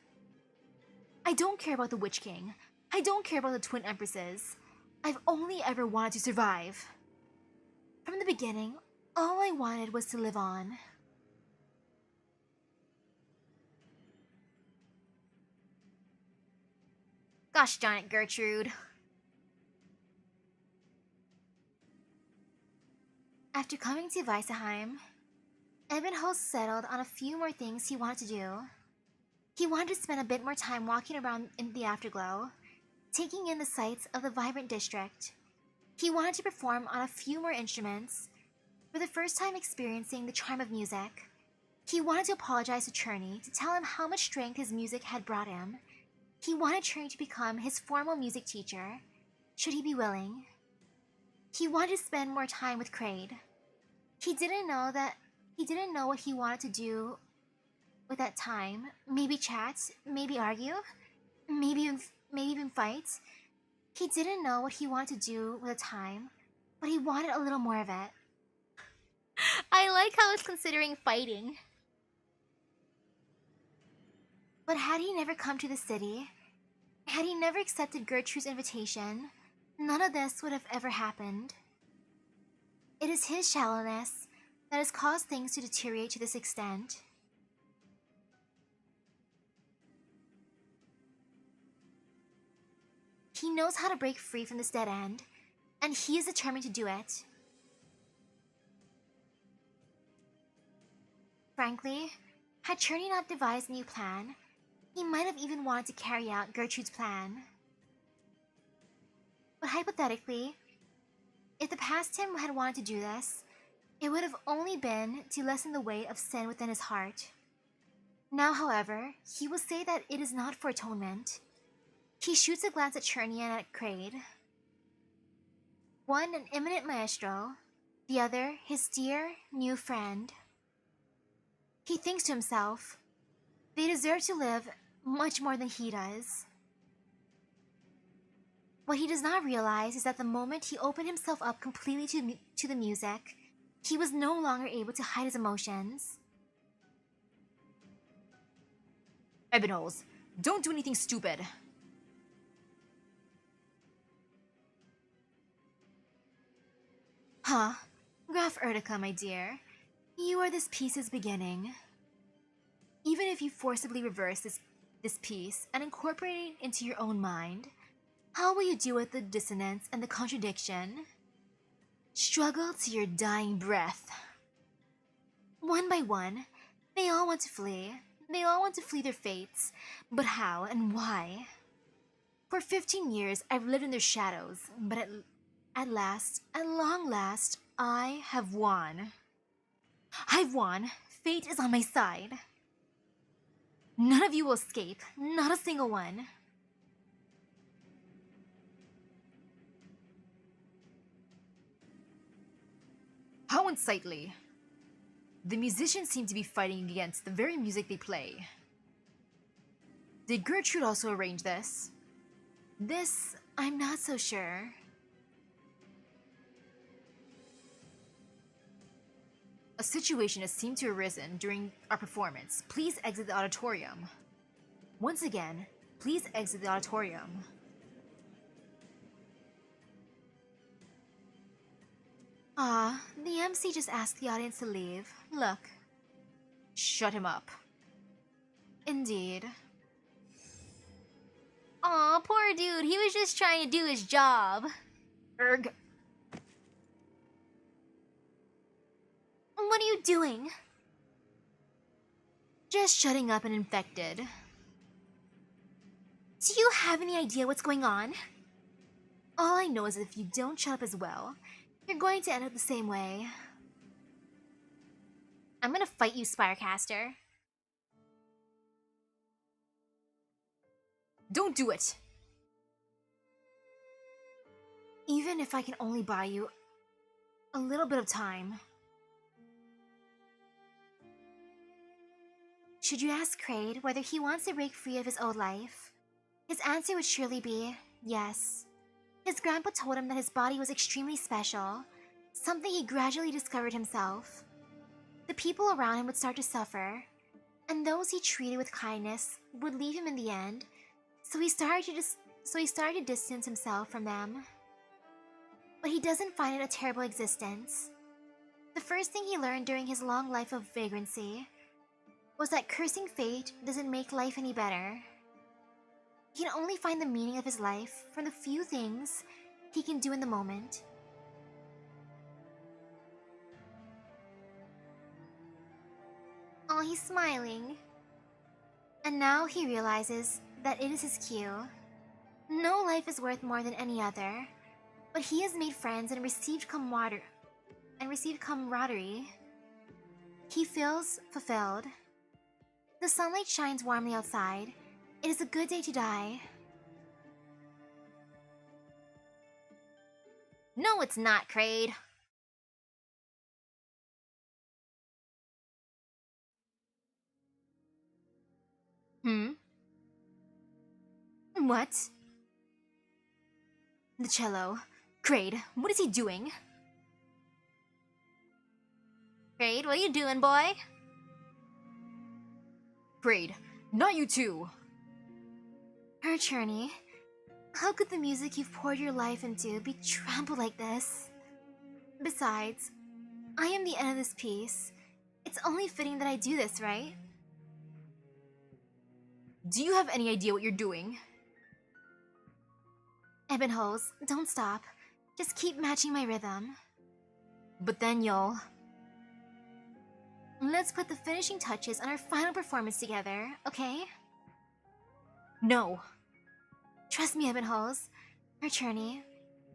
I don't care about the Witch King. I don't care about the Twin Empresses. I've only ever wanted to survive. From the beginning, all I wanted was to live on. Gosh darn it, Gertrude. After coming to Weissenheim, Ebenholz settled on a few more things he wanted to do. He wanted to spend a bit more time walking around in the afterglow, taking in the sights of the vibrant district. He wanted to perform on a few more instruments, for the first time experiencing the charm of music. He wanted to apologize to Cherney to tell him how much strength his music had brought him. He wanted Cherney to become his formal music teacher, should he be willing. He wanted to spend more time with Kraid. He didn't know what he wanted to do with that time. Maybe chat, maybe argue, maybe even fight. He didn't know what he wanted to do with the time, but he wanted a little more of it. I like how it's considering fighting. But had he never come to the city, had he never accepted Gertrude's invitation, none of this would have ever happened. It is his shallowness that has caused things to deteriorate to this extent. He knows how to break free from this dead end, and he is determined to do it. Frankly, had Cherney not devised a new plan, he might have even wanted to carry out Gertrude's plan. But hypothetically, if the past him had wanted to do this, it would have only been to lessen the weight of sin within his heart. Now, however, he will say that it is not for atonement. He shoots a glance at Cherney and at Kraid. One an eminent maestro, the other his dear, new friend. He thinks to himself, they deserve to live much more than he does. What he does not realize is that the moment he opened himself up completely to the music, he was no longer able to hide his emotions. Ebenholz, don't do anything stupid. Huh? Graf Ertica, my dear. You are this piece's beginning. Even if you forcibly reverse this piece and incorporate it into your own mind, how will you deal with the dissonance and the contradiction? Struggle to your dying breath. One by one, they all want to flee. They all want to flee their fates. But how and why? For 15 years, I've lived in their shadows, but at last, at long last, I have won. I've won. Fate is on my side. None of you will escape. Not a single one. How unsightly. The musicians seem to be fighting against the very music they play. Did Gertrude also arrange this? This, I'm not so sure. A situation has seemed to have arisen during our performance. Please exit the auditorium. Once again, please exit the auditorium. Ah, the MC just asked the audience to leave. Look. Shut him up. Indeed. Aw, poor dude. He was just trying to do his job. Erg. What are you doing? Just shutting up and infected. Do you have any idea what's going on? All I know is that if you don't shut up as well, you're going to end up the same way. I'm gonna fight you, Spirecaster. Don't do it! Even if I can only buy you a little bit of time. Should you ask Kraid whether he wants to break free of his old life, his answer would surely be yes. His grandpa told him that his body was extremely special, something he gradually discovered himself. The people around him would start to suffer, and those he treated with kindness would leave him in the end, so he started to distance himself from them. But he doesn't find it a terrible existence. The first thing he learned during his long life of vagrancy was that cursing fate doesn't make life any better. He can only find the meaning of his life from the few things he can do in the moment. Oh, he's smiling. And now he realizes that it is his cue. No life is worth more than any other, but he has made friends and received camaraderie. He feels fulfilled. The sunlight shines warmly outside. It is a good day to die. No, it's not, Kraid. What? The cello. Kraid, what is he doing? Kraid, what are you doing, boy? Kraid, not you too! Her journey. How could the music you've poured your life into be trampled like this? Besides, I am the end of this piece. It's only fitting that I do this, right? Do you have any idea what you're doing? Ebenholz, don't stop. Just keep matching my rhythm. But then you'll... Let's put the finishing touches on our final performance together, okay? No. Trust me, Ebenholz. Archerny,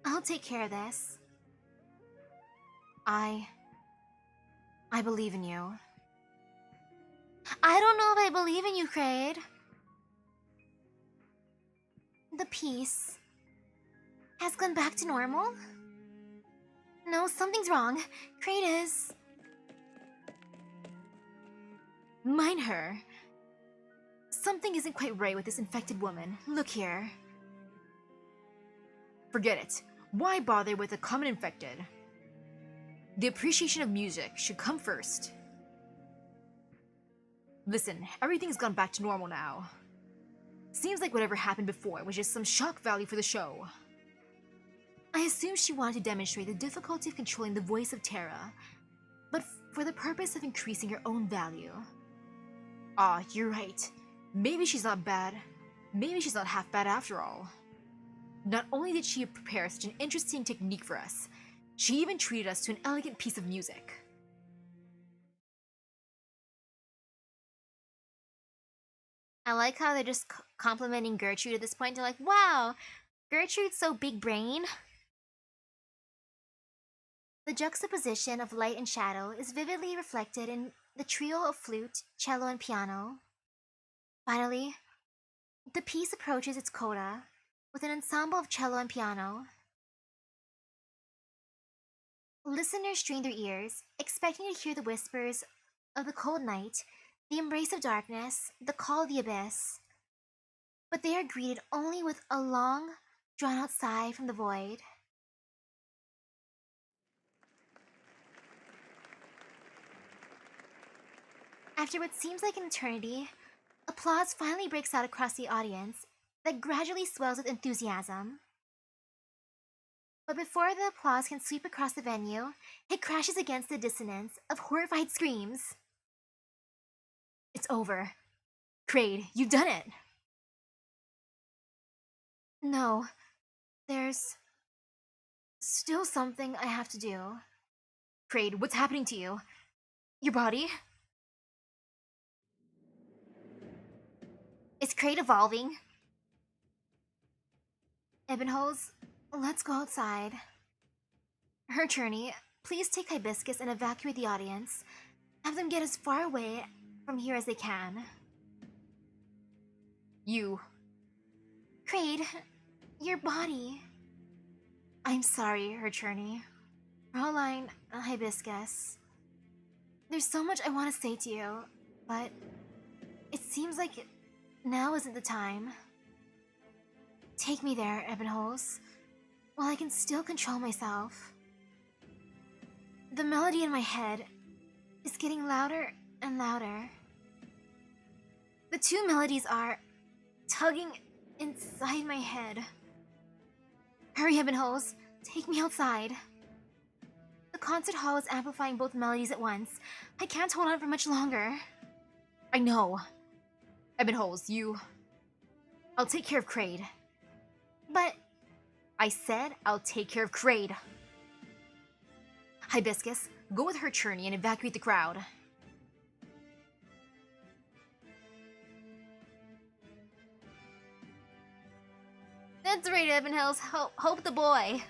I'll take care of this. I believe in you. I don't know if I believe in you, Kraid. The piece has gone back to normal? No, something's wrong. Kraid is... Mind her. Something isn't quite right with this infected woman. Look here. Forget it. Why bother with a common infected? The appreciation of music should come first. Listen, everything's gone back to normal now. Seems like whatever happened before was just some shock value for the show. I assume she wanted to demonstrate the difficulty of controlling the voice of Terra, but for the purpose of increasing her own value. Ah, you're right. Maybe she's not bad. Maybe she's not half bad after all. Not only did she prepare such an interesting technique for us, she even treated us to an elegant piece of music. I like how they're just complimenting Gertrude at this point. They're like, wow, Gertrude's so big brain. The juxtaposition of light and shadow is vividly reflected in the trio of flute, cello, and piano. Finally, the piece approaches its coda with an ensemble of cello and piano. Listeners strain their ears, expecting to hear the whispers of the cold night, the embrace of darkness, the call of the abyss. But they are greeted only with a long, drawn-out sigh from the void. After what seems like an eternity, applause finally breaks out across the audience that gradually swells with enthusiasm. But before the applause can sweep across the venue, it crashes against the dissonance of horrified screams. It's over. Kraid, you've done it! No, there's still something I have to do. Kraid, what's happening to you? Your body? Is Kraid evolving? Ebonhose, let's go outside. Her journey, please take Hibiscus and evacuate the audience. Have them get as far away from here as they can. You. Kraid, your body. I'm sorry, her journey. Fraulein Hibiscus. There's so much I want to say to you, but it seems like now isn't the time. Take me there, Ebonhose, while I can still control myself. The melody in my head is getting louder and louder. The two melodies are tugging inside my head. Hurry, Ebonhose, take me outside. The concert hall is amplifying both melodies at once. I can't hold on for much longer. I know. Ebonhose, you... I'll take care of Kraid. But I said I'll take care of Kraid. Hibiscus, go with her journey and evacuate the crowd. that's right, Ebonhose. Hope the boy.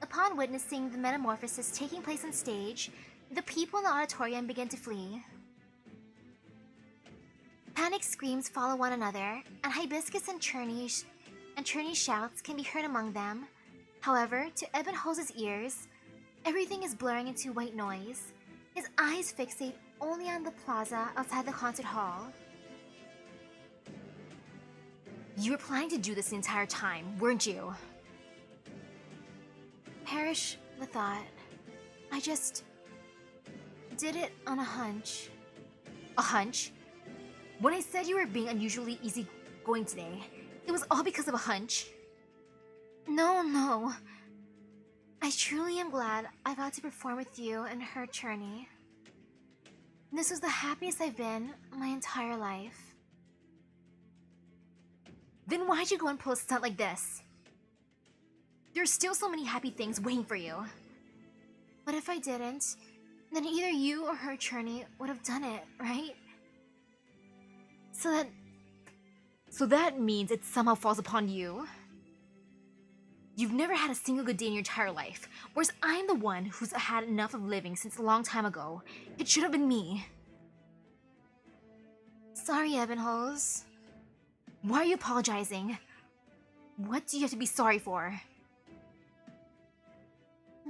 Upon witnessing the metamorphosis taking place on stage, the people in the auditorium begin to flee. Panic screams follow one another, and Hibiscus and Churney's shouts can be heard among them. However, to Ebonhose's ears, everything is blurring into white noise. His eyes fixate only on the plaza outside the concert hall. You were planning to do this the entire time, weren't you? Perish the thought. I just did it on a hunch. A hunch? When I said you were being unusually easygoing today, it was all because of a hunch. No. I truly am glad I got to perform with you and her journey. This was the happiest I've been my entire life. Then why'd you go and pull a stunt like this? There's still so many happy things waiting for you. But if I didn't, then either you or her journey would have done it, right? So that means it somehow falls upon you? You've never had a single good day in your entire life, whereas I'm the one who's had enough of living since a long time ago. It should have been me. Sorry, Ebonhose. Why are you apologizing? What do you have to be sorry for?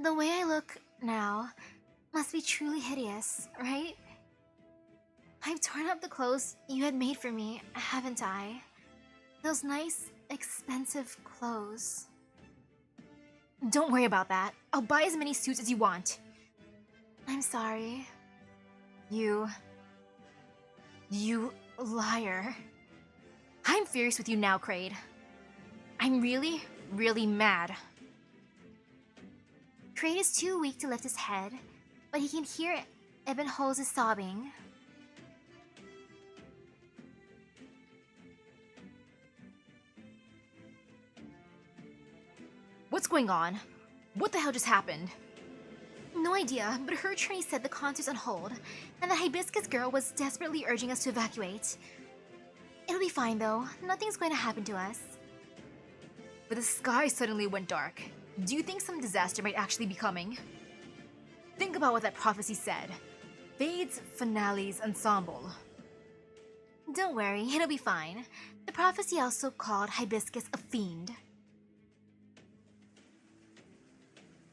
The way I look now, Must be truly hideous, right? I've torn up the clothes you had made for me, haven't I? Those nice, expensive clothes. Don't worry about that. I'll buy as many suits as you want. I'm sorry. You liar. I'm furious with you now, Kraid. I'm really, really mad. Kraid is too weak to lift his head, but he can hear Ibn Holz' sobbing. What's going on? What the hell just happened? No idea, but her attorney said the concert's on hold, and the Hibiscus girl was desperately urging us to evacuate. It'll be fine though, nothing's going to happen to us. But the sky suddenly went dark. Do you think some disaster might actually be coming? Think about what that prophecy said. Fades, finales, ensemble. Don't worry, it'll be fine. The prophecy also called Hibiscus a fiend.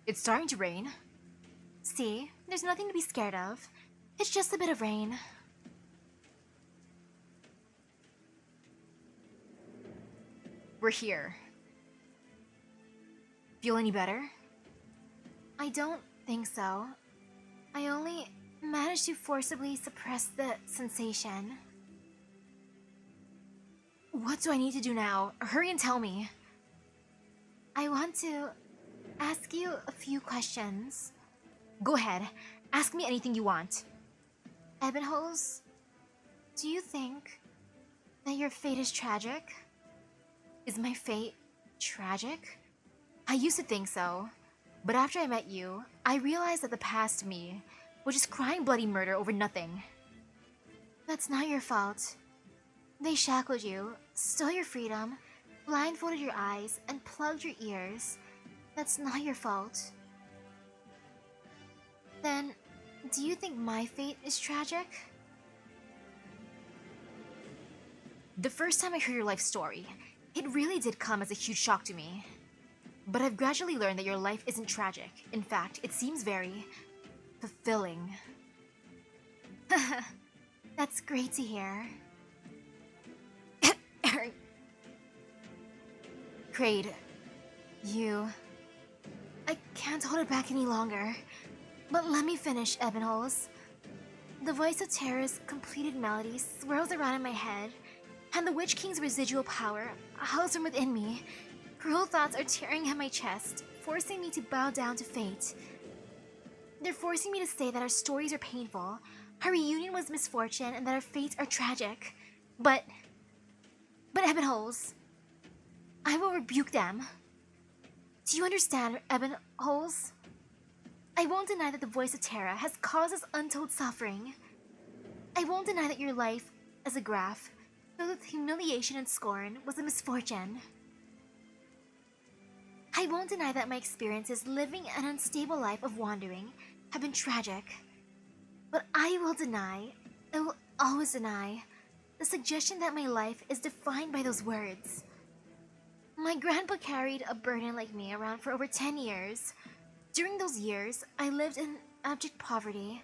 It's starting to rain. See, there's nothing to be scared of. It's just a bit of rain. We're here. Feel any better? I don't think so. I only managed to forcibly suppress the sensation. What do I need to do now? Hurry and tell me. I want to ask you a few questions. Go ahead. Ask me anything you want. Ebenholz, do you think that your fate is tragic? Is my fate tragic? I used to think so. But after I met you, I realized that the past me was just crying bloody murder over nothing. That's not your fault. They shackled you, stole your freedom, blindfolded your eyes, and plugged your ears. That's not your fault. Then, do you think my fate is tragic? The first time I heard your life story, it really did come as a huge shock to me. But I've gradually learned that your life isn't tragic. In fact, it seems very fulfilling. That's great to hear. Kraid, I can't hold it back any longer. But let me finish, Ebenholz. The voice of Terra's completed melody swirls around in my head, and the Witch King's residual power howls from within me. Cruel thoughts are tearing at my chest, forcing me to bow down to fate. They're forcing me to say that our stories are painful, our reunion was misfortune, and that our fates are tragic. But Ebenholz, I will rebuke them. Do you understand, Ebenholz? I won't deny that the voice of Terra has caused us untold suffering. I won't deny that your life, as a graph, filled with humiliation and scorn, was a misfortune. I won't deny that my experiences living an unstable life of wandering have been tragic. But I will always deny, the suggestion that my life is defined by those words. My grandpa carried a burden like me around for over 10 years. During those years, I lived in abject poverty,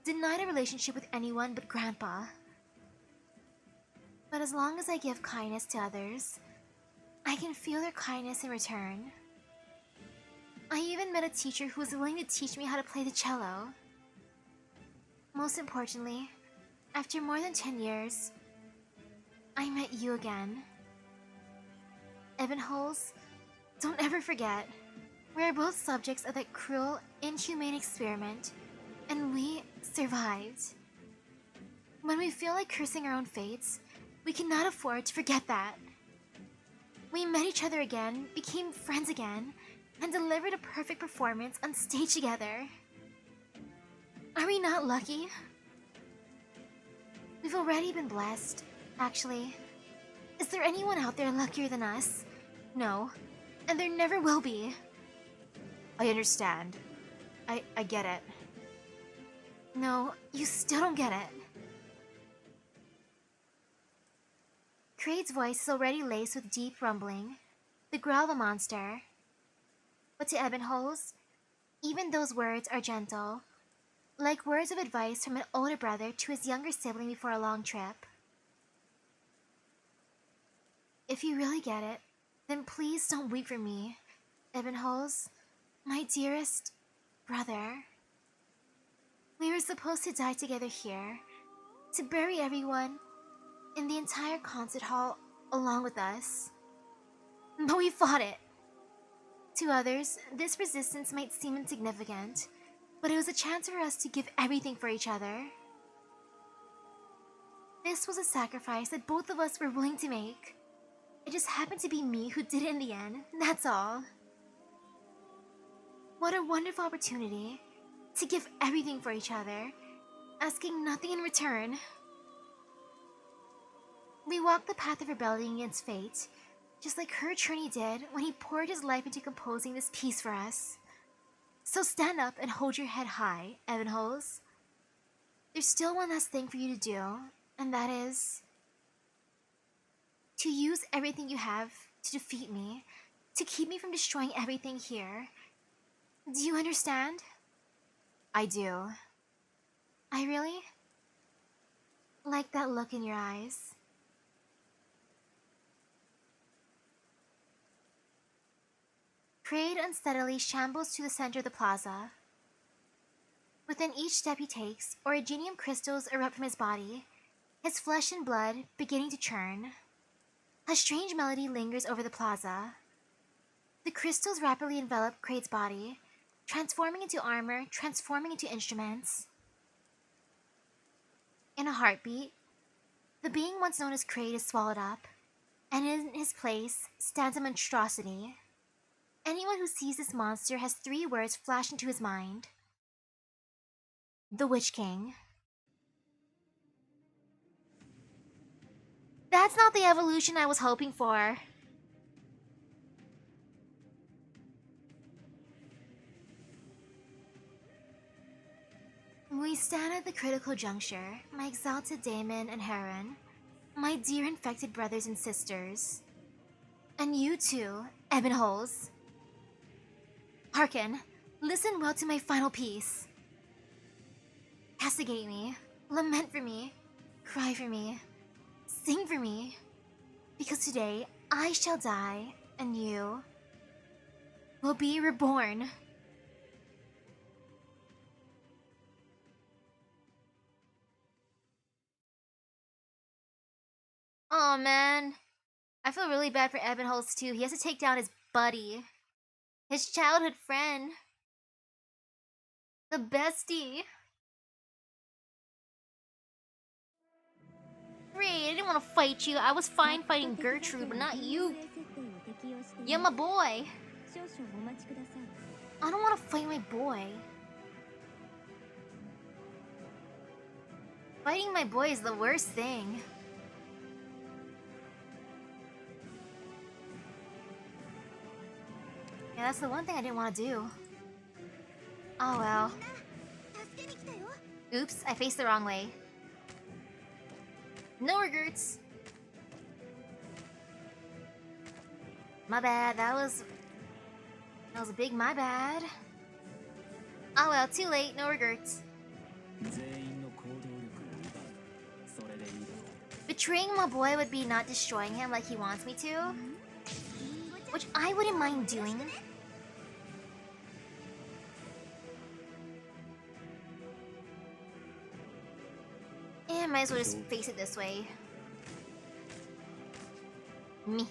denied a relationship with anyone but Grandpa. But as long as I give kindness to others, I can feel their kindness in return. I even met a teacher who was willing to teach me how to play the cello. Most importantly, after more than 10 years, I met you again. Ebenholz, don't ever forget. We are both subjects of that cruel, inhumane experiment, and we survived. When we feel like cursing our own fates, we cannot afford to forget that. We met each other again, became friends again, and delivered a perfect performance on stage together. Are we not lucky? We've already been blessed. Actually, is there anyone out there luckier than us? No, and there never will be. I understand. I get it. No, you still don't get it. Kraid's voice is already laced with deep rumbling, the growl of a monster. But to Ebenholz, even those words are gentle, Like words of advice from an older brother to his younger sibling before a long trip. If you really get it, then please don't weep for me, Ebenholz, my dearest brother. We were supposed to die together here, to bury everyone in the entire concert hall along with us. But we fought it. To others, this resistance might seem insignificant, but it was a chance for us to give everything for each other. This was a sacrifice that both of us were willing to make. It just happened to be me who did it in the end, that's all. What a wonderful opportunity to give everything for each other, asking nothing in return. We walked the path of rebelling against fate, just like her attorney did when he poured his life into composing this piece for us. So stand up and hold your head high, Ebenholz. There's still one last thing for you to do, and that is to use everything you have to defeat me, to keep me from destroying everything here. Do you understand? I do. I really like that look in your eyes. Kraid unsteadily shambles to the center of the plaza. Within each step he takes, originium crystals erupt from his body, his flesh and blood beginning to churn. A strange melody lingers over the plaza. The crystals rapidly envelop Kraid's body, transforming into armor, transforming into instruments. In a heartbeat, the being once known as Kraid is swallowed up, and in his place stands a monstrosity. Anyone who sees this monster has 3 words flash into his mind. The Witch King. That's not the evolution I was hoping for. We stand at the critical juncture, my exalted daemon and heron, my dear infected brothers and sisters. And you too, Ebenholz. Hearken, listen well to my final piece. Castigate me, lament for me, cry for me, sing for me, because today I shall die and you will be reborn. Oh man, I feel really bad for Ebenholz too. He has to take down his buddy, his childhood friend, the bestie. Great, I didn't want to fight you. I was fine fighting Gertrude, but not you. You're my boy. I don't want to fight my boy. Fighting my boy is the worst thing. Yeah, that's the one thing I didn't want to do. Oh well. Oops, I faced the wrong way. No regrets. My bad, that was a big my bad. Oh well, too late, no regrets. Betraying my boy would be not destroying him like he wants me to, which I wouldn't mind doing. Yeah, might as well just face it this way. Me.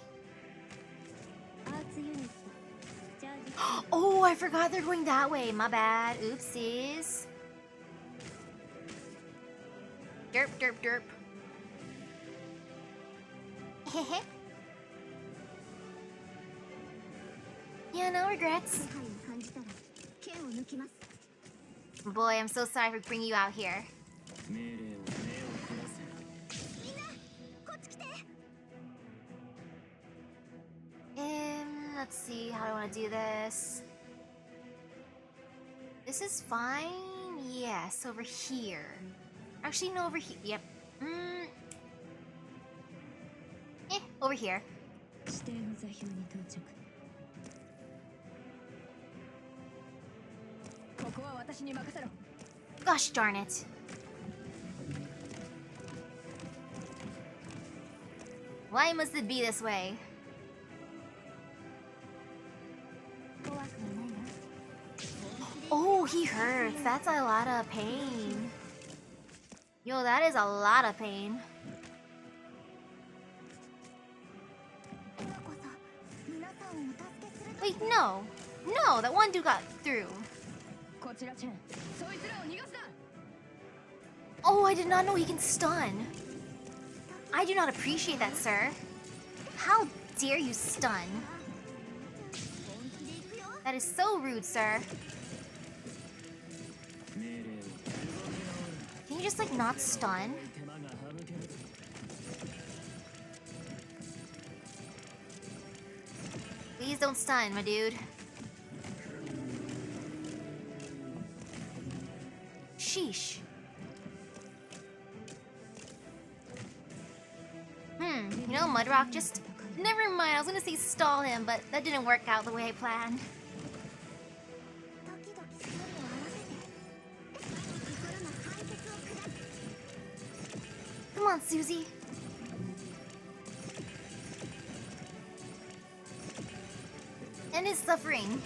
Oh, I forgot they're going that way. My bad. Oopsies. Derp, derp, derp. Hehe. Yeah, no regrets. Boy, I'm so sorry for bringing you out here. Let's see how I want to do this. This is fine. Yes, over here. Actually, no, over here. Yep. Over here. Gosh darn it. Why must it be this way? Oh, he hurts. That's a lot of pain. Yo, that is a lot of pain. Wait, no. No, that one dude got through. Oh, I did not know he can stun. I do not appreciate that, sir. How dare you stun? That is so rude, sir. Can you just, like, not stun? Please don't stun, my dude. Sheesh. You know, Mudrock, just... Never mind, I was gonna say stall him, but that didn't work out the way I planned. Come on, Susie. End his suffering.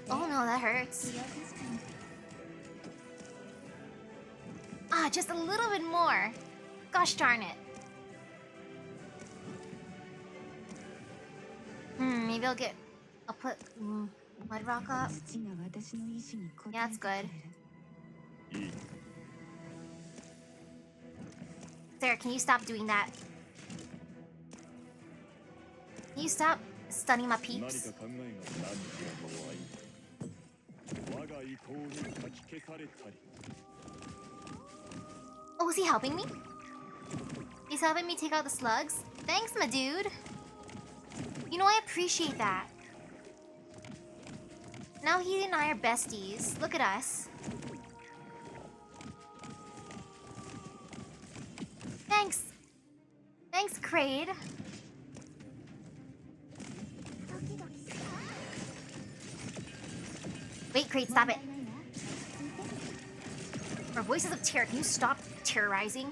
Oh no, that hurts. Ah, just a little bit more. Gosh darn it. Maybe I'll put Mudrock up. Yeah, that's good. Sarah, can you stop doing that? Can you stop stunning my peeps? Oh, is he helping me? He's helping me take out the slugs? Thanks, my dude. You know, I appreciate that. Now he and I are besties. Look at us. Thanks. Thanks, Kraid. Wait, Kraid, stop it. Our voices of terror, can you stop terrorizing?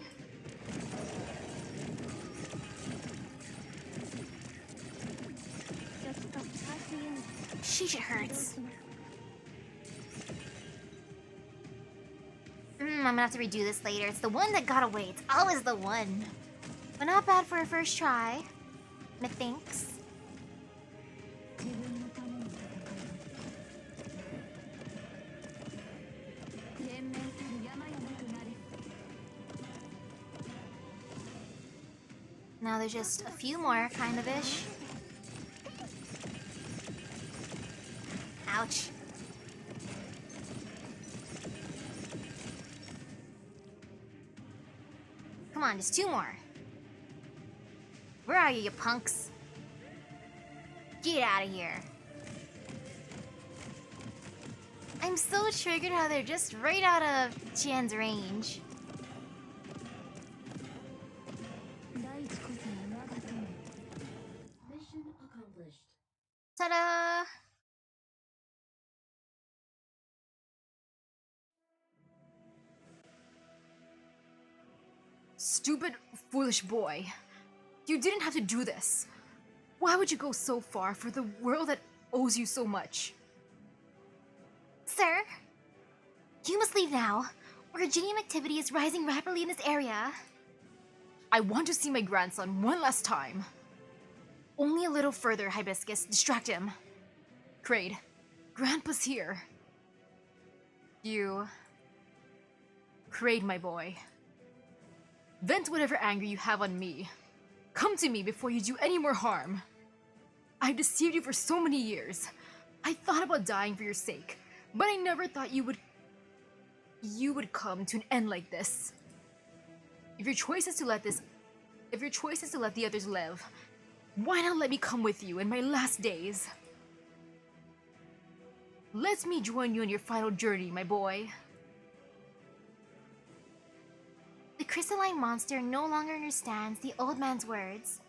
Sheesh, it hurts. I'm gonna have to redo this later. It's the one that got away. It's always the one. But not bad for a first try. Methinks. Now there's just a few more, kind of ish. Ouch. Come on, just two more. Where are you punks? Get out of here. I'm so triggered how they're just right out of Jan's range. Mission accomplished. Ta-da! Stupid, foolish boy. You didn't have to do this. Why would you go so far for the world that owes you so much? Sir, you must leave now. Originium activity is rising rapidly in this area. I want to see my grandson one last time. Only a little further, Hibiscus. Distract him. Kraid, Grandpa's here. You... Kraid, my boy. Vent whatever anger you have on me. Come to me before you do any more harm. I've deceived you for so many years. I thought about dying for your sake, but I never thought you would come to an end like this. If your choice is to let the others live, why not let me come with you in my last days? Let me join you on your final journey, my boy. The crystalline monster no longer understands the old man's words.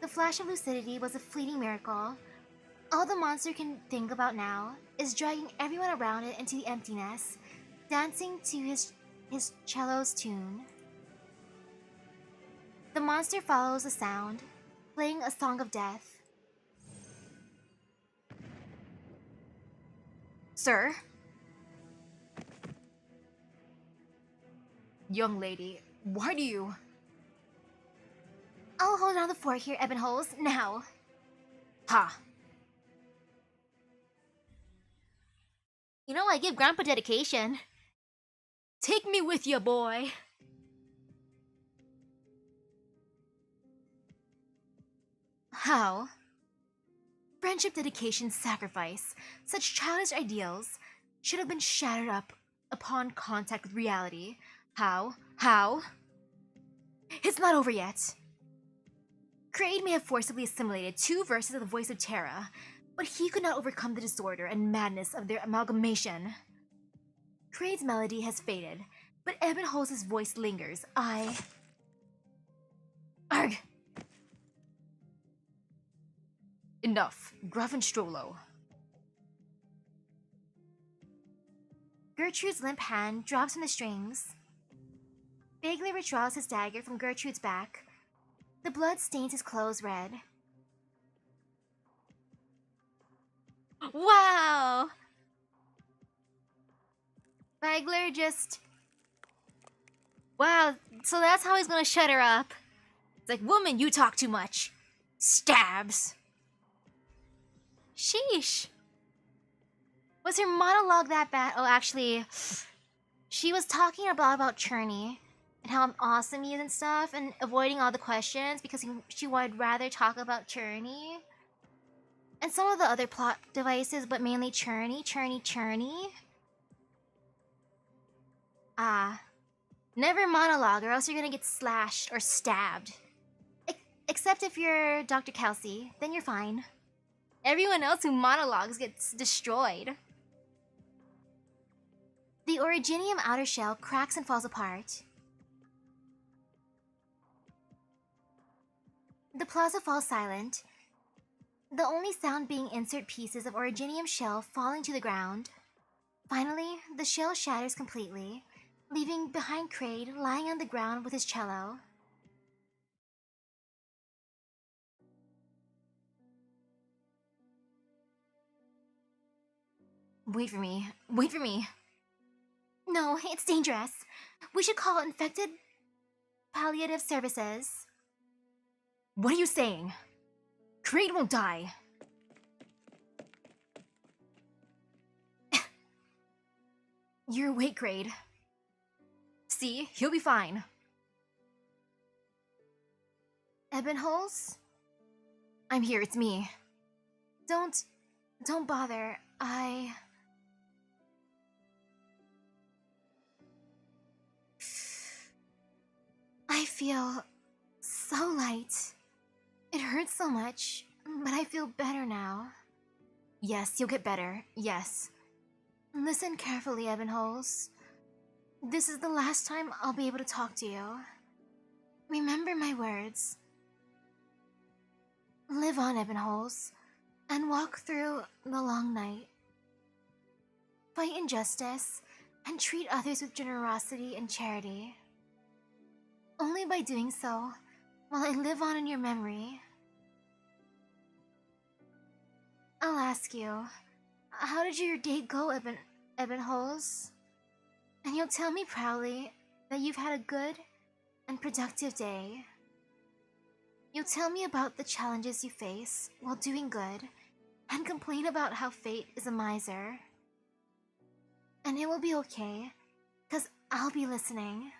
The flash of lucidity was a fleeting miracle. All the monster can think about now is dragging everyone around it into the emptiness, dancing to his cello's tune. The monster follows the sound, playing a song of death. Sir? Young lady, why do you... I'll hold down the fort here, Ebonholes, now. Ha! You know, I give Grandpa dedication. Take me with you, boy! How? Friendship, dedication, sacrifice. Such childish ideals should have been shattered up upon contact with reality. How? How? It's not over yet. Kraid may have forcibly assimilated 2 verses of the voice of Terra, but he could not overcome the disorder and madness of their amalgamation. Kraid's melody has faded, but Ebonholes' voice lingers. Arg! Enough. Gruff and Strollo. Gertrude's limp hand drops from the strings. Vaguely withdraws his dagger from Gertrude's back. The blood stains his clothes red. Wow! Bagler just... Wow, so that's how he's gonna shut her up. It's like, woman, you talk too much. Stabs. Sheesh. Was her monologue that bad? Oh, actually, she was talking about Churney and how awesome he is and stuff, and avoiding all the questions because she would rather talk about Churney. And some of the other plot devices, but mainly Churney. Ah. Never monologue or else you're gonna get slashed or stabbed. Except if you're Dr. Kelsey, then you're fine. Everyone else who monologues gets destroyed. The originium outer shell cracks and falls apart. The plaza falls silent, the only sound being insert pieces of originium shell falling to the ground. Finally, the shell shatters completely, leaving behind Kraid lying on the ground with his cello. Wait for me. Wait for me. No, it's dangerous. We should call infected palliative services. What are you saying? Kraid won't die. You're awake, Kraid. See, he'll be fine. Ebonholes? I'm here, it's me. Don't bother. I feel so light. It hurts so much, but I feel better now. Yes, you'll get better. Yes. Listen carefully, Ebonholes. This is the last time I'll be able to talk to you. Remember my words. Live on, Ebonholes, and walk through the long night. Fight injustice and treat others with generosity and charity. Only by doing so will I live on in your memory. I'll ask you, how did your day go, Ebonholes? And you'll tell me proudly that you've had a good and productive day. You'll tell me about the challenges you face while doing good, and complain about how fate is a miser. And it will be okay, 'cause I'll be listening.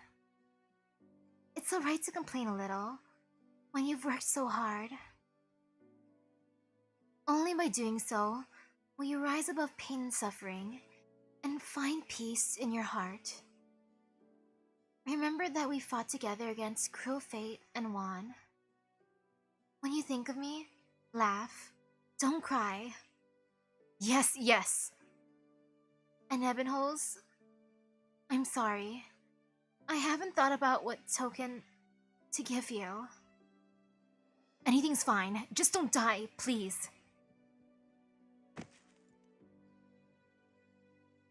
It's alright to complain a little when you've worked so hard. Only by doing so will you rise above pain and suffering and find peace in your heart. Remember that we fought together against cruel fate and won. When you think of me, laugh. Don't cry. Yes, yes. And Ebonholes, I'm sorry. I haven't thought about what token to give you. Anything's fine. Just don't die, please.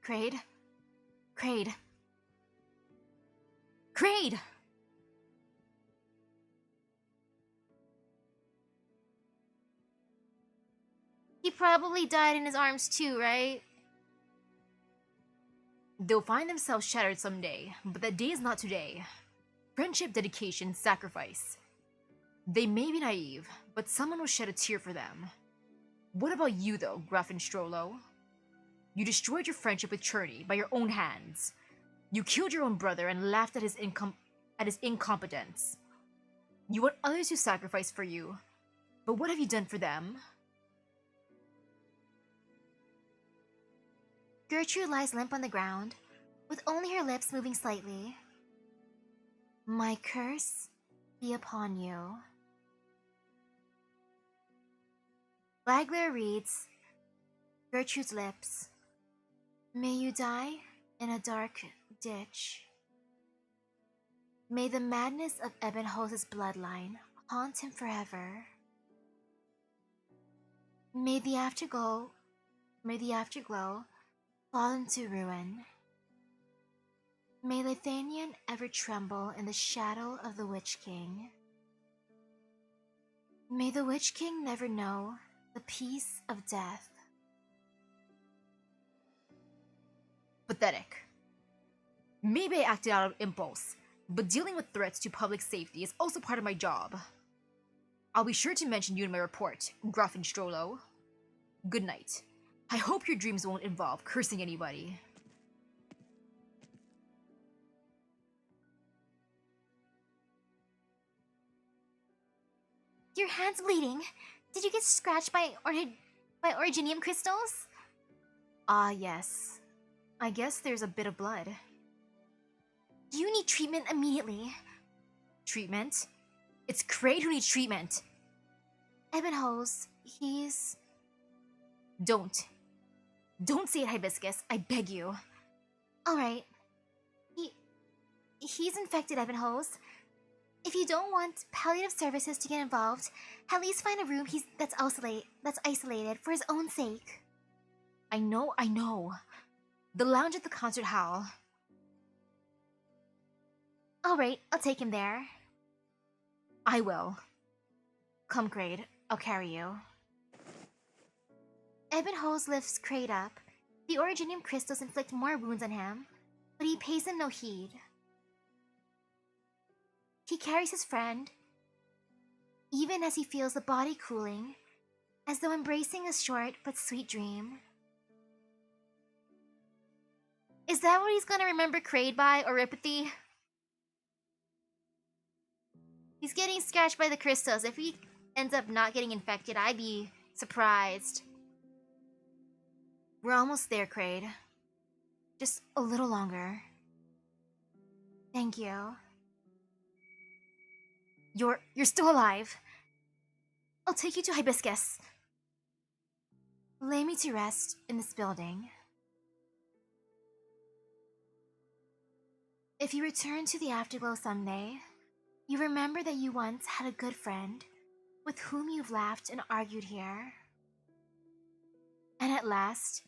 Kraid? Kraid? Kraid! He probably died in his arms too, right? They'll find themselves shattered someday, but that day is not today. Friendship, dedication, sacrifice. They may be naive, but someone will shed a tear for them. What about you, though, Grafenstrollo? You destroyed your friendship with Cherney by your own hands. You killed your own brother and laughed at his incompetence. You want others to sacrifice for you, but what have you done for them? Gertrude lies limp on the ground, with only her lips moving slightly. My curse be upon you. Flagler reads Gertrude's lips. May you die in a dark ditch. May the madness of Ebenholz's bloodline haunt him forever. May the afterglow fall into ruin. May Lithanian ever tremble in the shadow of the Witch King. May the Witch King never know the peace of death. Pathetic. Maybe I acted out of impulse, but dealing with threats to public safety is also part of my job. I'll be sure to mention you in my report, Grafenstrollo. Good night. I hope your dreams won't involve cursing anybody. Your hand's bleeding. Did you get scratched by originium crystals? Ah, yes. I guess there's a bit of blood. You need treatment immediately. Treatment? It's Kraid who needs treatment. Ebenholz, he's... Don't say it, Hibiscus. I beg you. Alright. He's infected, Ebenholz. If you don't want palliative services to get involved, at least find a room that's isolated for his own sake. I know. The lounge at the concert hall. Alright, I'll take him there. I will. Come, Kraid. I'll carry you. Ebenholz lifts Kraid up. The originium crystals inflict more wounds on him, but he pays them no heed. He carries his friend, even as he feels the body cooling, as though embracing a short but sweet dream. Is that what he's gonna remember Kraid by, or Ripathy? He's getting scratched by the crystals. If he ends up not getting infected, I'd be surprised. We're almost there, Kraid. Just a little longer. Thank you. You're still alive. I'll take you to Hibiscus. Lay me to rest in this building. If you return to the Afterglow someday, you remember that you once had a good friend with whom you've laughed and argued here. And at last,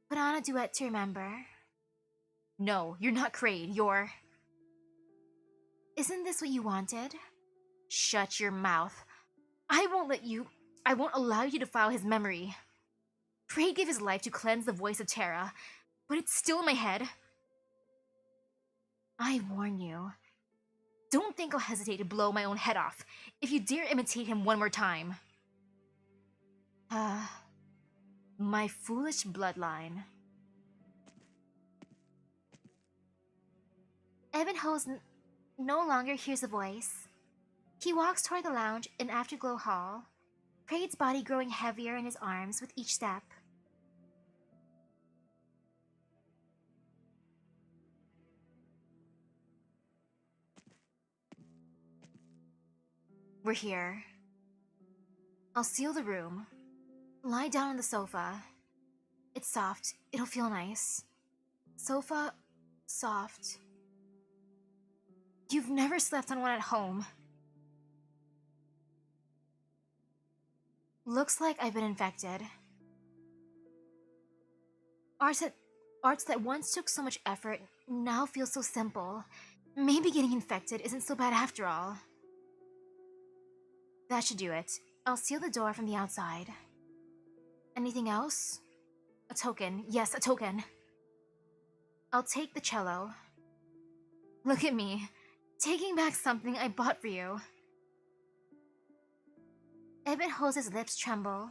put on a duet to remember. No, you're not Kraid, you're... Isn't this what you wanted? Shut your mouth. I won't allow you to defile his memory. Kraid gave his life to cleanse the voice of Terra, but it's still in my head. I warn you. Don't think I'll hesitate to blow my own head off if you dare imitate him one more time. My foolish bloodline. Ebenholz no longer hears a voice. He walks toward the lounge in Afterglow Hall, Kraid's body growing heavier in his arms with each step. We're here. I'll seal the room. Lie down on the sofa. It's soft. It'll feel nice. Sofa, soft. You've never slept on one at home. Looks like I've been infected. Arts that once took so much effort now feel so simple. Maybe getting infected isn't so bad after all. That should do it. I'll seal the door from the outside. Anything else? A token. Yes, a token. I'll take the cello. Look at me, taking back something I bought for you. Evan holds his lips tremble.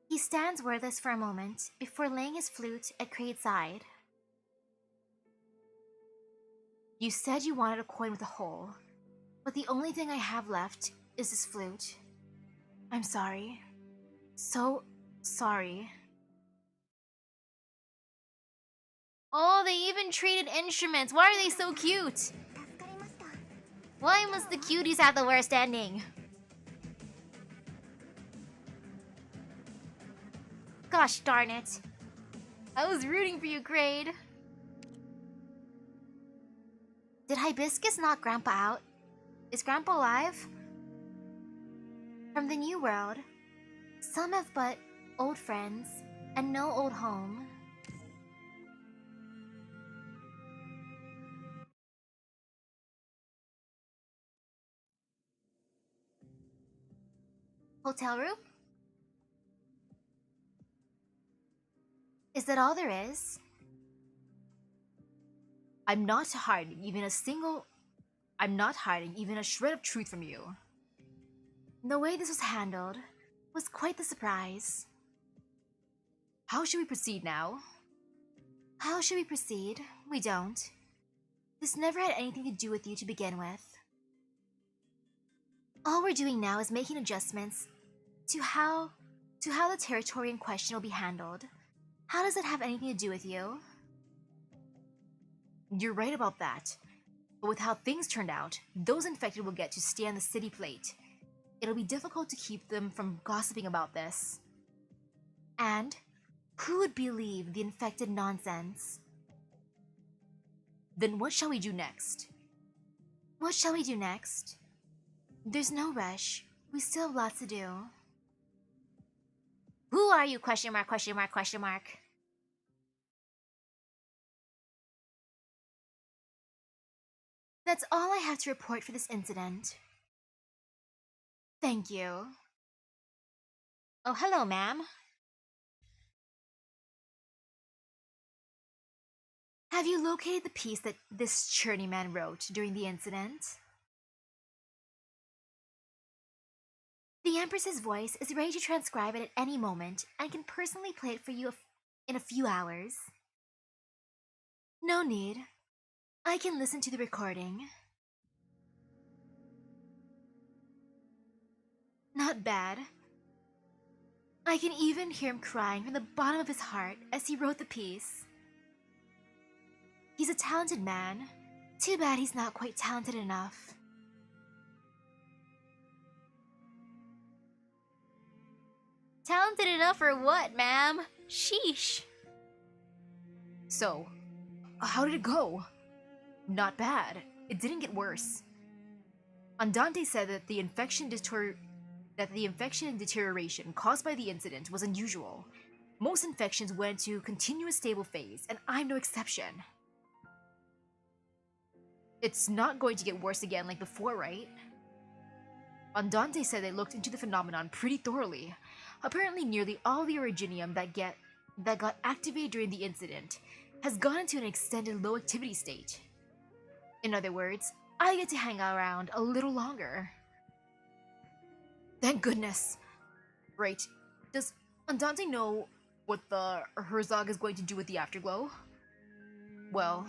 He stands wordless for a moment before laying his flute at Kraid's side. You said you wanted a coin with a hole, but the only thing I have left is this flute. I'm sorry. So sorry. Oh, they even treated instruments. Why are they so cute? Why must the cuties have the worst ending? Gosh darn it. I was rooting for you, Kraid. Did Hibiscus knock Grandpa out? Is Grandpa alive? From the new world, some have but old friends and no old home. Hotel room? Is that all there is? I'm not hiding even a shred of truth from you. The way this was handled was quite the surprise. How should we proceed now? How should we proceed? We don't. This never had anything to do with you to begin with. All we're doing now is making adjustments to how the territory in question will be handled. How does it have anything to do with you? You're right about that. But with how things turned out, those infected will get to stay on the city plate. It'll be difficult to keep them from gossiping about this. And who would believe the infected nonsense? Then what shall we do next? What shall we do next? There's no rush. We still have lots to do. Who are you? Question mark, question mark, question mark. That's all I have to report for this incident. Thank you. Oh, hello, ma'am. Have you located the piece that this journeyman wrote during the incident? The Empress's voice is ready to transcribe it at any moment and can personally play it for you in a few hours. No need. I can listen to the recording. Not bad. I can even hear him crying from the bottom of his heart as he wrote the piece. He's a talented man. Too bad he's not quite talented enough. Talented enough for what, ma'am? Sheesh. So, how did it go? Not bad. It didn't get worse. Andante said that the infection and deterioration caused by the incident was unusual. Most infections went into continuous stable phase, and I'm no exception. It's not going to get worse again like before, right? Andante said they looked into the phenomenon pretty thoroughly. Apparently nearly all the originium that got activated during the incident has gone into an extended low activity state. In other words, I get to hang around a little longer. Thank goodness. Right, does Andante know what the Herzog is going to do with the afterglow? Well,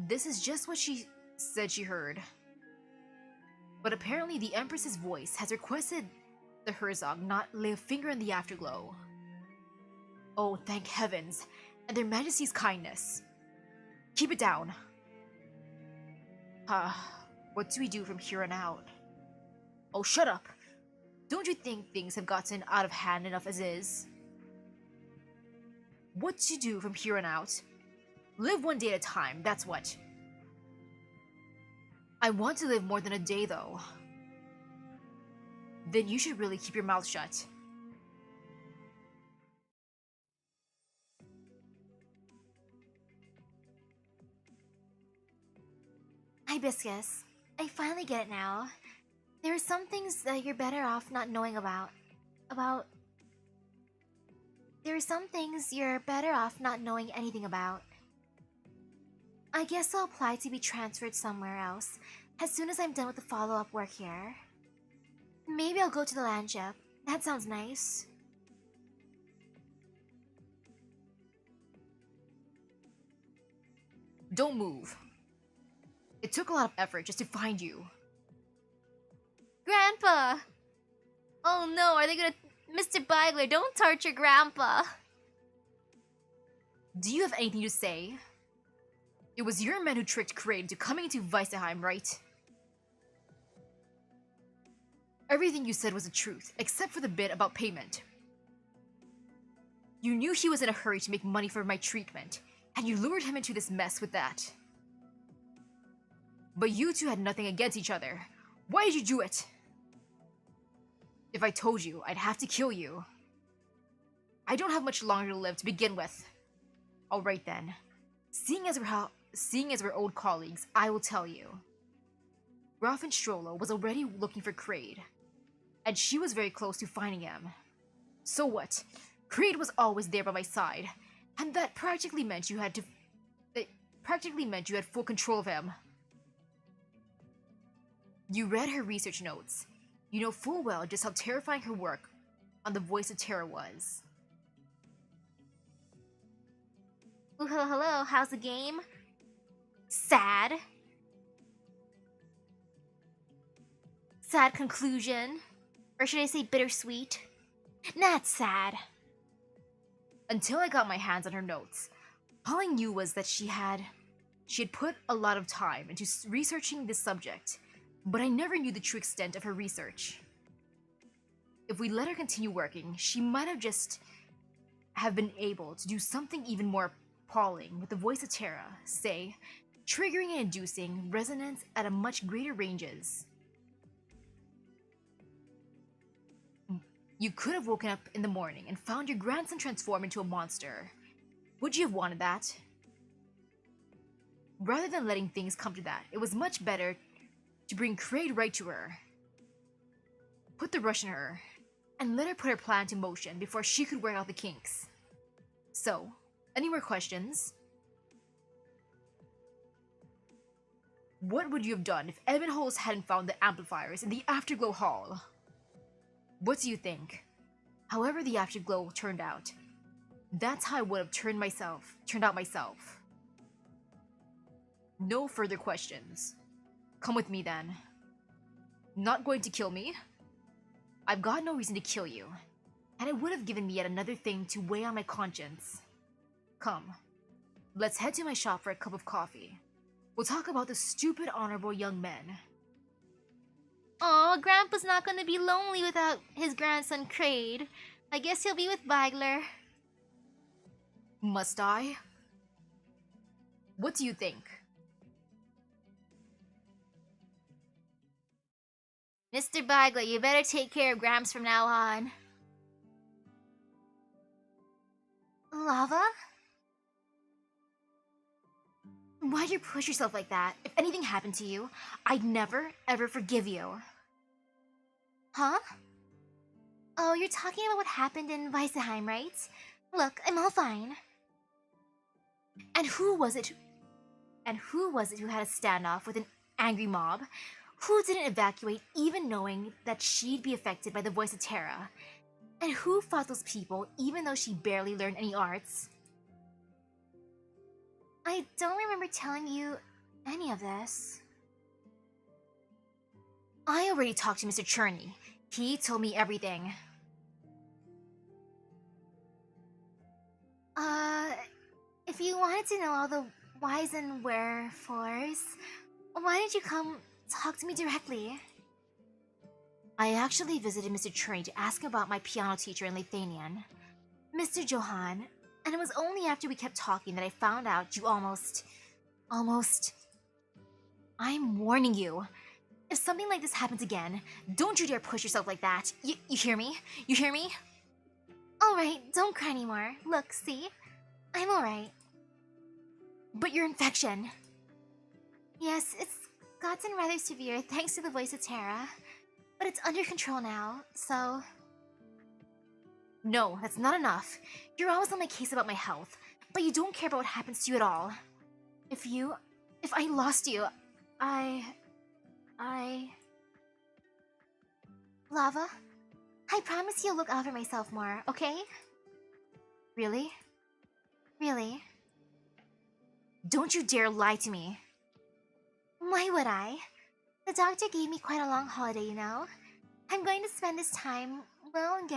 this is just what she said she heard. But apparently the Empress's voice has requested the Herzog not lay a finger on the afterglow. Oh, thank heavens, and their Majesty's kindness. Keep it down. What do we do from here on out? Oh, shut up. Don't you think things have gotten out of hand enough as is? What to do from here on out? Live one day at a time, that's what. I want to live more than a day, though. Then you should really keep your mouth shut. Hibiscus, I finally get it now. There are some things that you're better off not knowing about. There are some things you're better off not knowing anything about. I guess I'll apply to be transferred somewhere else as soon as I'm done with the follow-up work here. Maybe I'll go to the land ship. That sounds nice. Don't move. It took a lot of effort just to find you. Grandpa! Oh no, are they gonna... Mr. Beigler, don't torture Grandpa! Do you have anything to say? It was your men who tricked Kraid into coming into Weissenheim, right? Everything you said was the truth, except for the bit about payment. You knew he was in a hurry to make money for my treatment, and you lured him into this mess with that. But you two had nothing against each other. Why did you do it? If I told you, I'd have to kill you. I don't have much longer to live to begin with. Alright then. Seeing as we're old colleagues, I will tell you. Strollo was already looking for Kraid, and she was very close to finding him. So what? Kraid was always there by my side, and that practically meant you had full control of him. You read her research notes. You know full well just how terrifying her work on the Voice of Terror was. Ooh, hello, how's the game? Sad. Sad conclusion. Or should I say bittersweet? Not sad. Until I got my hands on her notes, all I knew was that she had put a lot of time into researching this subject, but I never knew the true extent of her research. If we let her continue working, she might have been able to do something even more appalling with the Voice of Terra, say, triggering and inducing resonance at a much greater ranges. You could have woken up in the morning and found your grandson transformed into a monster. Would you have wanted that? Rather than letting things come to that, it was much better to bring Kraid right to her. Put the rush in her, and let her put her plan into motion before she could work out the kinks. So, any more questions? What would you have done if Ebenholz hadn't found the amplifiers in the Afterglow Hall? What do you think? However the Afterglow turned out, that's how I would have turned out myself. No further questions. Come with me then. Not going to kill me? I've got no reason to kill you, and it would have given me yet another thing to weigh on my conscience. Come, let's head to my shop for a cup of coffee. We'll talk about the stupid honorable young men. Aw, Grandpa's not gonna be lonely without his grandson Kraid. I guess he'll be with Beigler. Must I? What do you think? Mr. Beigler, you better take care of Gramps from now on. Lava? Why'd you push yourself like that? If anything happened to you, I'd never, ever forgive you. Huh? Oh, you're talking about what happened in Weissenheim, right? Look, I'm all fine. And who was it who had a standoff with an angry mob? Who didn't evacuate even knowing that she'd be affected by the Voice of Terra? And who fought those people even though she barely learned any arts? I don't remember telling you any of this. I already talked to Mr. Cherney. He told me everything. If you wanted to know all the whys and wherefores, why didn't you come talk to me directly? I actually visited Mr. Cherney to ask about my piano teacher in Lithuanian, Mr. Johann, and it was only after we kept talking that I found out you almost... I'm warning you. If something like this happens again, don't you dare push yourself like that. You hear me? You hear me? Alright, don't cry anymore. Look, see? I'm alright. But your infection... Yes, gotten rather severe thanks to the voice of Terra, but it's under control now, so... No, that's not enough. You're always on my case about my health, but you don't care about what happens to you at all. If I lost you, Lava, I promise you'll look out for myself more, okay? Really? Really? Don't you dare lie to me. Why would I? The doctor gave me quite a long holiday, you know? I'm going to spend this time well and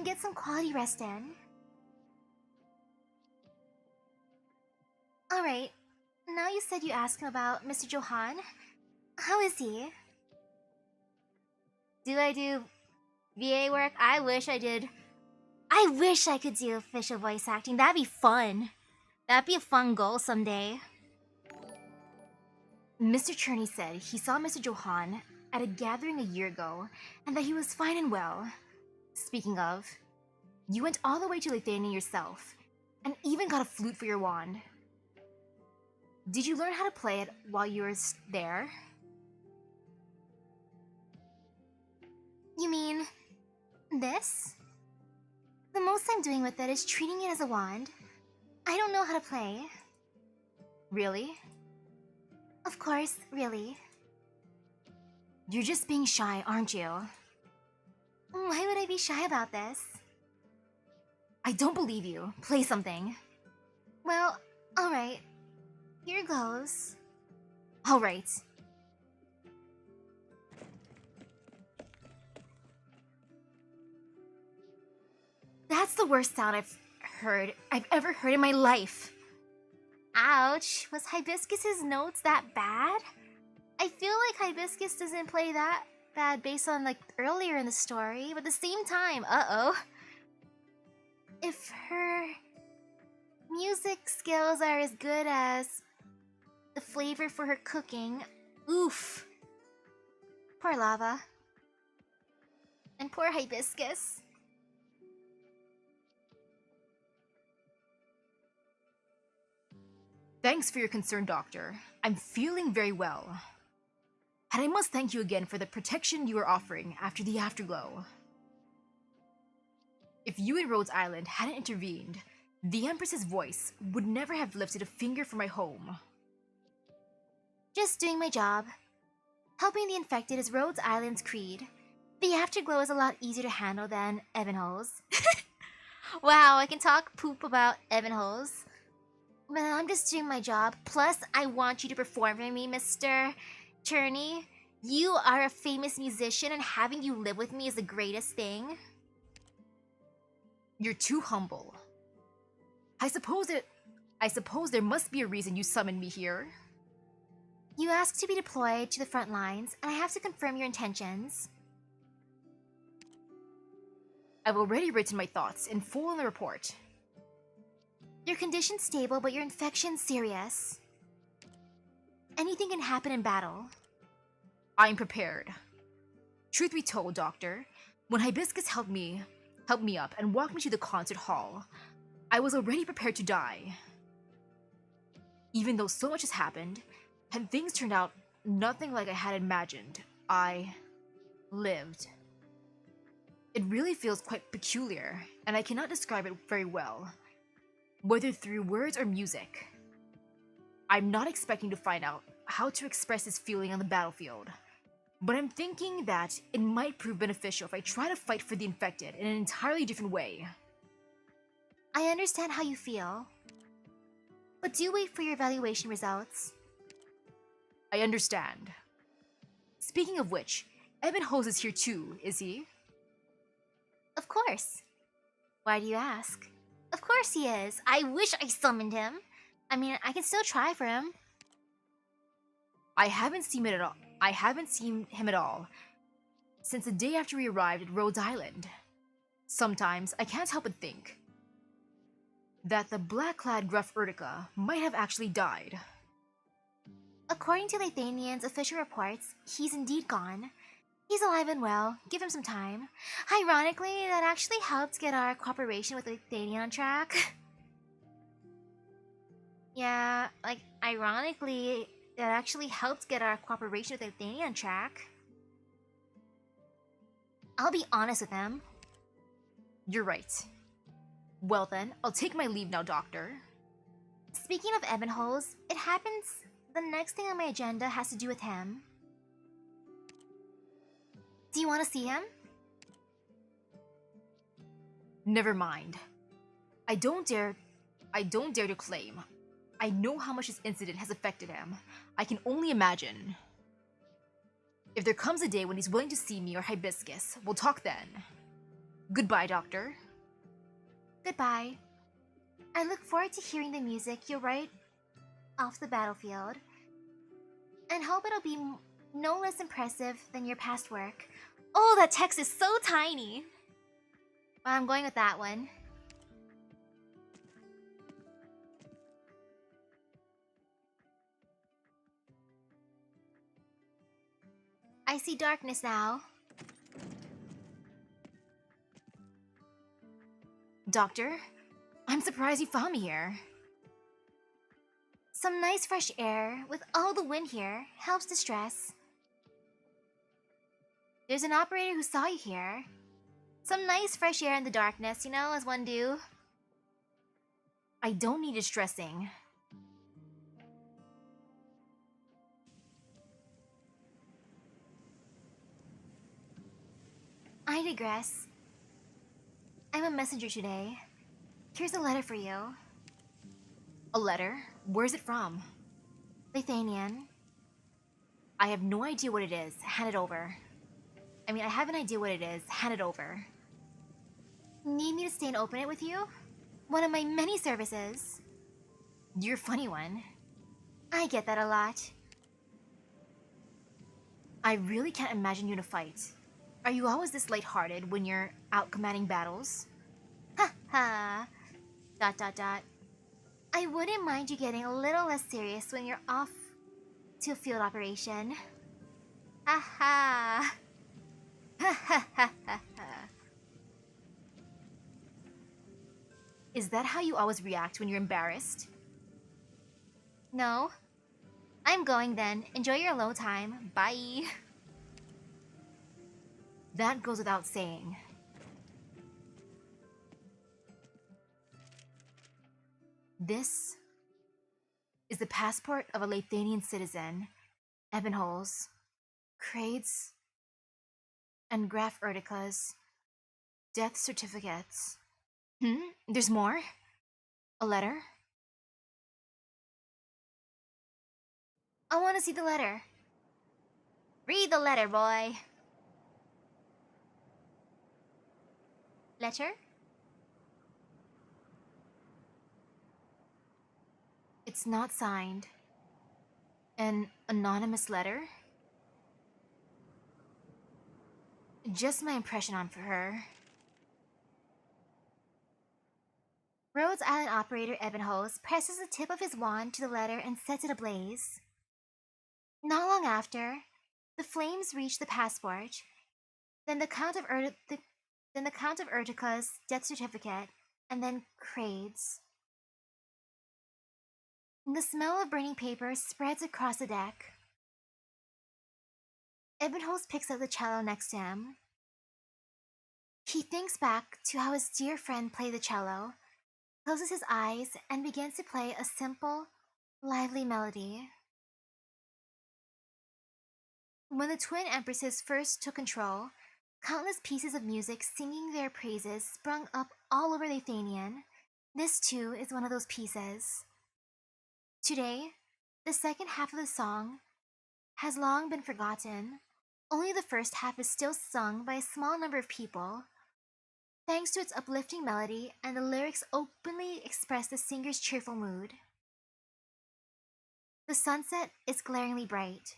get some quality rest in. Alright, now you said you asked him about Mr. Johan. How is he? Do I do VA work? I wish I did. I wish I could do official voice acting. That'd be fun. That'd be a fun goal someday. Mr. Cherney said he saw Mr. Johan at a gathering a year ago and that he was fine and well. Speaking of, you went all the way to Lithuania yourself and even got a flute for your wand. Did you learn how to play it while you were there? You mean this? The most I'm doing with it is treating it as a wand. I don't know how to play. Really? Of course, really. You're just being shy, aren't you? Why would I be shy about this? I don't believe you. Play something. Well, alright. Here goes. Alright. That's the worst sound I've ever heard in my life. Ouch. Was Hibiscus's notes that bad? I feel like Hibiscus doesn't play that bad based on like earlier in the story, but at the same time, uh-oh. If her music skills are as good as the flavor for her cooking, oof. Poor Lava. And poor Hibiscus. Thanks for your concern, Doctor. I'm feeling very well. And I must thank you again for the protection you are offering after the afterglow. If you and Rhodes Island hadn't intervened, the Empress's voice would never have lifted a finger for my home. Just doing my job. Helping the infected is Rhodes Island's creed. The afterglow is a lot easier to handle than Evanhoe's. Wow, I can talk poop about Evanhoe's. But I'm just doing my job. Plus, I want you to perform for me, Mr. Cherney. You are a famous musician, and having you live with me is the greatest thing. You're too humble. I suppose there must be a reason you summoned me here. You asked to be deployed to the front lines, and I have to confirm your intentions. I've already written my thoughts in full in the report. Your condition's stable, but your infection's serious. Anything can happen in battle. I'm prepared. Truth be told, Doctor, when Hibiscus helped me up and walked me to the concert hall, I was already prepared to die. Even though so much has happened, and things turned out nothing like I had imagined, I lived. It really feels quite peculiar, and I cannot describe it very well, whether through words or music. I'm not expecting to find out how to express this feeling on the battlefield, but I'm thinking that it might prove beneficial if I try to fight for the infected in an entirely different way. I understand how you feel, but do wait for your evaluation results. I understand. Speaking of which, Evanhoes is here too, is he? Of course. Why do you ask? Of course he is. I wish I summoned him. I mean, I can still try for him. I haven't seen him at all since the day after we arrived at Rhodes Island. Sometimes I can't help but think that the black-clad gruff Urtica might have actually died. According to Lithanian's official reports, he's indeed gone. He's alive and well. Give him some time. Ironically, that actually helped get our cooperation with Lithanian on track. Yeah, like, ironically, it actually helped get our cooperation with Athenia on track. I'll be honest with him. You're right. Well then, I'll take my leave now, Doctor. Speaking of Ebenholz, it happens the next thing on my agenda has to do with him. Do you want to see him? Never mind. I don't dare to claim. I know how much this incident has affected him. I can only imagine. If there comes a day when he's willing to see me or Hibiscus, we'll talk then. Goodbye, Doctor. Goodbye. I look forward to hearing the music you'll write off the battlefield, and hope it'll be no less impressive than your past work. Oh, that text is so tiny! But I'm going with that one. I see darkness now. Doctor, I'm surprised you found me here. Some nice fresh air with all the wind here helps distress. There's an operator who saw you here. Some nice fresh air in the darkness, you know, as one do. I don't need distressing. I digress. I'm a messenger today. Here's a letter for you. A letter? Where's it from? Lithuanian. I have no idea what it is. Hand it over. I mean, I have an idea what it is. Hand it over. Need me to stay and open it with you? One of my many services. You're a funny one. I get that a lot. I really can't imagine you in a fight. Are you always this lighthearted when you're out commanding battles? Ha ha. Dot dot dot. I wouldn't mind you getting a little less serious when you're off to a field operation. Ha ha. Ha ha ha ha ha. Is that how you always react when you're embarrassed? No. I'm going then. Enjoy your alone time. Bye. That goes without saying. This is the passport of a Lithuanian citizen, Ebenholz, Crades, and Graf Erdika's death certificates. There's more? A letter? I want to see the letter. Read the letter, boy. Letter? It's not signed. An anonymous letter? Just my impression on for her. Rhodes Island operator Ebenholz presses the tip of his wand to the letter and sets it ablaze. Not long after, the flames reach the passport, then the Count of Urtica's death certificate, and then Crade's. The smell of burning paper spreads across the deck. Ebenholz picks up the cello next to him. He thinks back to how his dear friend played the cello, closes his eyes, and begins to play a simple, lively melody. When the twin empresses first took control, countless pieces of music singing their praises sprung up all over Lithuanian. This too is one of those pieces. Today, the second half of the song has long been forgotten. Only the first half is still sung by a small number of people. Thanks to its uplifting melody, and the lyrics openly express the singer's cheerful mood. The sunset is glaringly bright.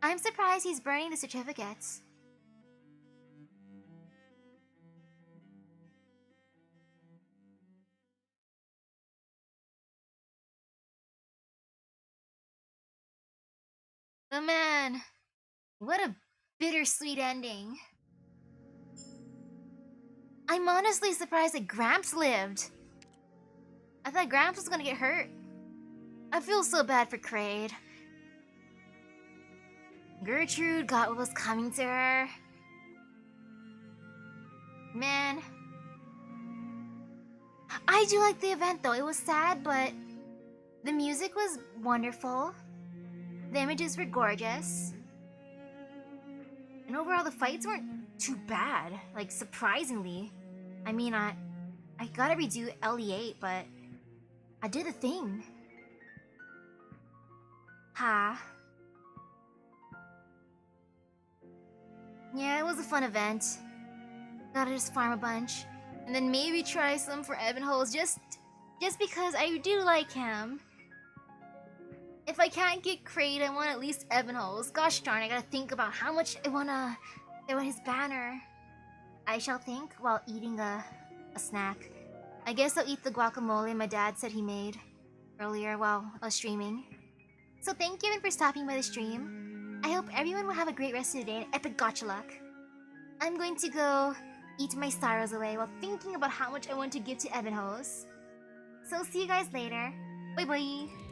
I'm surprised he's burning the certificates. Oh man, what a bittersweet ending. I'm honestly surprised that Gramps lived. I thought Gramps was gonna get hurt. I feel so bad for Kraid. Gertrude got what was coming to her. Man. I do like the event though. It was sad, but the music was wonderful. The images were gorgeous. And overall, the fights weren't too bad. Like, surprisingly. I mean, I gotta redo LE8, but I did a thing. Ha. Yeah, it was a fun event. Gotta just farm a bunch. And then maybe try some for Evanholes just because I do like him. If I can't get Kraid, I want at least Evanholes. Gosh darn, I gotta think about how much I want his banner. I shall think while eating a snack. I guess I'll eat the guacamole my dad said he made earlier while I was streaming. So thank you everyone for stopping by the stream. I hope everyone will have a great rest of the day and epic gotcha luck. I'm going to go eat my sorrows away while thinking about how much I want to give to Evanholes. So see you guys later. Bye bye.